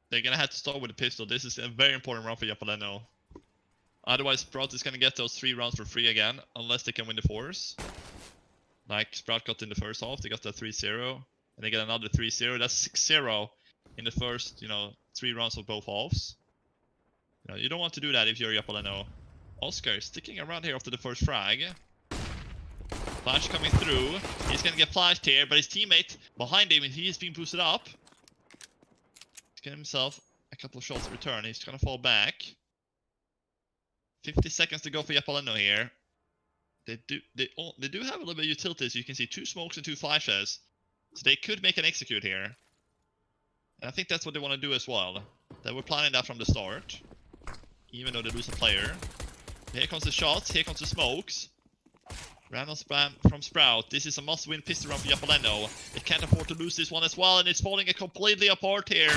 They're gonna have to start with a pistol. This is a very important round for japaleno. Otherwise, Sprout is gonna get those 3 rounds for free again, unless they can win the 4s. Like Sprout got in the first half, they got that 3-0, and they get another 3-0. That's 6-0 in the first, 3 rounds of both halves. You don't want to do that if you're japaleno. Oscar sticking around here after the first frag. Flash coming through. He's gonna get flashed here, but his teammate behind him, he is being boosted up. He's getting himself a couple of shots in return. He's gonna fall back. 50 seconds to go for japaleno here. They do have a little bit of utility, so you can see 2 smokes and 2 flashes. So they could make an execute here. And I think that's what they want to do as well. They were planning that from the start. Even though they lose a player. Here comes the shots, here comes the smokes. Random spam from Sprout. This is a must-win pistol round for japaleno. They can't afford to lose this one as well, and it's falling completely apart here.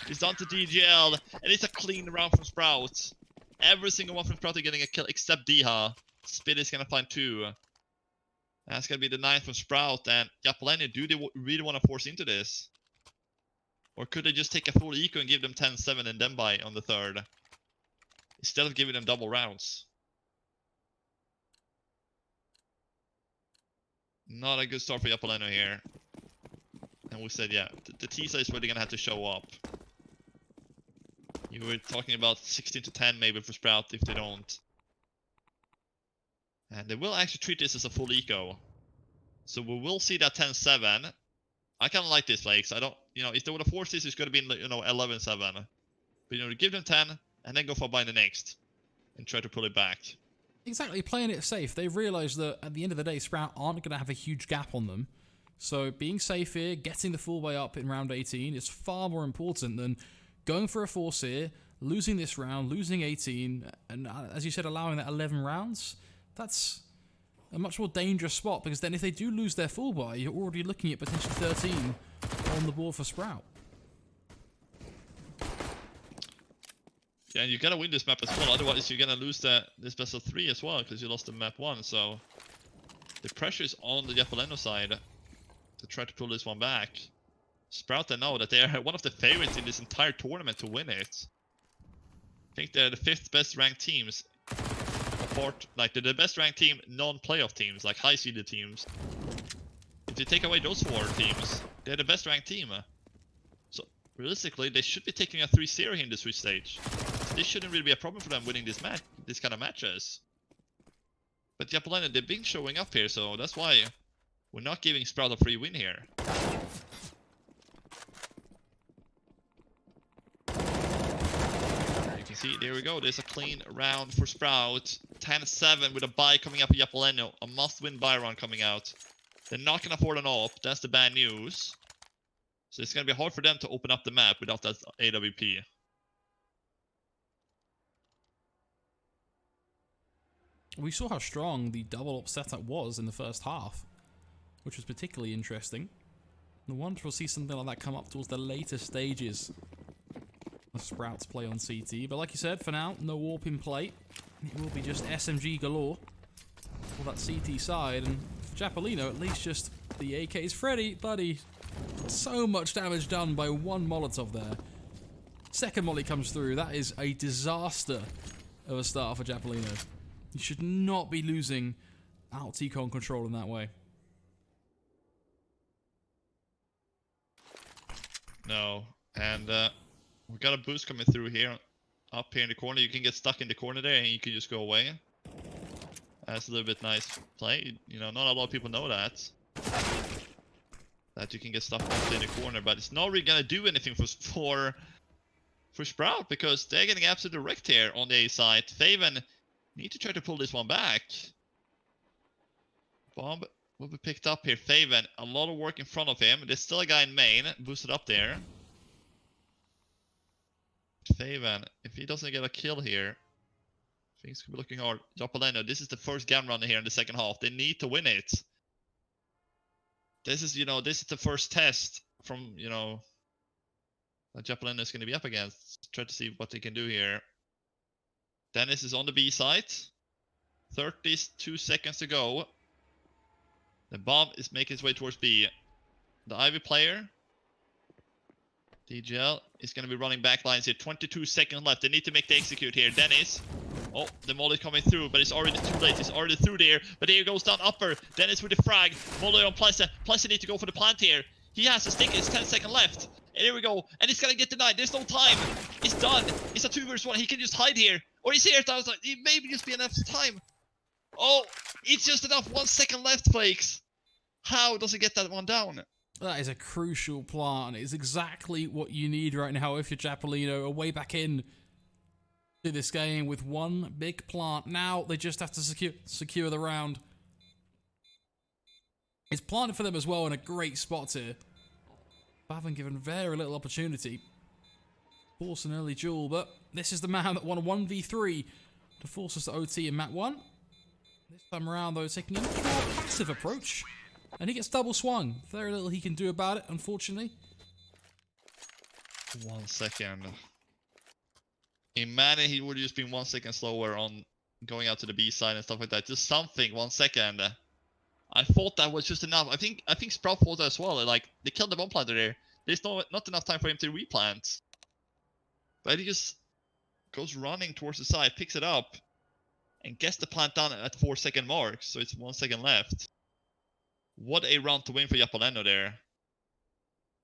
It's down to DGL, and it's a clean round from Sprout. Every single one from Sprout are getting a kill except Diha. Spit is gonna find 2. That's gonna be the 9th from Sprout, and japaleno, do they really want to force into this? Or could they just take a full eco and give them 10-7 and then buy on the 3rd? Instead of giving them double rounds. Not a good start for japaleno here. And we said, yeah, the T side is really gonna have to show up. You were talking about 16-10 maybe for Sprout if they don't. And they will actually treat this as a full eco. So we will see that 10-7. I kind of like this, Flakes. I don't, if they would have forced this, it's going to be, 11-7. But, give them 10 and then go for buying the next. And try to pull it back. Exactly, playing it safe. They've realised that at the end of the day, Sprout aren't going to have a huge gap on them. So being safe here, getting the full way up in round 18 is far more important than going for a force here, losing this round, losing 18, and as you said, allowing that 11 rounds. That's a much more dangerous spot, because then if they do lose their full buy, you're already looking at potentially 13 on the board for Sprout. Yeah, and you gotta win this map as well, otherwise you're gonna lose this best of 3 as well, because you lost the map 1, so the pressure is on the japaleno side to try to pull this one back. Sprout, they know that they are one of the favorites in this entire tournament to win it. I think they're the 5th best ranked teams. Like they're the best ranked team, non-playoff teams, like high seeded teams. If you take away those 4 teams, they're the best ranked team. So realistically, they should be taking a 3-0 here in the Swiss stage. So this shouldn't really be a problem for them winning this kind of matches. But japaleno, they've been showing up here, so that's why we're not giving Sprout a free win here. See, there we go. There's a clean round for Sprout. 10-7 with a buy coming up for japaleno. A must-win buy round coming out. They're not going to afford an op. That's the bad news. So it's going to be hard for them to open up the map without that AWP. We saw how strong the double up setup was in the first half, which was particularly interesting. I wonder if we'll see something like that come up towards the later stages of Sprout's play on CT. But like you said, for now, no warp in play. It will be just SMG galore for that CT side. And for Japaleno, at least just the AK's Freddy, buddy. So much damage done by one Molotov there. Second molly comes through. That is a disaster of a start for Japaleno. You should not be losing out T-Con control in that way. No, and we got a boost coming through here, up here in the corner. You can get stuck in the corner there and you can just go away. That's a little bit nice play. You know, not a lot of people know that. That you can get stuck in the corner, but it's not really gonna do anything for Sprout because they're getting absolutely wrecked here on the A side. Faven need to try to pull this one back. Bomb will be picked up here. Faven, a lot of work in front of him. There's still a guy in main, boosted up there. Faven, if he doesn't get a kill here, things could be looking hard. Japaleno, this is the first gun run here in the second half. They need to win it. This is, you know, this is the first test from, you know, that Japaleno is going to be up against. Try to see what they can do here. Dennis is on the B site. 32 seconds to go. The bomb is making its way towards B. The Ivy player, DGL, is going to be running back lines here. 22 seconds left. They need to make the execute here. Dennis. Oh, the molly coming through, but it's already too late. It's already through there. But there goes down upper. Dennis with the frag. Molly on Plessa. Plessa need to go for the plant here. He has a stick. It's 10 seconds left. And here we go. And he's going to get denied. There's no time. It's done. It's a 2 versus 1. He can just hide here. Or he's here. Like, it maybe just be enough time. Oh, it's just enough. 1 second left, Flakes. How does he get that one down? That is a crucial plant. It's exactly what you need right now if you're Japaleno. A way back in to this game with one big plant. Now they just have to secure the round. It's planted for them as well in a great spot here. Bavin given very little opportunity. Force an early duel, but this is the man that won a 1v3 to force us to OT in map 1. This time around, though, taking a much more passive approach. And he gets double swung. Very little he can do about it, unfortunately. 1 second. In Manny, he would have just been 1 second slower on going out to the B side and stuff like that. Just something, 1 second. I thought that was just enough. I think Sprout thought that as well. Like, they killed the bomb planter there. There's not enough time for him to replant. But he just goes running towards the side, picks it up, and gets the plant down at 4 second mark. So it's 1 second left. What a round to win for Japaleno there.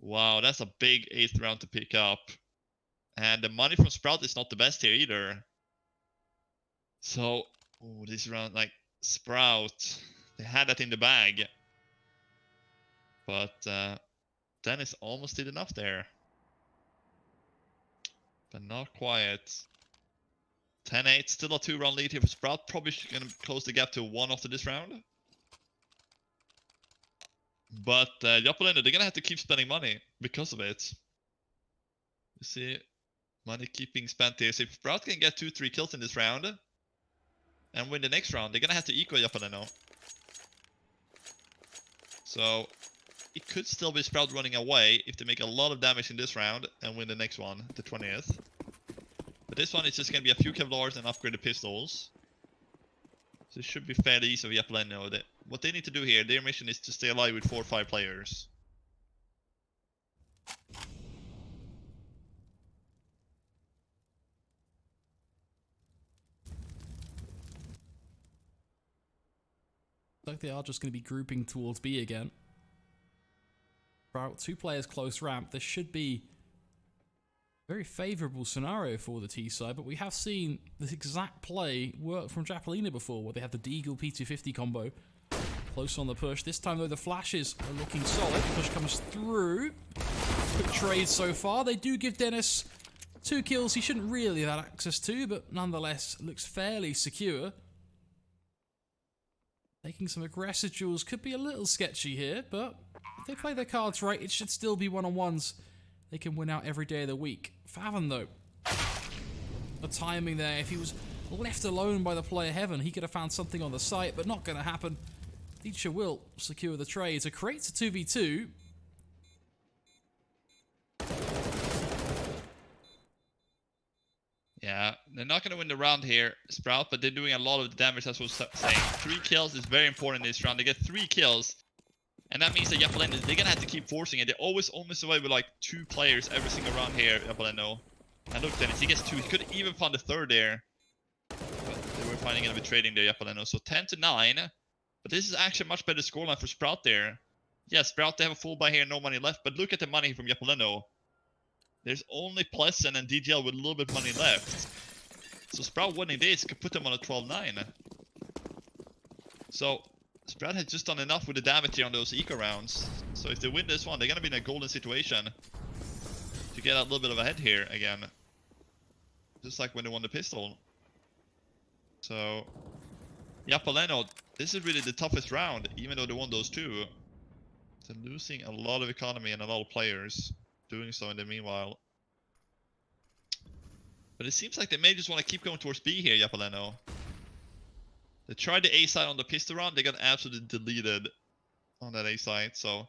Wow, that's a big 8th round to pick up. And the money from Sprout is not the best here either. So, this round, like, Sprout, they had that in the bag. But Dennis almost did enough there. But not quite. 10-8, still a 2-round lead here for Sprout. Probably going to close the gap to 1 after this round. But Japaleno, they're going to have to keep spending money because of it. You see, money keeping spent here. So if Sprout can get 2-3 kills in this round and win the next round, they're going to have to equal Japaleno. So it could still be Sprout running away if they make a lot of damage in this round and win the next one, the 20th. But this one is just going to be a few Kevlars and upgraded pistols. So it should be fairly easy for Japaleno. What they need to do here, their mission is to stay alive with 4 or 5 players. Like they are just going to be grouping towards B again. About 2 players close ramp. This should be a very favourable scenario for the T side, but we have seen this exact play work from Japaleno before, where they have the Deagle P250 combo. Close on the push. This time, though, the flashes are looking solid. Push comes through. Quick trade so far. They do give Dennis 2 kills he shouldn't really have access to, but nonetheless looks fairly secure. Taking some aggressive duels could be a little sketchy here, but if they play their cards right, it should still be one-on-ones. They can win out every day of the week. Fathom, though. The timing there, if he was left alone by the player Heaven, he could have found something on the site, but not going to happen. Teacher will secure the trade. So creates a 2v2. Yeah, they're not going to win the round here, Sprout, but they're doing a lot of the damage, as I was saying. 3 kills is very important in this round. They get 3 kills, and that means that Japaleno, they're going to have to keep forcing it. They always survive with like 2 players every single round here, Japaleno. And look, Dennis, he gets 2. He could even find a 3rd there. But they were finding a bit trading there, Japaleno. So 10-9. But this is actually a much better scoreline for Sprout there. Yeah, Sprout, they have a full buy here, no money left. But look at the money from Japaleno. There's only Pleasant and DGL with a little bit of money left. So Sprout winning this could put them on a 12-9. So Sprout has just done enough with the damage here on those eco rounds. So if they win this one, they're going to be in a golden situation to get a little bit of a head here again. Just like when they won the pistol. So Japaleno, this is really the toughest round, even though they won those 2. They're losing a lot of economy and a lot of players. Doing so in the meanwhile. But it seems like they may just want to keep going towards B here, Japaleno. They tried the A side on the pistol round, they got absolutely deleted on that A side, so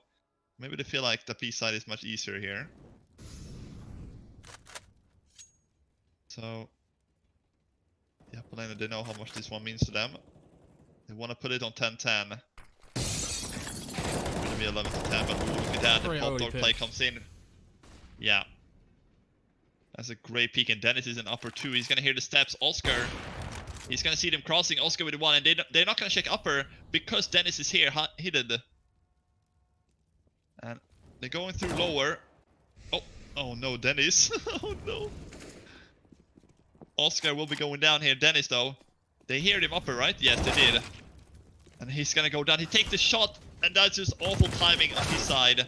maybe they feel like the B side is much easier here. So Japaleno, they know how much this one means to them. They want to put it on 10-10. It's gonna be 11-10, but look at that, the pop dog play comes in. Yeah. That's a great peek, and Dennis is in upper 2. He's gonna hear the steps. Oscar, he's gonna see them crossing. Oscar with the 1, and they're not gonna check upper because Dennis is here hidden. And they're going through lower. Oh no, Dennis. Oh no. Oscar will be going down here. Dennis though, they heard him upper, right? Yes, they did. And he's gonna go down. He takes the shot, and that's just awful timing on his side.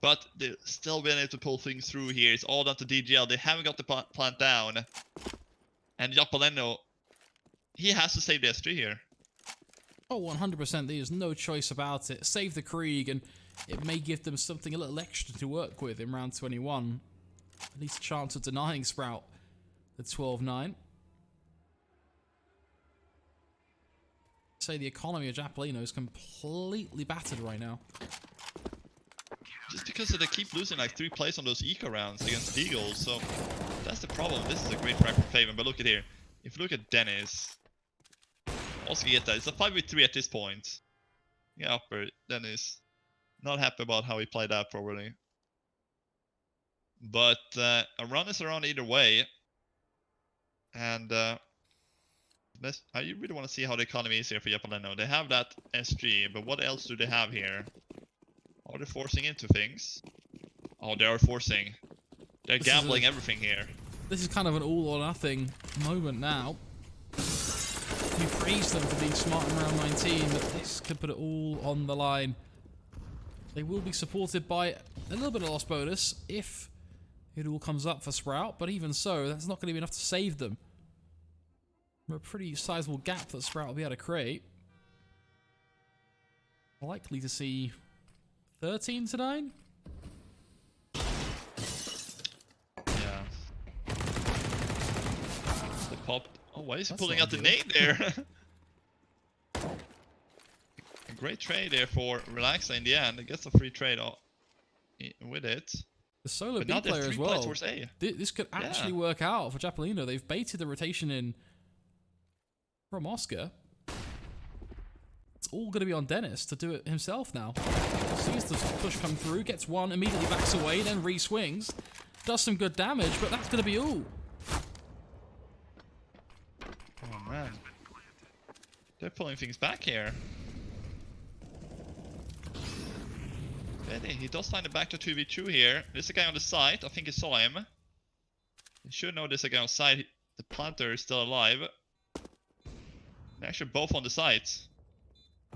But they're still being able to pull things through here. It's all down to DGL. They haven't got the plant down. And Japaleno, he has to save the S3 here. Oh, 100%. There's no choice about it. Save the Krieg, and it may give them something a little extra to work with in round 21. At least a chance of denying Sprout the 12-9. Say the economy of Japaleno is completely battered right now. Just because they keep losing like 3 plays on those eco rounds against Eagles, so that's the problem. This is a great track for Faven, but look at here. If you look at Dennis, also get that. It's a 5v3 at this point. Yeah, upper. Dennis, not happy about how he played that probably. But a run is around either way. And I really want to see how the economy is here for Japaleno. They have that SG, but what else do they have here? Are they forcing into things? Oh, they are forcing. They're gambling everything here. This is kind of an all or nothing moment now. You praise them for being smart in round 19, but this could put it all on the line. They will be supported by a little bit of loss bonus if it all comes up for Sprout, but even so, that's not going to be enough to save them. A pretty sizable gap that Sprout will be able to create. Likely to see 13-9? Yeah. They popped. Oh, why is he pulling out the nade there? A great trade there for Relaxa in the end. It gets a free trade with it. The solo But B now player there's as 3 well. towards A. This could actually work out for Japaleno. They've baited the rotation in from Oscar. It's all going to be on Dennis to do it himself now. Sees the push come through, gets 1, immediately backs away, then re-swings. Does some good damage, but that's going to be all. Oh man. They're pulling things back here. Benny, he does find it back to 2v2 here. There's a guy on the side. I think he saw him. You should know there's a guy on the side. The planter is still alive. They're actually both on the sides.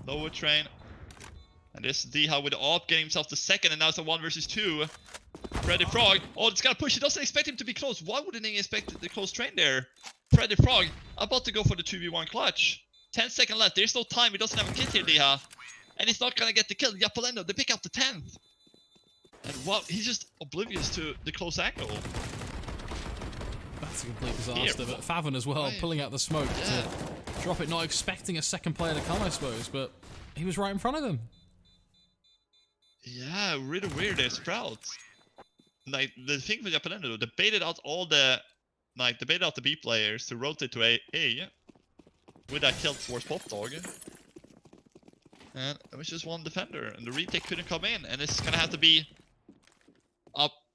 Lower train. And there's D-How with the AWP getting himself the second, and now it's a 1 versus 2. Freddy Frog. Oh, it's got to push. He doesn't expect him to be close. Why wouldn't he expect the close train there? Freddy Frog about to go for the 2v1 clutch. 10 seconds left. There's no time. He doesn't have a kit here, Diha. And he's not gonna get the kill. Japaleno, they pick up the 10th. And wow, he's just oblivious to the close angle. That's a complete disaster. But Favon as well, pulling out the smoke to drop it, not expecting a second player to come, I suppose. But he was right in front of them. Yeah, really weird there, Sprout. Like, the thing with Japaleno, they baited out all the... Like, they baited out the B players to rotate to A with that kill towards Pop Dog. And it was just one defender, and the retake couldn't come in, and it's gonna have to be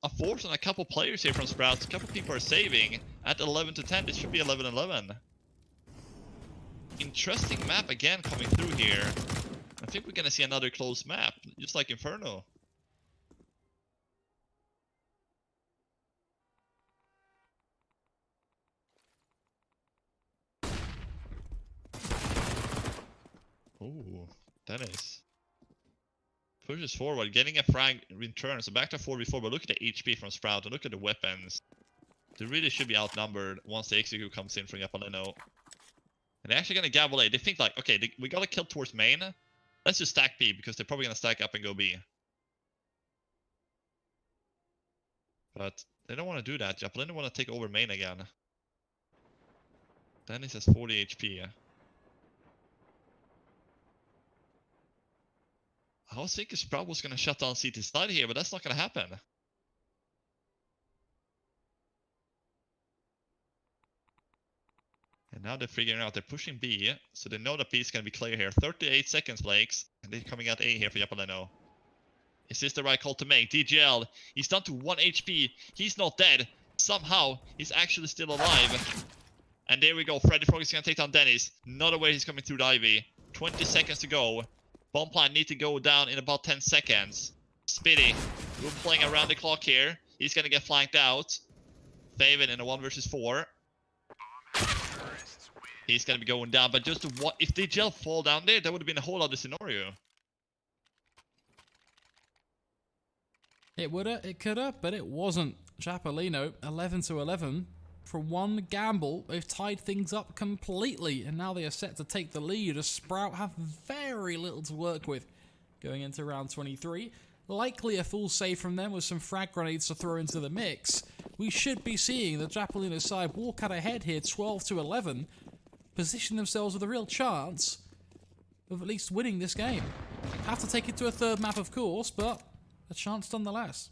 a force on a couple players here from Sprout. A couple people are saving. At 11 to 10, this should be 11-11. Interesting map again coming through here. I think we're gonna see another close map, just like Inferno. Ooh, Dennis. Pushes forward, getting a frag in turn, so back to 4v4, but look at the HP from Sprout, and look at the weapons. They really should be outnumbered once the execute comes in from Japaleno. And they're actually gonna gamble A. They think like, okay, we got a kill towards main. Let's just stack B, because they're probably gonna stack up and go B. But they don't want to do that. Japaleno want to take over main again. Dennis has 40 HP. I was thinking Sprout was going to shut down CT side here, but that's not going to happen. And now they're figuring out they're pushing B, so they know that B is going to be clear here. 38 seconds, Flakes, and they're coming out A here for Japaleno. Is this the right call to make? DGL, he's down to 1 HP. He's not dead. Somehow, he's actually still alive. And there we go. Freddy Frog is going to take down Dennis. Not aware he's coming through the Ivy. 20 seconds to go. Bomb plant need to go down in about 10 seconds. Spitty, we're playing around the clock here. He's gonna get flanked out. Favon in a 1 versus 4. He's gonna be going down, but just what if the gel fall down there, that would have been a whole other scenario. It woulda, it coulda, but it wasn't. Japaleno, 11-11. For one gamble, they've tied things up completely, and now they are set to take the lead as Sprout have very little to work with going into round 23. Likely a full save from them with some frag grenades to throw into the mix. We should be seeing the Japaleno side walk out ahead here 12-11, position themselves with a real chance of at least winning this game. Have to take it to a third map, of course, but a chance nonetheless.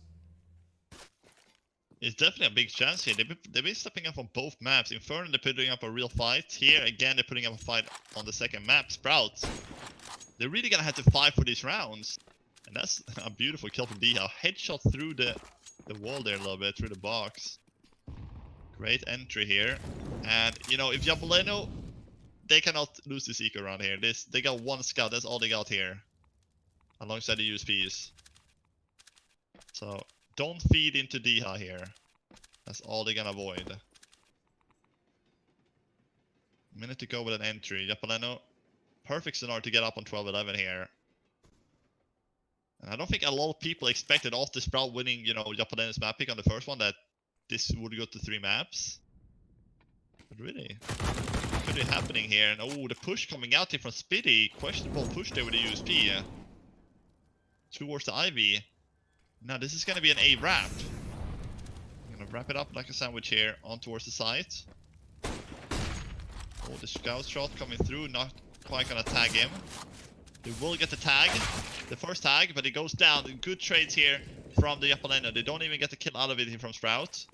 It's definitely a big chance here. They've been stepping up on both maps. Inferno, they're putting up a real fight. Here, again, they're putting up a fight on the second map. Sprouts, they're really gonna have to fight for these rounds. And that's a beautiful kill from Diha. Headshot through the wall there a little bit, through the box. Great entry here. And, you know, if Japaleno, they cannot lose this eco around here. They got 1 scout, that's all they got here. Alongside the USPs. So... don't feed into Diha here. That's all they're gonna avoid. Minute to go with an entry. Japaleno, perfect scenario to get up on 12-11 here. And I don't think a lot of people expected after Sprout winning, you know, Japaleno's map pick on the first one that this would go to 3 maps. But really, it could be happening here. And oh, the push coming out here from Spitty. Questionable push there with the USP. Towards the Ivy. Now this is gonna be an A wrap. I'm gonna wrap it up like a sandwich here on towards the site. Oh, the scout shot coming through, not quite gonna tag him. They will get the tag, the first tag, but it goes down. Good trades here from the Japaleno. They don't even get the kill out of it here from Sprout.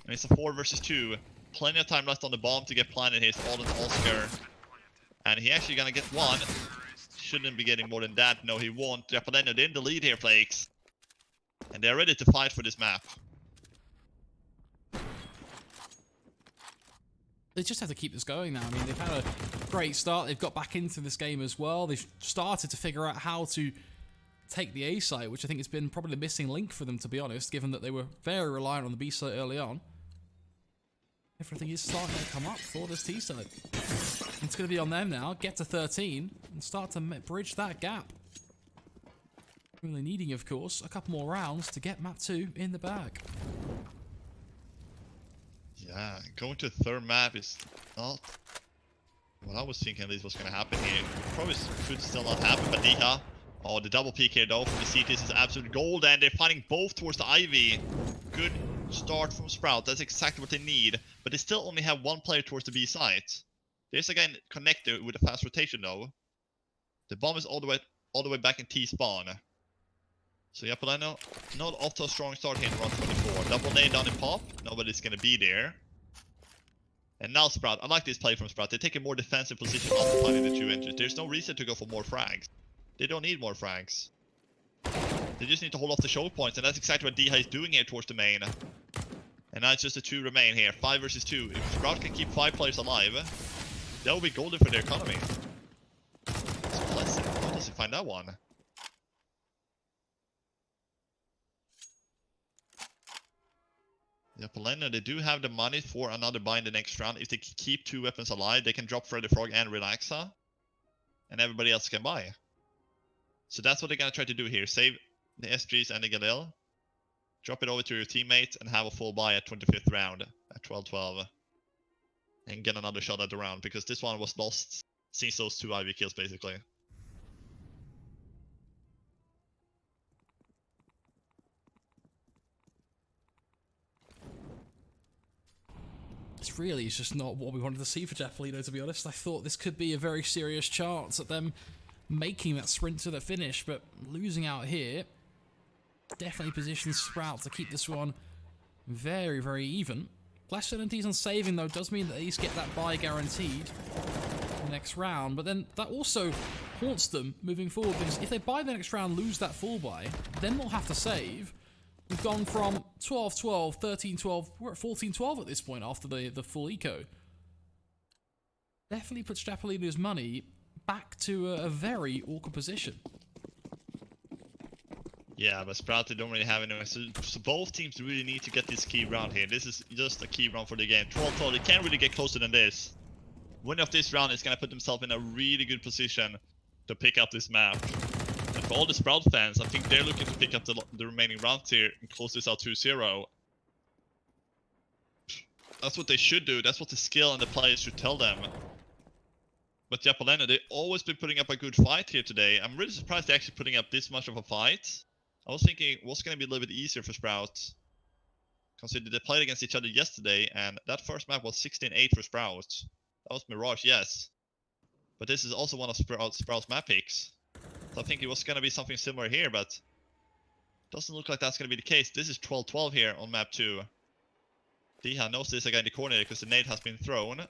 And it's a 4 versus 2. Plenty of time left on the bomb to get planted here. It's all in Oscar. And he actually gonna get 1. Shouldn't be getting more than that. No, he won't. Japaleno, they're in the lead here, Flakes. And they're ready to fight for this map. They just have to keep this going now. I mean, they've had a great start. They've got back into this game as well. They've started to figure out how to take the A site, which I think has been probably the missing link for them, to be honest, given that they were very reliant on the B site early on. Everything is starting to come up for this T site. It's going to be on them now. Get to 13 and start to bridge that gap. Really needing, of course, a couple more rounds to get map 2 in the bag. Yeah, going to the third map is not What I was thinking at least was going to happen here. Probably could still not happen, but Diha. Oh, the double peek here though from the CTs is absolute gold, and they're finding both towards the Ivy. Good start from Sprout. That's exactly what they need, but they still only have one player towards the B site. There's again connector with a fast rotation though. The bomb is all the way back in T spawn. So Japaleno not off to a strong start here in round 24. Double nade down in pop. Nobody's gonna be there. And now Sprout. I like this play from Sprout. They take a more defensive position after finding the two entries. There's no reason to go for more frags. They don't need more frags. They just need to hold off the choke points, and that's exactly what DH is doing here towards the main. And now it's just the two remain here. 5 versus 2. If Sprout can keep 5 players alive, that will be golden for their economy. It's pleasant. How does he find that one? Japaleno, they do have the money for another buy in the next round. If they keep 2 weapons alive, they can drop Freddy Frog and Relaxa. And everybody else can buy. So that's what they're going to try to do here. Save the SGs and the Galil. Drop it over to your teammates and have a full buy at 25th round at 12-12. And get another shot at the round, because this one was lost since those 2 Ivy kills basically. It's just not what we wanted to see for Japaleno, to be honest. I thought this could be a very serious chance at them making that sprint to the finish, but losing out here definitely positions Sprout to keep this one very, very even. Less certainties on saving, though, does mean that at least get that buy guaranteed the next round, but then that also haunts them moving forward, because if they buy the next round, lose that full buy, then they'll have to save. We've gone from 12-12, 13-12, we're at 14-12 at this point after the full eco. Definitely puts Japaleno's money back to a very awkward position. Yeah, but Sprout, they don't really have any. So both teams really need to get this key round here. This is just a key round for the game. 12-12, they can't really get closer than this. Winning of this round is going to put themselves in a really good position to pick up this map. And for all the Sprout fans, I think they're looking to pick up the remaining rounds here and close this out 2-0. That's what they should do. That's what the skill and the players should tell them. But Japaleno, they've always been putting up a good fight here today. I'm really surprised they're actually putting up this much of a fight. I was thinking it was going to be a little bit easier for Sprout, considering they played against each other yesterday, and that first map was 16-8 for Sprout. That was Mirage, yes. But this is also one of Sprout's map picks. So I think it was going to be something similar here, but doesn't look like that's going to be the case. This is 12-12 here on map 2. Diha knows there's a guy in the corner because the nade has been thrown.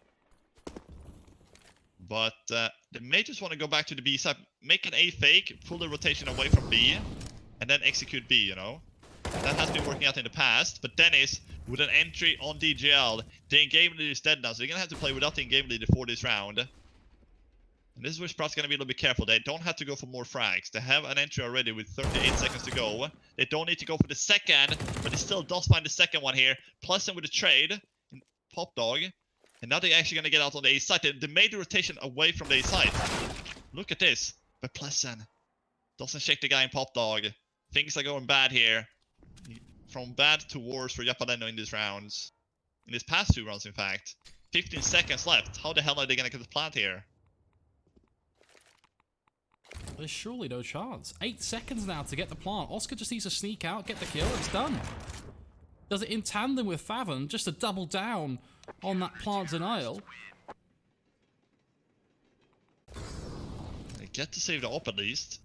But they may just want to go back to the B side, make an A fake, pull the rotation away from B, and then execute B, you know? That has been working out in the past, but Dennis, with an entry on DGL, the in-game lead is dead now, so they're going to have to play without the in-game leader for this round. And this is where Sprout's going to be a little bit careful. They don't have to go for more frags. They have an entry already with 38 seconds to go. They don't need to go for the second, but they still does find the second one here. Plus them with a trade in Pop Dog. And now they're actually going to get out on the A side. They made the rotation away from the A side. Look at this. But Pleasant doesn't shake the guy in Pop Dog. Things are going bad here. From bad to worse for Japaleno in these rounds. In these past 2 rounds, in fact. 15 seconds left. How the hell are they going to get the plant here? There's surely no chance. 8 seconds now to get the plant. Oscar just needs to sneak out, get the kill, it's done. Does it in tandem with Fathom, just to double down on that plant denial. They get to save the op at least.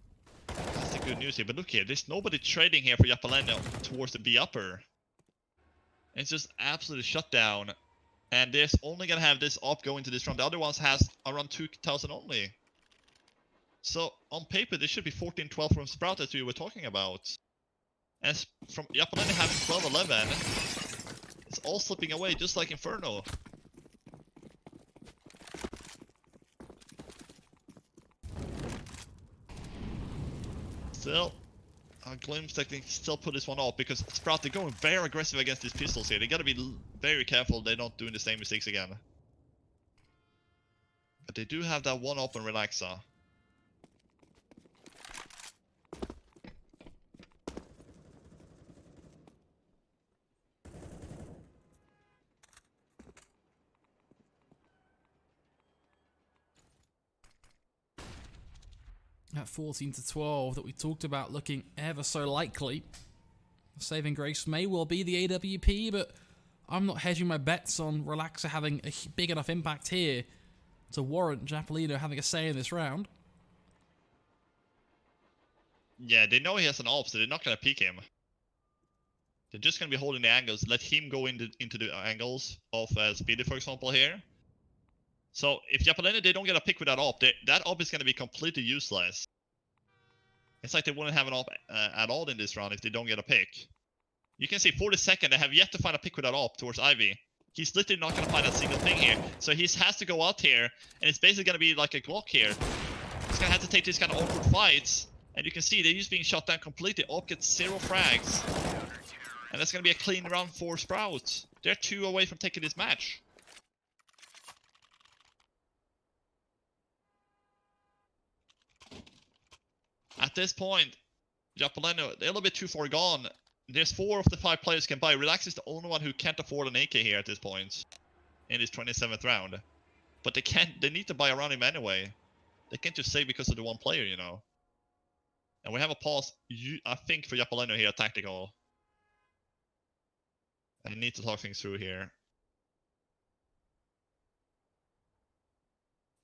That's the good news here. But look here, there's nobody trading here for Japaleno towards the B upper. It's just absolutely shut down. And there's only gonna have this op going to this round. The other ones has around 2,000 only. So on paper, this should be 14-12 from Sprout as we were talking about. And from Japaleno having 12-11, it's all slipping away just like Inferno. Still, a glimpse that they can still put this one off, because Sprout, they're going very aggressive against these pistols here. They gotta be very careful they're not doing the same mistakes again. But they do have that one open Relaxa. At 14-12 that we talked about looking ever so likely. Saving grace may well be the AWP, but I'm not hedging my bets on Relaxer having a big enough impact here to warrant Japaleno having a say in this round. Yeah, they know he has an AWP, so they're not going to peek him. They're just going to be holding the angles, let him go into the angles of Speedy, for example, here. So if Japaleno, they don't get a pick with that AWP, that AWP is going to be completely useless. It's like they wouldn't have an AWP at all in this round if they don't get a pick. You can see 42nd, they have yet to find a pick with that AWP towards Ivy. He's literally not going to find a single thing here. So he has to go out here, and it's basically going to be like a Glock here. He's going to have to take these kind of awkward fights. And you can see they're just being shot down completely. AWP gets 0 frags. And that's going to be a clean round for Sprout. They're 2 away from taking this match. At this point, Japaleno, they're a little bit too far gone. There's 4 of the 5 players can buy. Relax is the only one who can't afford an AK here at this point. In this 27th round. But they need to buy around him anyway. They can't just save because of the 1 player, you know. And we have a pause, I think, for Japaleno here, tactical. I need to talk things through here.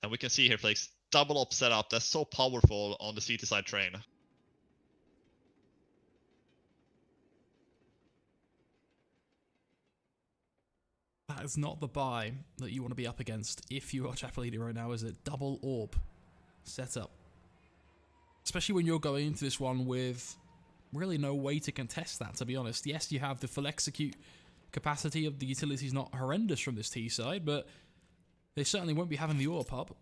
And we can see here, Flakes, double up setup. That's so powerful on the CT side train. That is not the buy that you want to be up against if you are Japaleno right now, is it? Double AWP setup. Especially when you're going into this one with really no way to contest that, to be honest. Yes, you have the full execute capacity of the utilities, not horrendous from this T side, but they certainly won't be having the AWP up.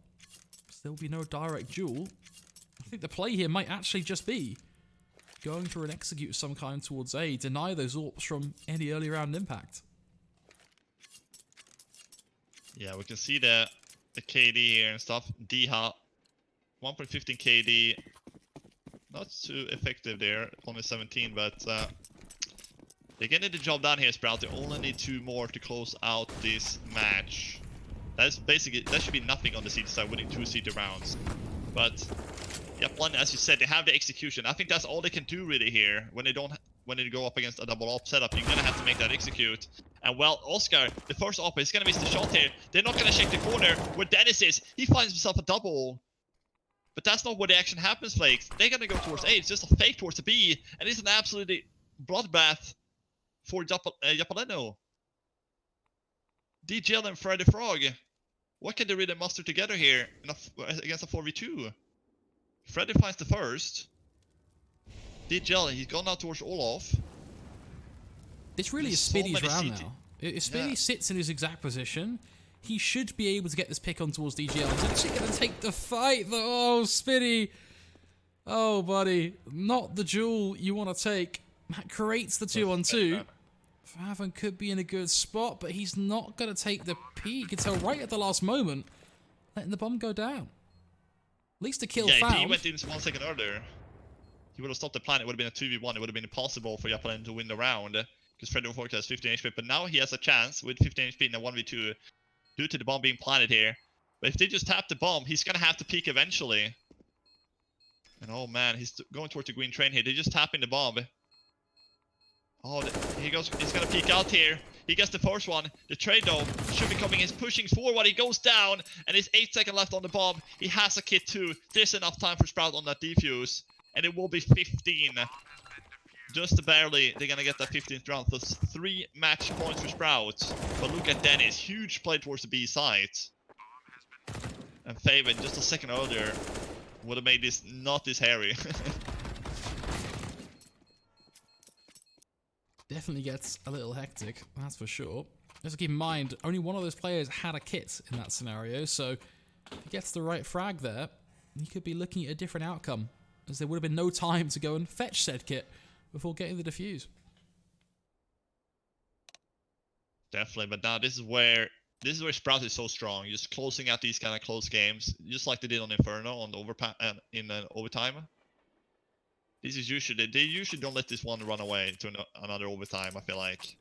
There will be no direct duel. I think the play here might actually just be going for an execute of some kind towards A, deny those AWPs from any early round impact. Yeah, we can see the KD here and stuff. Diha, 1.15 KD. Not too effective there, only 17, but they're getting the job done here, Sprout. They only need 2 more to close out this match. That's basically, that should be nothing on the CT side, winning 2 CT rounds. But yeah, one, as you said, they have the execution. I think that's all they can do really here. When they go up against a double AWP setup, you're gonna have to make that execute. And well, Oscar, the first AWP, he's gonna miss the shot here. They're not gonna check the corner where Dennis is. He finds himself a double. But that's not where the action happens, Flakes. They're gonna go towards A. It's just a fake towards the B, and it's an absolutely bloodbath for Japaleno. DGL and Freddy Frog. What can they really muster together here against a 4v2? Freddy finds the first. DGL, he's gone now towards Olaf. It's really a Spiddy's round now. If Spiddy sits in his exact position, he should be able to get this pick on towards DGL. He's actually going to take the fight, though. Oh, Spiddy. Oh, buddy. Not the duel you want to take. That creates the 2-on-2. Faven could be in a good spot, but he's not going to take the peek. You can tell right at the last moment, letting the bomb go down. At least a kill found. Yeah, if he went in 1 second earlier, he would have stopped the plan. It would have been a 2v1. It would have been impossible for Japaleno to win the round, because Freddy Frog has 15 HP. But now he has a chance with 15 HP in a 1v2. Due to the bomb being planted here. But if they just tap the bomb, he's gonna have to peek eventually. And oh man, he's going towards the green train here. They're just tapping the bomb. Oh, he's gonna peek out here. He gets the first one. The trade though should be coming. He's pushing forward. He goes down, and there's 8 seconds left on the bomb. He has a kit too. There's enough time for Sprout on that defuse, and it will be 15. Just barely, they're gonna get that 15th round. So 3 match points for Sprout. But look at Dennis, huge play towards the B side. And Faven, just a second earlier, would have made this not this hairy. Definitely gets a little hectic, that's for sure. Just keep in mind, only one of those players had a kit in that scenario, so if he gets the right frag there, he could be looking at a different outcome, as there would have been no time to go and fetch said kit before getting the defuse. Definitely, but now this is where Sprout is so strong. Just closing out these kind of close games, just like they did on Inferno on the overtime. This is usually they usually don't let this one run away to another overtime. I feel like,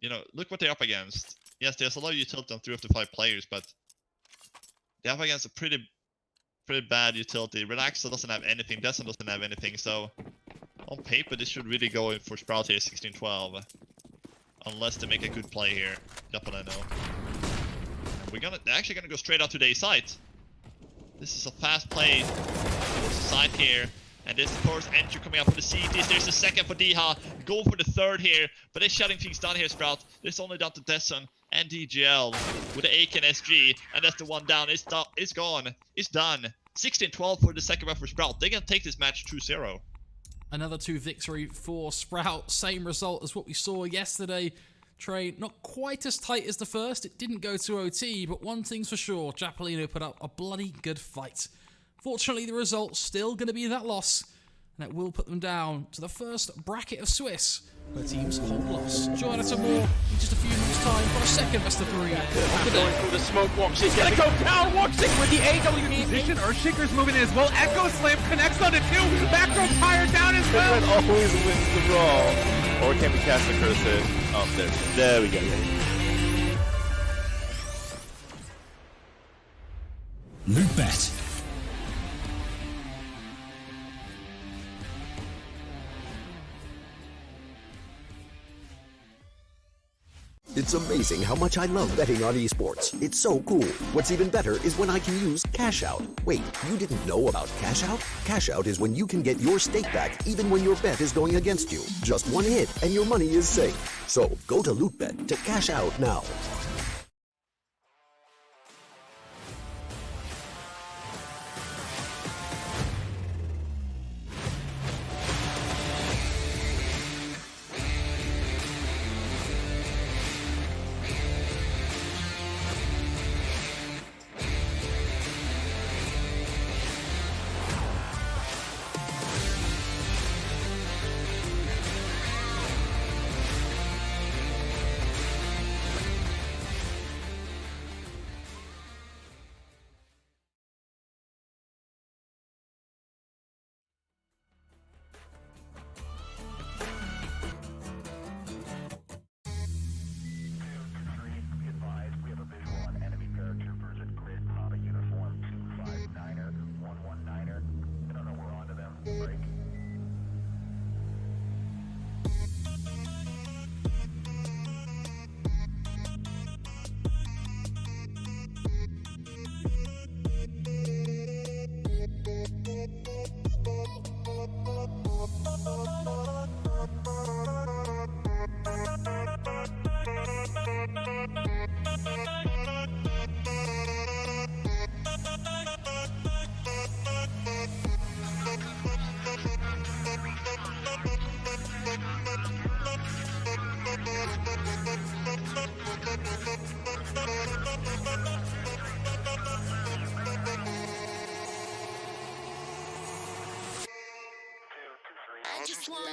you know, look what they're up against. Yes, there's a lot of utility on 3 of the 5 players, but they're up against a pretty pretty bad utility. Relaxo doesn't have anything, Descent doesn't have anything, so on paper this should really go in for Sprout here, 16-12. Unless they make a good play here, Japaleno. They're actually gonna go straight out to the A site. This is a fast play towards the side here. And this first entry coming up for the CTs. There's the second for Diha. Go for the third here. But they're shutting things down here, Sprout. It's only down to Desson and DGL with the AK and SG. And that's the one down. It's gone. It's done. 16-12 for the second round for Sprout. They're going to take this match 2-0. Another 2 victory for Sprout. Same result as what we saw yesterday. Trey, not quite as tight as the first. It didn't go to OT. But one thing's for sure. Japaleno put up a bloody good fight. Fortunately, the result's still going to be that loss, and it will put them down to the first bracket of Swiss, where teams hold loss. Join us some more in just a few minutes' time for a second best of 3. Going through the smoke walk. She's gonna go down. Walk 6 with the AW position. Our Shaker's moving in as well. Echo Slam connects on it too. Back row tire down as well. It always wins the brawl. Or can we cast the cursor? There we go. Lootbet. It's amazing how much I love betting on esports. It's so cool. What's even better is when I can use Cash Out. Wait, you didn't know about Cash Out? Cash Out is when you can get your stake back even when your bet is going against you. Just one hit and your money is safe. So go to Lootbet to cash out now. I just want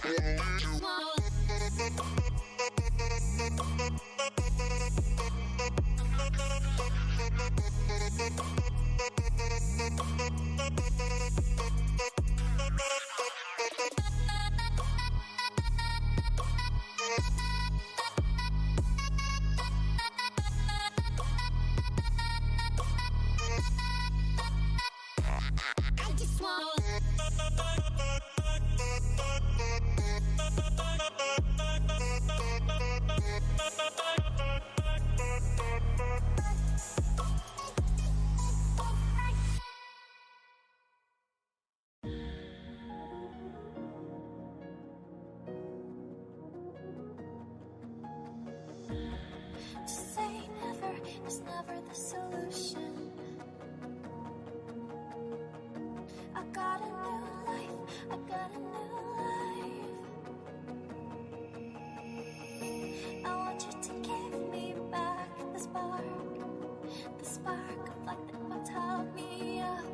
To say never is never the solution. I got a new life, I got a new life. I want you to give me back the spark of light that once held me up.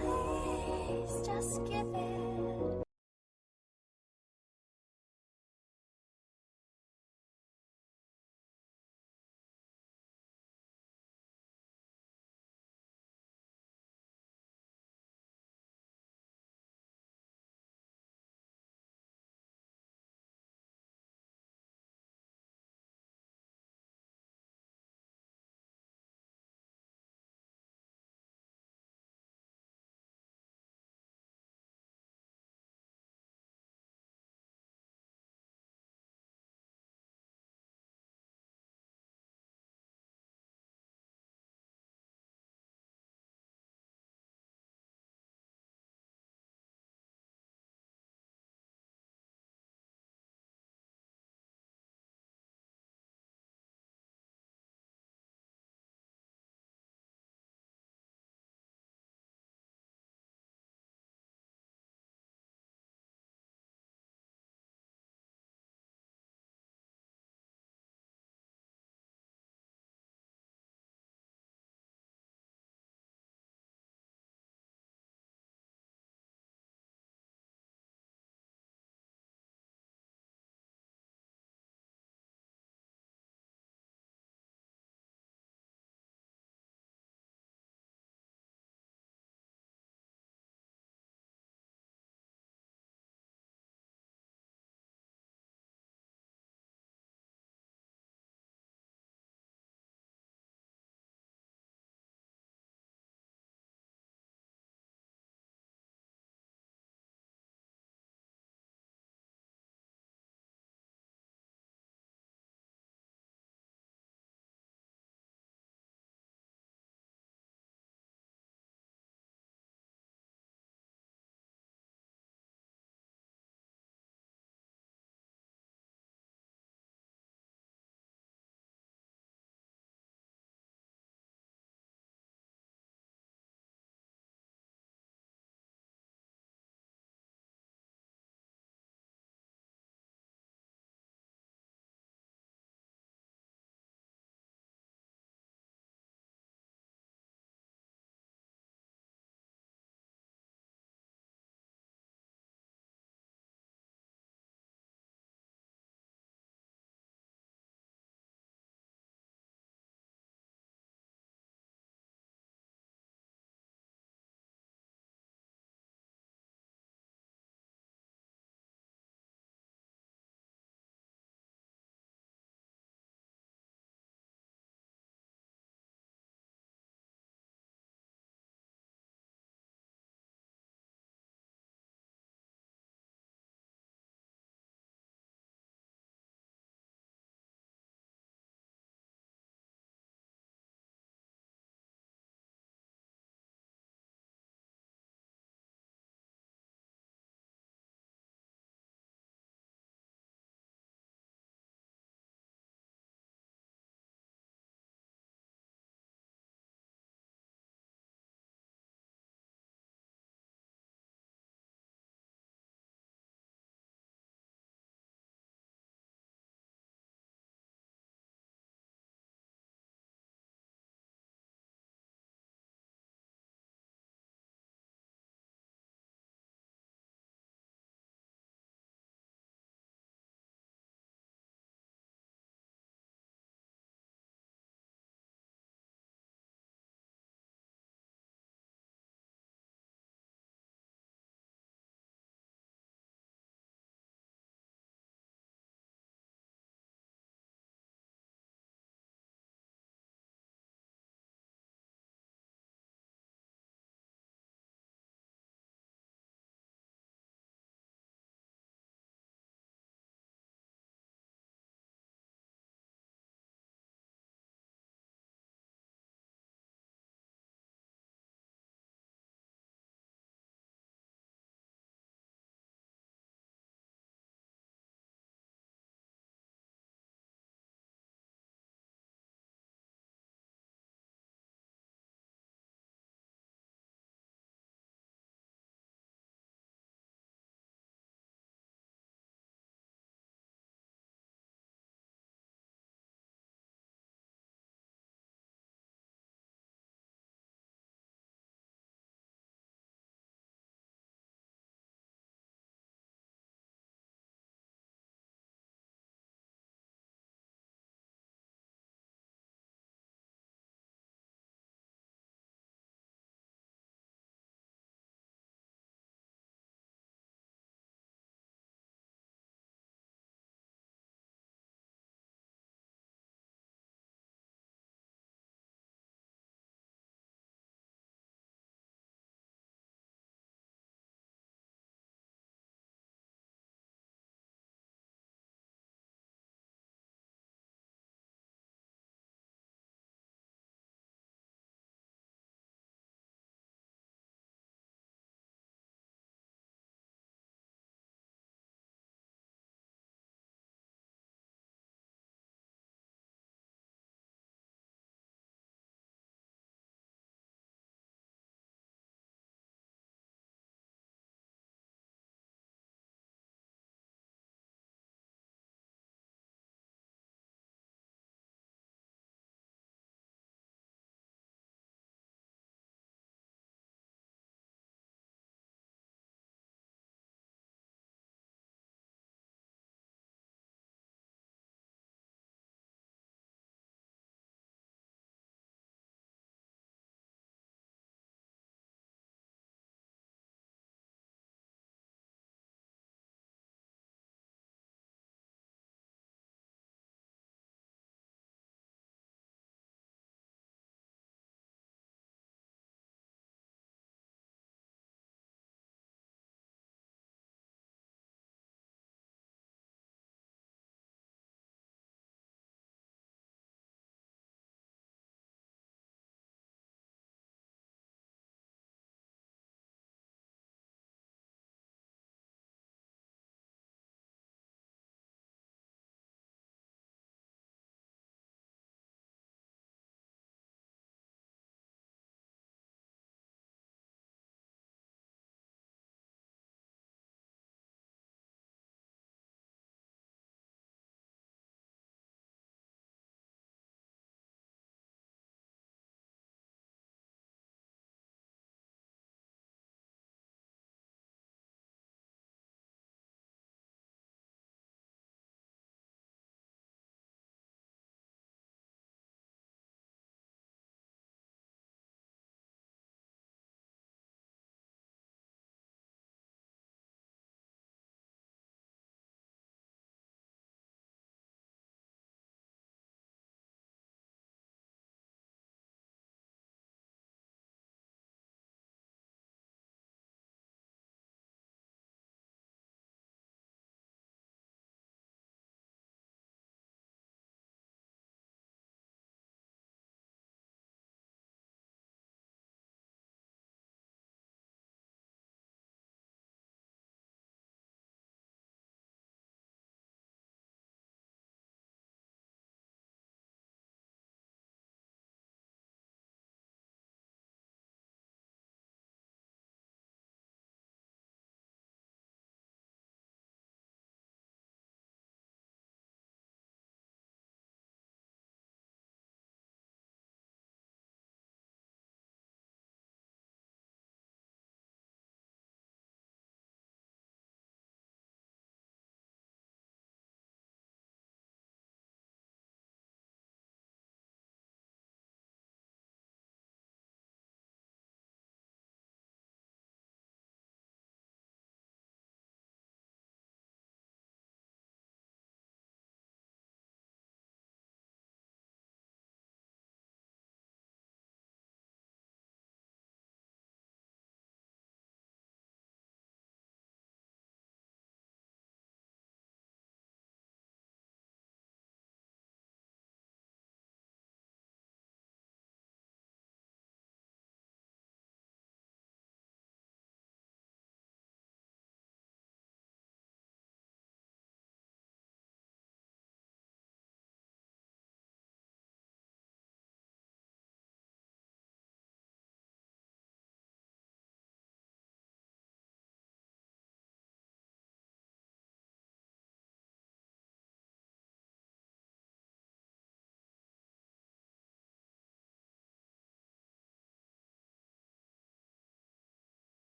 Please just give it.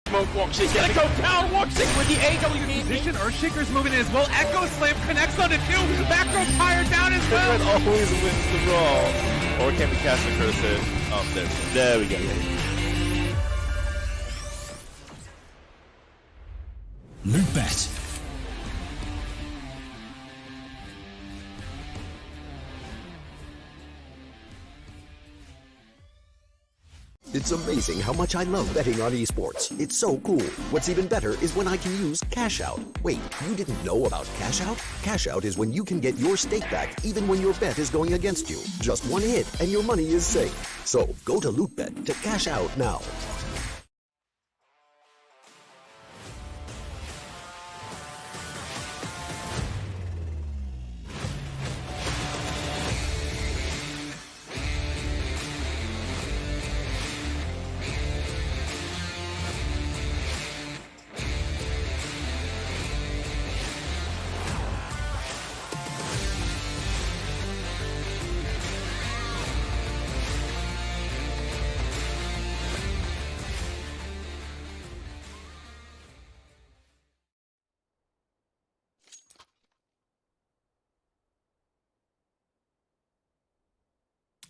Smoke walk shake. Gonna go down. Walk shake with the AW need. Position or Shaker's moving in as well. Echo Slam connects on to 2. Back row tire down as well. Red always wins the brawl. Or can we cast the cursor? Oh, there we go. Lootbet. It's amazing how much I love betting on esports. It's so cool. What's even better is when I can use Cash Out. Wait, you didn't know about Cash Out? Cash Out is when you can get your stake back even when your bet is going against you. Just one hit and your money is safe. So go to Lootbet to cash out now.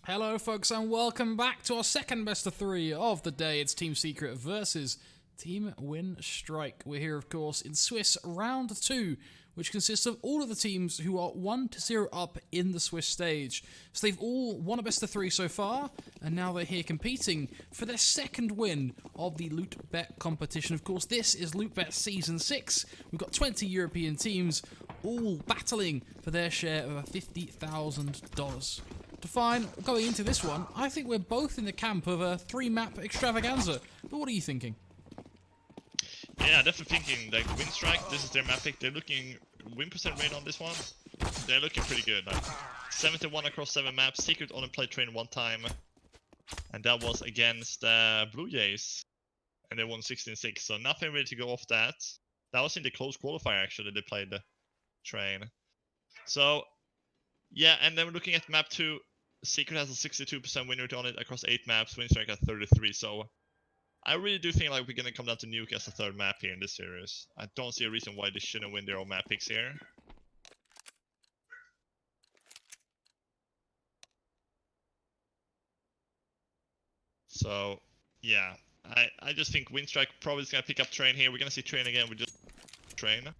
Hello folks and welcome back to our second best of 3 of the day. It's Team Secret versus Team Win Strike. We're here of course in Swiss round 2, which consists of all of the teams who are 1-0 up in the Swiss stage. So they've all won a best of 3 so far, and now they're here competing for their second win of the Lootbet competition. Of course, this is Lootbet Season 6. We've got 20 European teams all battling for their share of $50,000. To find, going into this one, I think we're both in the camp of a 3-map extravaganza. But what are you thinking? Yeah, definitely thinking like Win Strike, this is their map pick. They're looking win percent rate on this one. They're looking pretty good. Like 71 across 7 maps. Secret only played train 1 time, and that was against Blue Jays, and they won 16-6. So nothing really to go off that. That was in the close qualifier actually. They played the train. So yeah, and then we're looking at map 2. Secret has a 62% win rate on it across 8 maps. Win Strike at 33. So I really do think like we're gonna come down to Nuke as the 3rd map here in this series. I don't see a reason why they shouldn't win their own map picks here. So yeah, I just think Win Strike probably is gonna pick up Train here. We're gonna see Train again with just Train,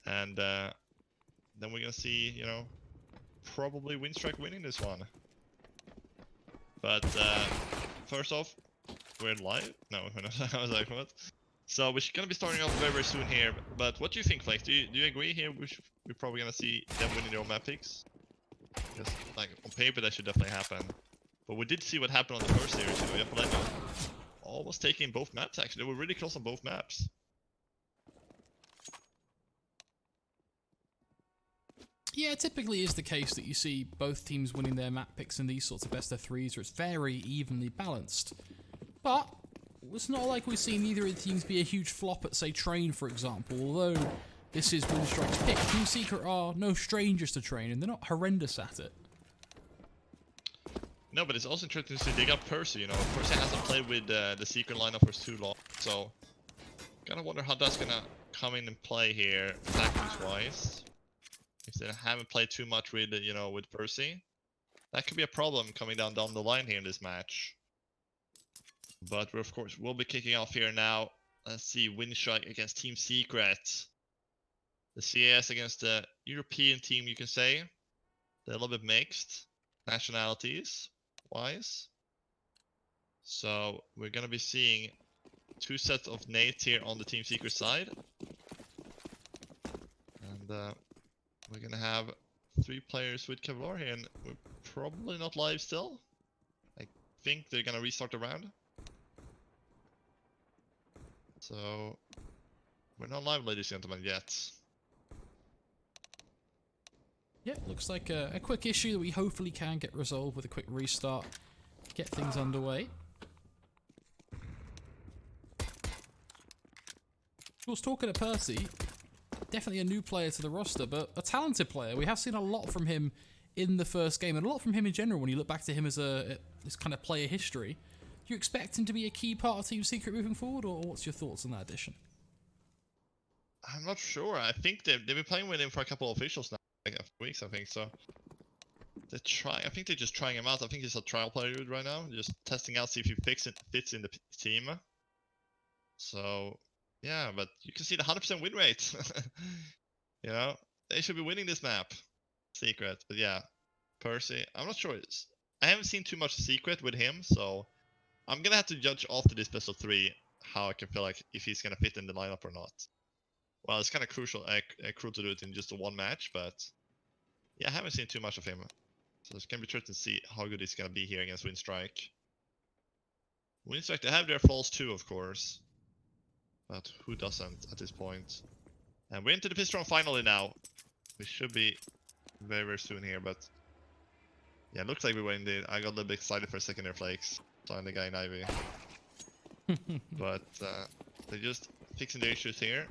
and then we're gonna see, you know, probably Win Strike winning this one. But first off, we're live? No, we're not. I was like, what? So we're gonna be starting off very, very soon here. But what do you think, Flake? Do you agree here? We're probably gonna see them winning their own map picks? Because like on paper that should definitely happen. But we did see what happened on the first series. You know, japaleno almost taking both maps actually. They were really close on both maps. Yeah, it typically is the case that you see both teams winning their map picks in these sorts of best of 3s where it's very evenly balanced. But it's not like we've seen either of the teams be a huge flop at, say, Train, for example, although this is Win Strike's pick. Team Secret are no strangers to Train, and they're not horrendous at it. No, but it's also interesting to see they got Percy, you know. Percy hasn't played with the Secret lineup for too long, so kinda wonder how that's gonna come in and play here, tactics-wise. If they haven't played too much with, you know, with Percy, that could be a problem coming down the line here in this match. But we're, of course, we'll be kicking off here now. Let's see, Win Strike against Team Secret. The CS against the European team, you can say. They're a little bit mixed, nationalities-wise. So we're gonna be seeing 2 sets of nades here on the Team Secret side. And we're gonna have 3 players with Kevlar here, and we're probably not live still. I think they're gonna restart the round. So we're not live, ladies and gentlemen, yet. Yeah, looks like a quick issue that we hopefully can get resolved with a quick restart. Get things underway. Of course, talking to Percy, definitely a new player to the roster, but a talented player. We have seen a lot from him in the first game, and a lot from him in general when you look back to him as this kind of player history. you expect him to be a key part of Team Secret moving forward, or what's your thoughts on that addition? I'm not sure. I think they've been playing with him for a couple of officials now, like a few weeks, I think. So they're trying. I think they're just trying him out. I think he's a trial period right now, just testing out, see if he fits in the team. So yeah, but you can see the 100% win rate. You know, they should be winning this map, Secret. But yeah, Percy, I'm not sure. I haven't seen too much Secret with him, so I'm gonna have to judge after this best of 3 how I can feel like if he's gonna fit in the lineup or not. Well, it's kind of crucial to do it in just a 1 match, but yeah, I haven't seen too much of him. So it's gonna be interesting to see how good he's gonna be here against Winstrike. Winstrike, they have their faults too, of course, but who doesn't at this point? And we're into the Pistron finally now. We should be very, very soon here, but yeah, it looks like we were indeed. I got a little bit excited for a second there, Flakes. Signing the guy in Ivy. But they're just fixing the issues here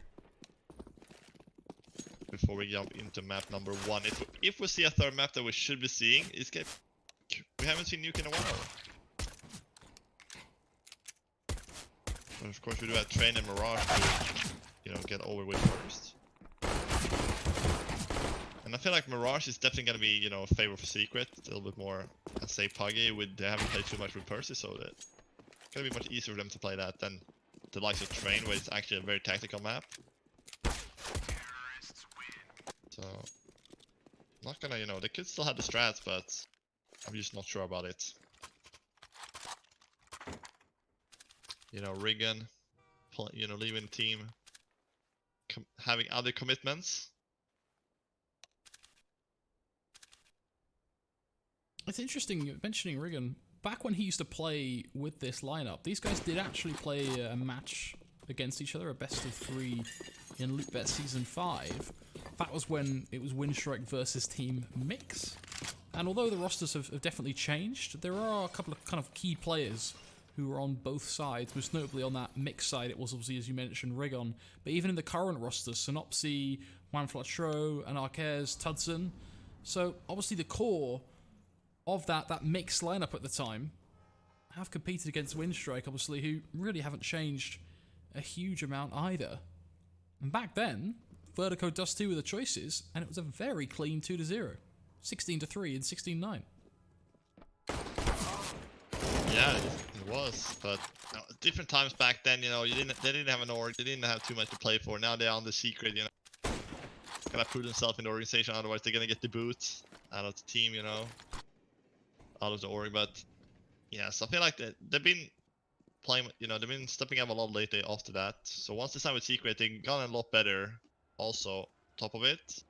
before we jump into map number 1. If we see a third map that we should be seeing, we haven't seen Nuke in a while. But of course we do have Train and Mirage to, you know, get over with first. And I feel like Mirage is definitely going to be, you know, a favor for Secret. A little bit more, I'd say, puggy. They haven't played too much with Percy, so it's going to be much easier for them to play that than the likes of Train, where it's actually a very tactical map. So, not gonna, you know, they could still have the strats, but I'm just not sure about it. You know, Riggin, you know, leaving the team, having other commitments. It's interesting mentioning Riggin. Back when he used to play with this lineup, these guys did actually play a match against each other, a best of 3 in Lootbet Season 5. That was when it was Winstrike versus Team Mix. And although the rosters have definitely changed, there are a couple of kind of key players who are on both sides. Most notably on that Mix side, it was obviously, as you mentioned, Rigon. But even in the current roster, Synopsy, Juan Flatro, and Arquez, Tudson. So obviously the core of that Mix lineup at the time have competed against Winstrike, obviously, who really haven't changed a huge amount either. And back then, Vertigo does 2 with the choices, and it was a very clean 2-0. 16-3 and 16-9. Yeah, it was, but you know, different times back then, you know, they didn't have an org, they didn't have too much to play for. Now they're on the Secret, you know. Gotta prove themselves in the organization, otherwise they're gonna get the boot out of the team, you know. Out of the org, but yeah, so I feel like they've been playing, you know, they've been stepping up a lot lately after that. So once they signed with Secret, they got a lot better also, top of it.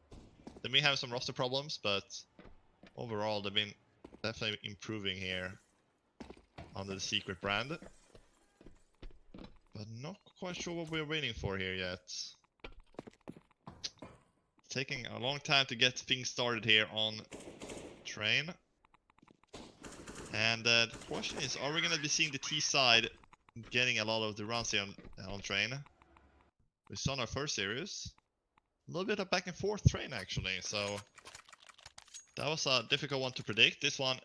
They may have some roster problems, but overall they've been definitely improving here under the Secret brand. But not quite sure what we're waiting for here yet. It's taking a long time to get things started here on Train. And the question is, are we going to be seeing the T side getting a lot of the runs here on Train? We saw in our first series a little bit of back and forth Train actually, so that was a difficult one to predict. This one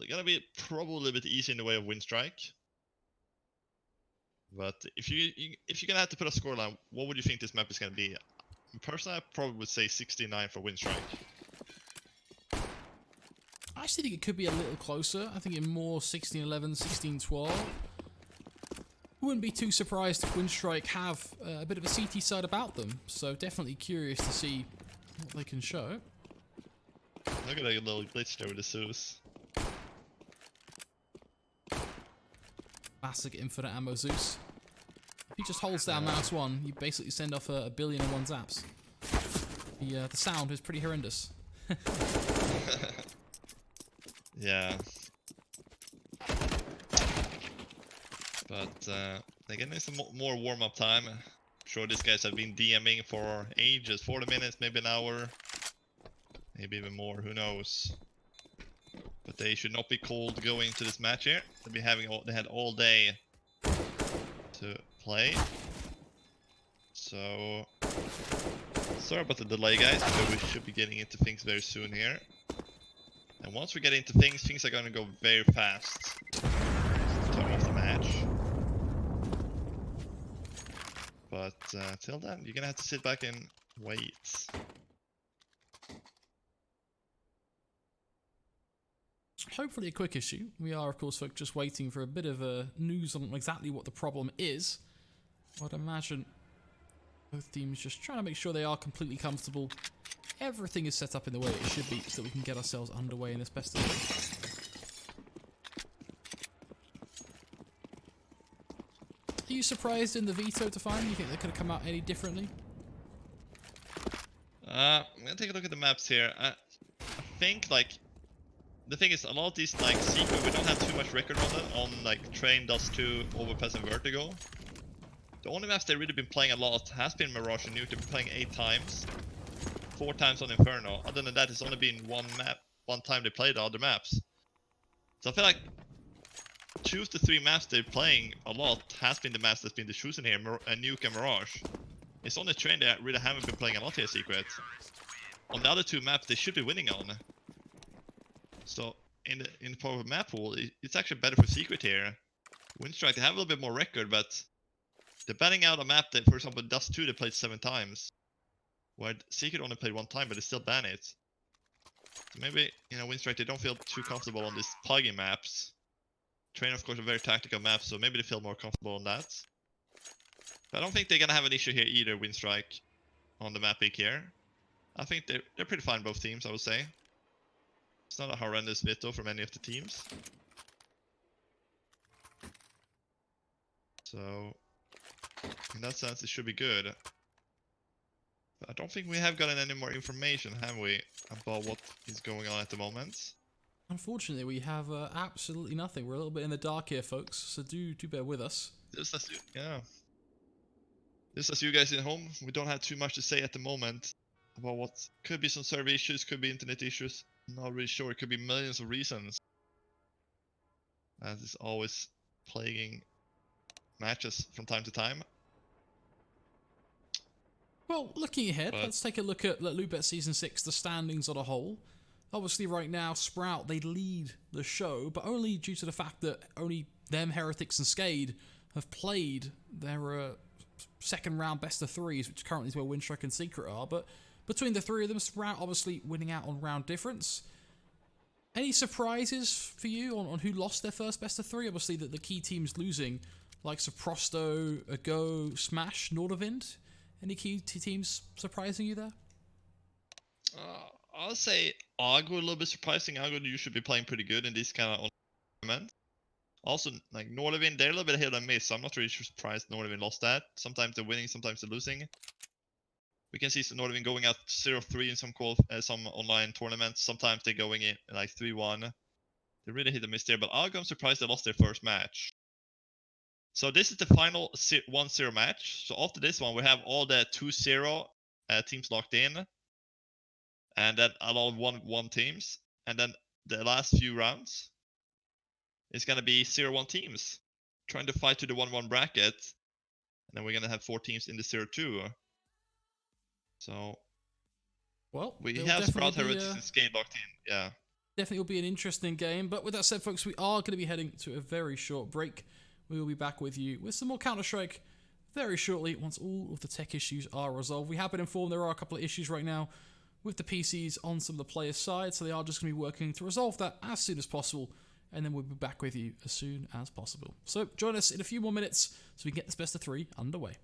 gonna be probably a little bit easy in the way of Winstrike. But if you're gonna have to put a scoreline, what would you think this map is gonna be? Personally, I probably would say 69 for Winstrike. I actually think it could be a little closer. I think in more 16-11, 16-12. Wouldn't be too surprised if Winstrike have a bit of a CT side about them. So definitely curious to see what they can show. Look at that little glitch there with the Zeus. Classic infinite ammo Zeus. If he just holds down mouse 1, you basically send off a billion and 1 zaps. The sound is pretty horrendous. Yeah. But they're getting some more warm-up time. I'm sure these guys have been DMing for ages, 40 minutes, maybe an hour, maybe even more, who knows. But they should not be cold going to this match here. They had all day to play. So sorry about the delay, guys, but we should be getting into things very soon here. And once we get into things are going to go very fast. match. But till then, you're gonna have to sit back and wait. Hopefully a quick issue. We are, of course, folks, just waiting for a bit of news on exactly what the problem is. I'd imagine both teams just trying to make sure they are completely comfortable. Everything is set up in the way it should be so that we can get ourselves underway in this best of 3. Are you surprised in the veto to find? You think they could have come out any differently? I'm gonna take a look at the maps here. I think, like, the thing is, a lot of these, like, secret, we don't have too much record on them, on, like, Train, Dust 2, Overpass, and Vertigo. The only maps they've really been playing a lot has been Mirage and Nuke. They've been playing 8 times. 4 times on Inferno. Other than that, it's only been one time they played the other maps. So I feel like 2 of the 3 maps they're playing a lot has been the maps that's been the chosen here, Nuke and Mirage. It's on the Train they really haven't been playing a lot here, Secret. On the other 2 maps, they should be winning on. So in the proper map pool, it's actually better for Secret here. Windstrike, they have a little bit more record, but they're banning out a map that, for example, Dust 2 they played 7 times. Where Secret only played 1 time, but they still ban it. So maybe, you know, Windstrike, they don't feel too comfortable on these plugin maps. Train, of course, a very tactical map, so maybe they feel more comfortable on that. But I don't think they're gonna have an issue here either, Windstrike, on the map pick here. I think they're pretty fine, both teams, I would say. It's not a horrendous veto from any of the teams. So, in that sense, it should be good. But I don't think we have gotten any more information, have we, about what is going on at the moment? Unfortunately, we have absolutely nothing. We're a little bit in the dark here, folks, so do bear with us. Just as you guys at home, we don't have too much to say at the moment about what could be some server issues, could be internet issues. Not really sure. It could be millions of reasons, as is always plaguing matches from time to time. Well, looking ahead, let's take a look at Lootbet Season 6, the standings on a whole. Obviously, right now, Sprout, they lead the show, but only due to the fact that only them, Heretics, and Skade have played their second round best of 3s, which currently is where Windstrike and Secret are. But between the 3 of them, Sprout obviously winning out on round difference. Any surprises for you on who lost their first best of 3? Obviously, the key teams losing, like Prosto, Ago, Smash, Nordavind. Any key teams surprising you there? I'll say Ago a little bit surprising. Ago usually be playing pretty good in this kind of tournament. Also, like Nordavind, they're a little bit hit and miss, so I'm not really surprised Nordavind lost that. Sometimes they're winning, sometimes they're losing. We can see Nordavind going out 0-3 in some online tournaments. Sometimes they're going in like 3-1. They really hit and miss there, but Ago, I'm surprised they lost their first match. So this is the final 1-0 match. So after this one, we have all the 2-0 teams locked in. And then a lot of 1-1 teams. And then the last few rounds is going to be 0-1 teams trying to fight to the 1-1 bracket. And then we're going to have 4 teams in the 0-2. So, well, we have Sprout, Heretics, and Skade locked in. Yeah. Definitely will be an interesting game. But with that said, folks, we are going to be heading to a very short break. We will be back with you with some more Counter-Strike very shortly once all of the tech issues are resolved. We have been informed there are a couple of issues right now with the PCs on some of the players' side, so they are just going to be working to resolve that as soon as possible, and then we'll be back with you as soon as possible. So join us in a few more minutes so we can get this best of 3 underway.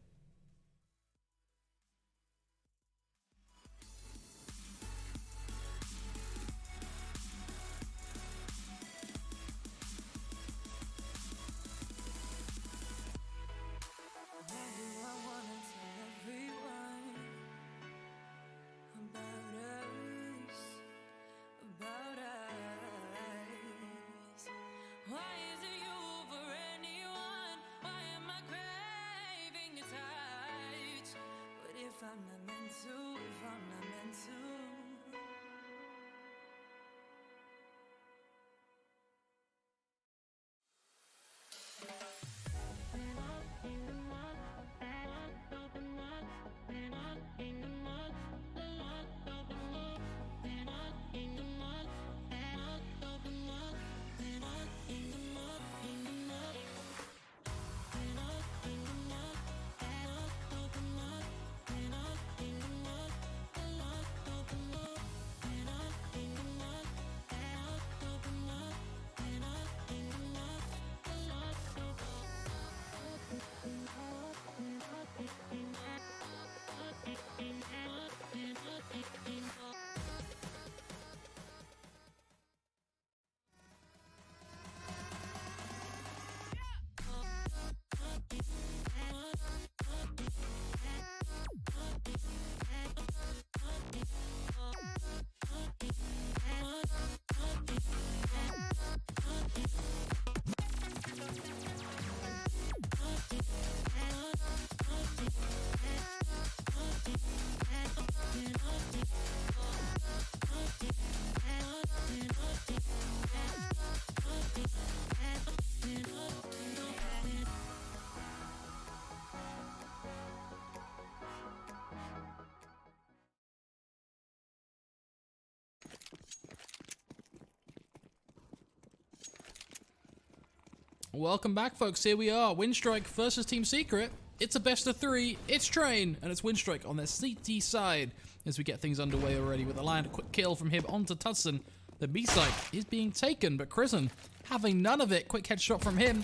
Welcome back, folks. Here we are. Windstrike versus Team Secret. It's a best of 3. It's Train, and it's Windstrike on their CT side as we get things underway already with a land. A quick kill from him onto Tudson. The B site is being taken, but Krisen having none of it. Quick headshot from him.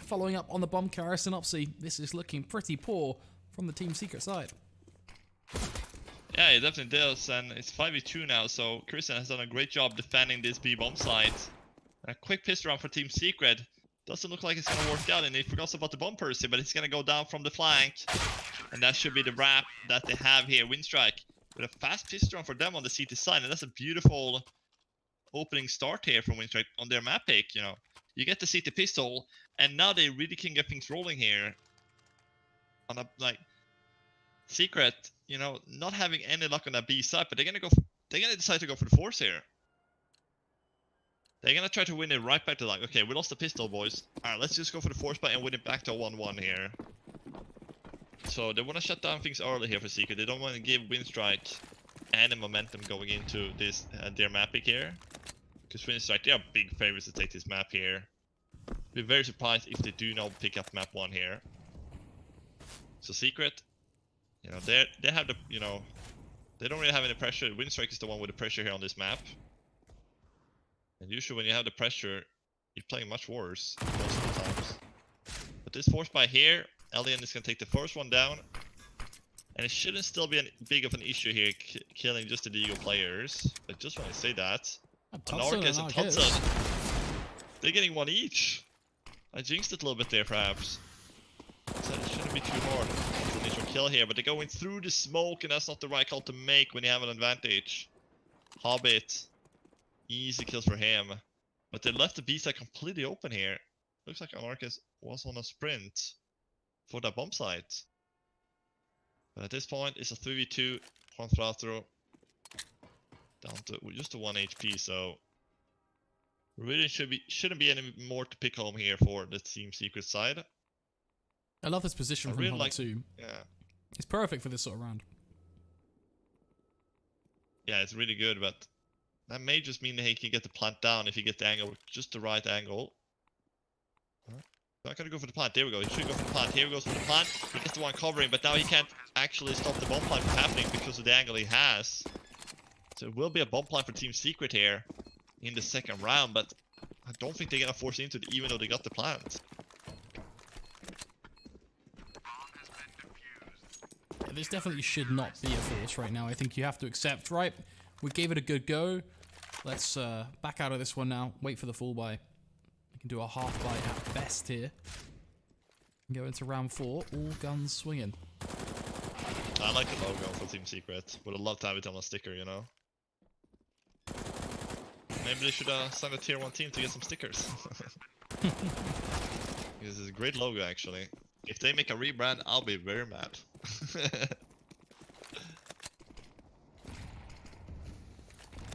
Following up on the bomb carrier Synopsy. This is looking pretty poor from the Team Secret side. Yeah, it definitely does, and it's 5v2 now, so Krisen has done a great job defending this B bomb site. A quick pistol round for Team Secret. Doesn't look like it's going to work out, and he forgot about the bomb Percy, but it's going to go down from the flank. And that should be the wrap that they have here. Windstrike with a fast pistol for them on the CT side, and that's a beautiful opening start here from Windstrike on their map pick, you know. You get the CT pistol, and now they really can get things rolling here. On a, like, Secret, you know, not having any luck on that B side, but they're going to decide to go for the force here. They're gonna try to win it right back to like, okay, we lost the pistol, boys. Alright, let's just go for the force buy and win it back to 1-1 here. So they want to shut down things early here for Secret. They don't want to give Windstrike any momentum going into this their map pick here. Because Windstrike, they are big favorites to take this map here. Be very surprised if they do not pick up map 1 here. So Secret, you know, they have the, you know, they don't really have any pressure. Windstrike is the one with the pressure here on this map. And usually when you have the pressure, you're playing much worse most of the times. But this force buy here, Alien is going to take the first one down. And it shouldn't still be big of an issue here, killing just the Eagle players. I just want to say that. Anarchus and Tudson, they're getting 1 each. I jinxed it a little bit there, perhaps. So it shouldn't be too hard. It's an initial kill here, but they're going through the smoke, and that's not the right call to make when you have an advantage. Hobbit. Easy kills for him. But they left the B side completely open here. Looks like Anarchus was on a sprint for that bomb site. But at this point, it's a 3v2. Juan Fratro down to just a 1 HP, so really shouldn't be any more to pick home here for the Team Secret side. I love this position from Hunter too. Yeah. It's perfect for this sort of round. Yeah, it's really good, but that may just mean that he can get the plant down if he gets the angle, just the right angle. Not gonna go for the plant. There we go. He should go for the plant. Here he goes for the plant. He gets the one covering, but now he can't actually stop the bomb plant from happening because of the angle he has. So it will be a bomb plant for Team Secret here in the second round, but I don't think they're gonna force into it even though they got the plant. Yeah, this definitely should not be a force right now. I think you have to accept, right? We gave it a good go. Let's back out of this one now. Wait for the full buy. We can do a half buy at best here. And go into round 4. All guns swinging. I like the logo for Team Secret. Would have loved to have it on a sticker, you know. Maybe they should sign a tier 1 team to get some stickers. This is a great logo, actually. If they make a rebrand, I'll be very mad.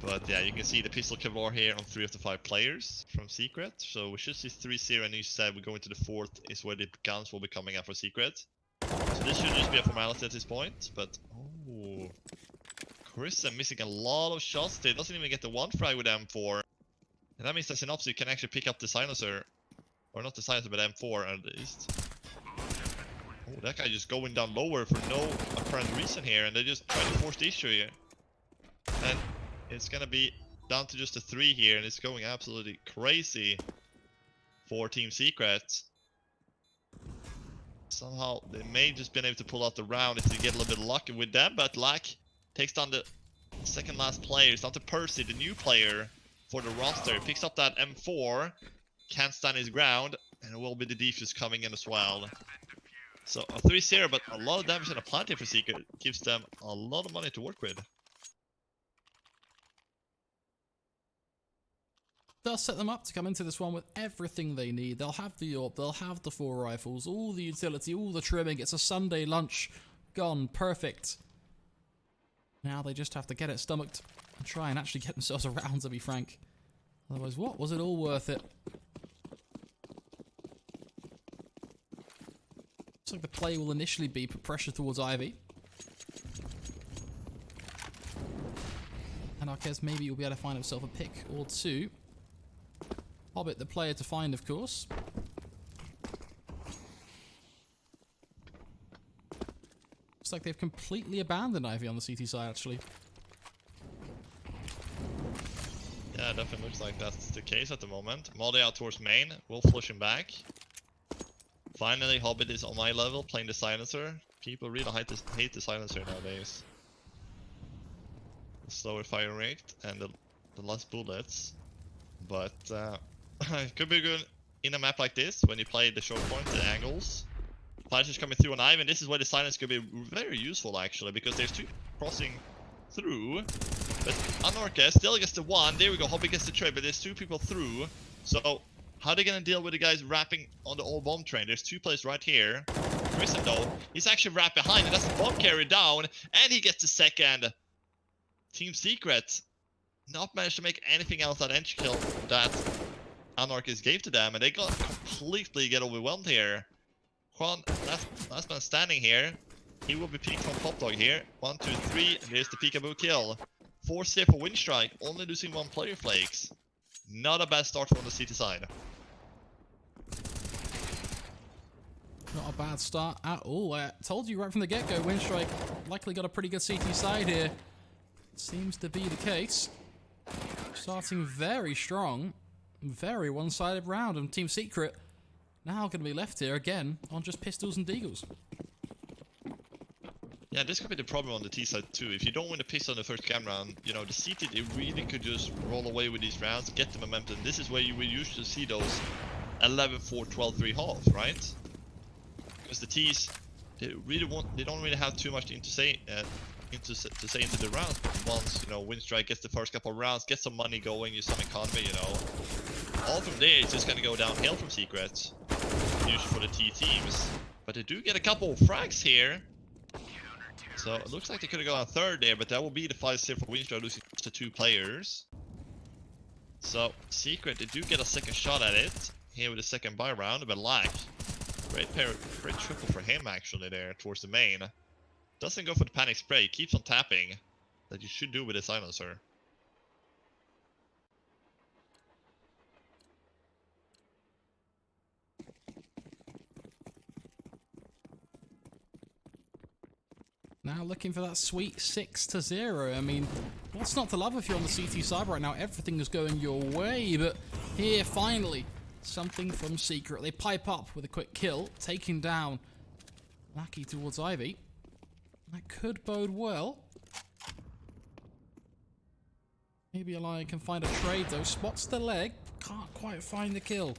But yeah, you can see the pistol Kevlar here on 3 of the 5 players from Secret. So we should see 3-0, and you said we go into the 4th is where the guns will be coming out for Secret. So this should just be a formality at this point, but oh, Krisen missing a lot of shots there. Doesn't even get the 1 frag with M4. And that means that Synopsy can actually pick up the silencer. Or not the silencer, but M4 at least. Oh, that guy just going down lower for no apparent reason here, and they just try to force the issue here. And it's gonna be down to just a 3 here, and it's going absolutely crazy for Team Secret. Somehow they may just been able to pull out the round if they get a little bit lucky with them, but luck takes down the second last player. It's down to Percy, the new player for the roster. Picks up that M4, can't stand his ground, and it will be the defuse coming in as well. So a 3-0, but a lot of damage and a plant here for Secret gives them a lot of money to work with. They'll set them up to come into this one with everything they need. They'll have the AWP, they'll have the 4 rifles, all the utility, all the trimming. It's a Sunday lunch gone perfect. Now they just have to get it stomached and try and actually get themselves around, to be frank. Otherwise, what was it all worth it? Looks like the play will initially be put pressure towards Ivy. And Arquez maybe will be able to find himself a pick or two. Hobbit the player to find, of course. Looks like they've completely abandoned Ivy on the CT side, actually. Yeah, definitely looks like that's the case at the moment. Molly out towards main, will flush him back. Finally, Hobbit is on my level, playing the silencer. People really hate the silencer nowadays. The slower fire rate and the less bullets. But it could be good in a map like this, when you play the short point, the angles. Flashes coming through on Ivan, this is where the silence could be very useful actually, because there's two crossing through. But Anorca still gets the one, there we go, Hobbit gets the trade, but there's two people through. So, how are they gonna deal with the guys wrapping on the old bomb train? There's two players right here. Prison though, he's actually wrapped behind, and that's the bomb carry down, and he gets the second. Team Secret not managed to make anything else that edge kill that Anarchist gave to them, and they got completely get overwhelmed here. Juan, last man standing here. He will be peeked from Pop Dog here. 1, 2, 3, and there's the peekaboo kill. 4 safe for win strike, only losing 1 player flakes. Not a bad start from the CT side. Not a bad start at all. I told you right from the get-go, Windstrike likely got a pretty good CT side here. Seems to be the case. Starting very strong. Very one-sided round, and Team Secret now going to be left here again on just pistols and deagles. Yeah, this could be the problem on the T side too. If you don't win the pistol in the first game round, you know, the CT, they really could just roll away with these rounds, get the momentum. This is where you will usually see those 11-4, 12-3 halves, right? Because the T's, they don't really have too much to say into the rounds. But once, you know, Windstrike gets the first couple of rounds, get some money going, use some economy, you know. All from there, it's just gonna go downhill from Secret. Usually for the T teams. But they do get a couple of frags here. So it looks like they could have gone third there, but that will be the 5-0 for Windstrike, losing to 2 players. So Secret, they do get a second shot at it here with the second buy round, but lack. Great triple for him actually there towards the main. Doesn't go for the panic spray, keeps on tapping, that you should do with a silencer. Now looking for that sweet 6-0. I mean, what's not to love if you're on the CT side right now? Everything is going your way, but here finally, something from Secret. They pipe up with a quick kill, taking down Lackey towards Ivy. That could bode well. Maybe a Lion can find a trade though. Spots the leg, can't quite find the kill.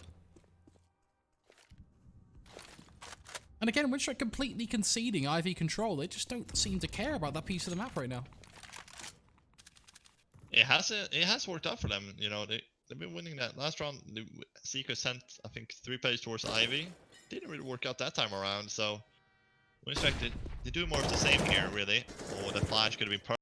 And again, Windstrike completely conceding Ivy control. They just don't seem to care about that piece of the map right now. It has worked out for them. You know, they've been winning that last round. The Secret sent, I think, 3 players towards Ivy. Didn't really work out that time around. So Windstrike, they do more of the same here, really. Oh, the flash could have been perfect.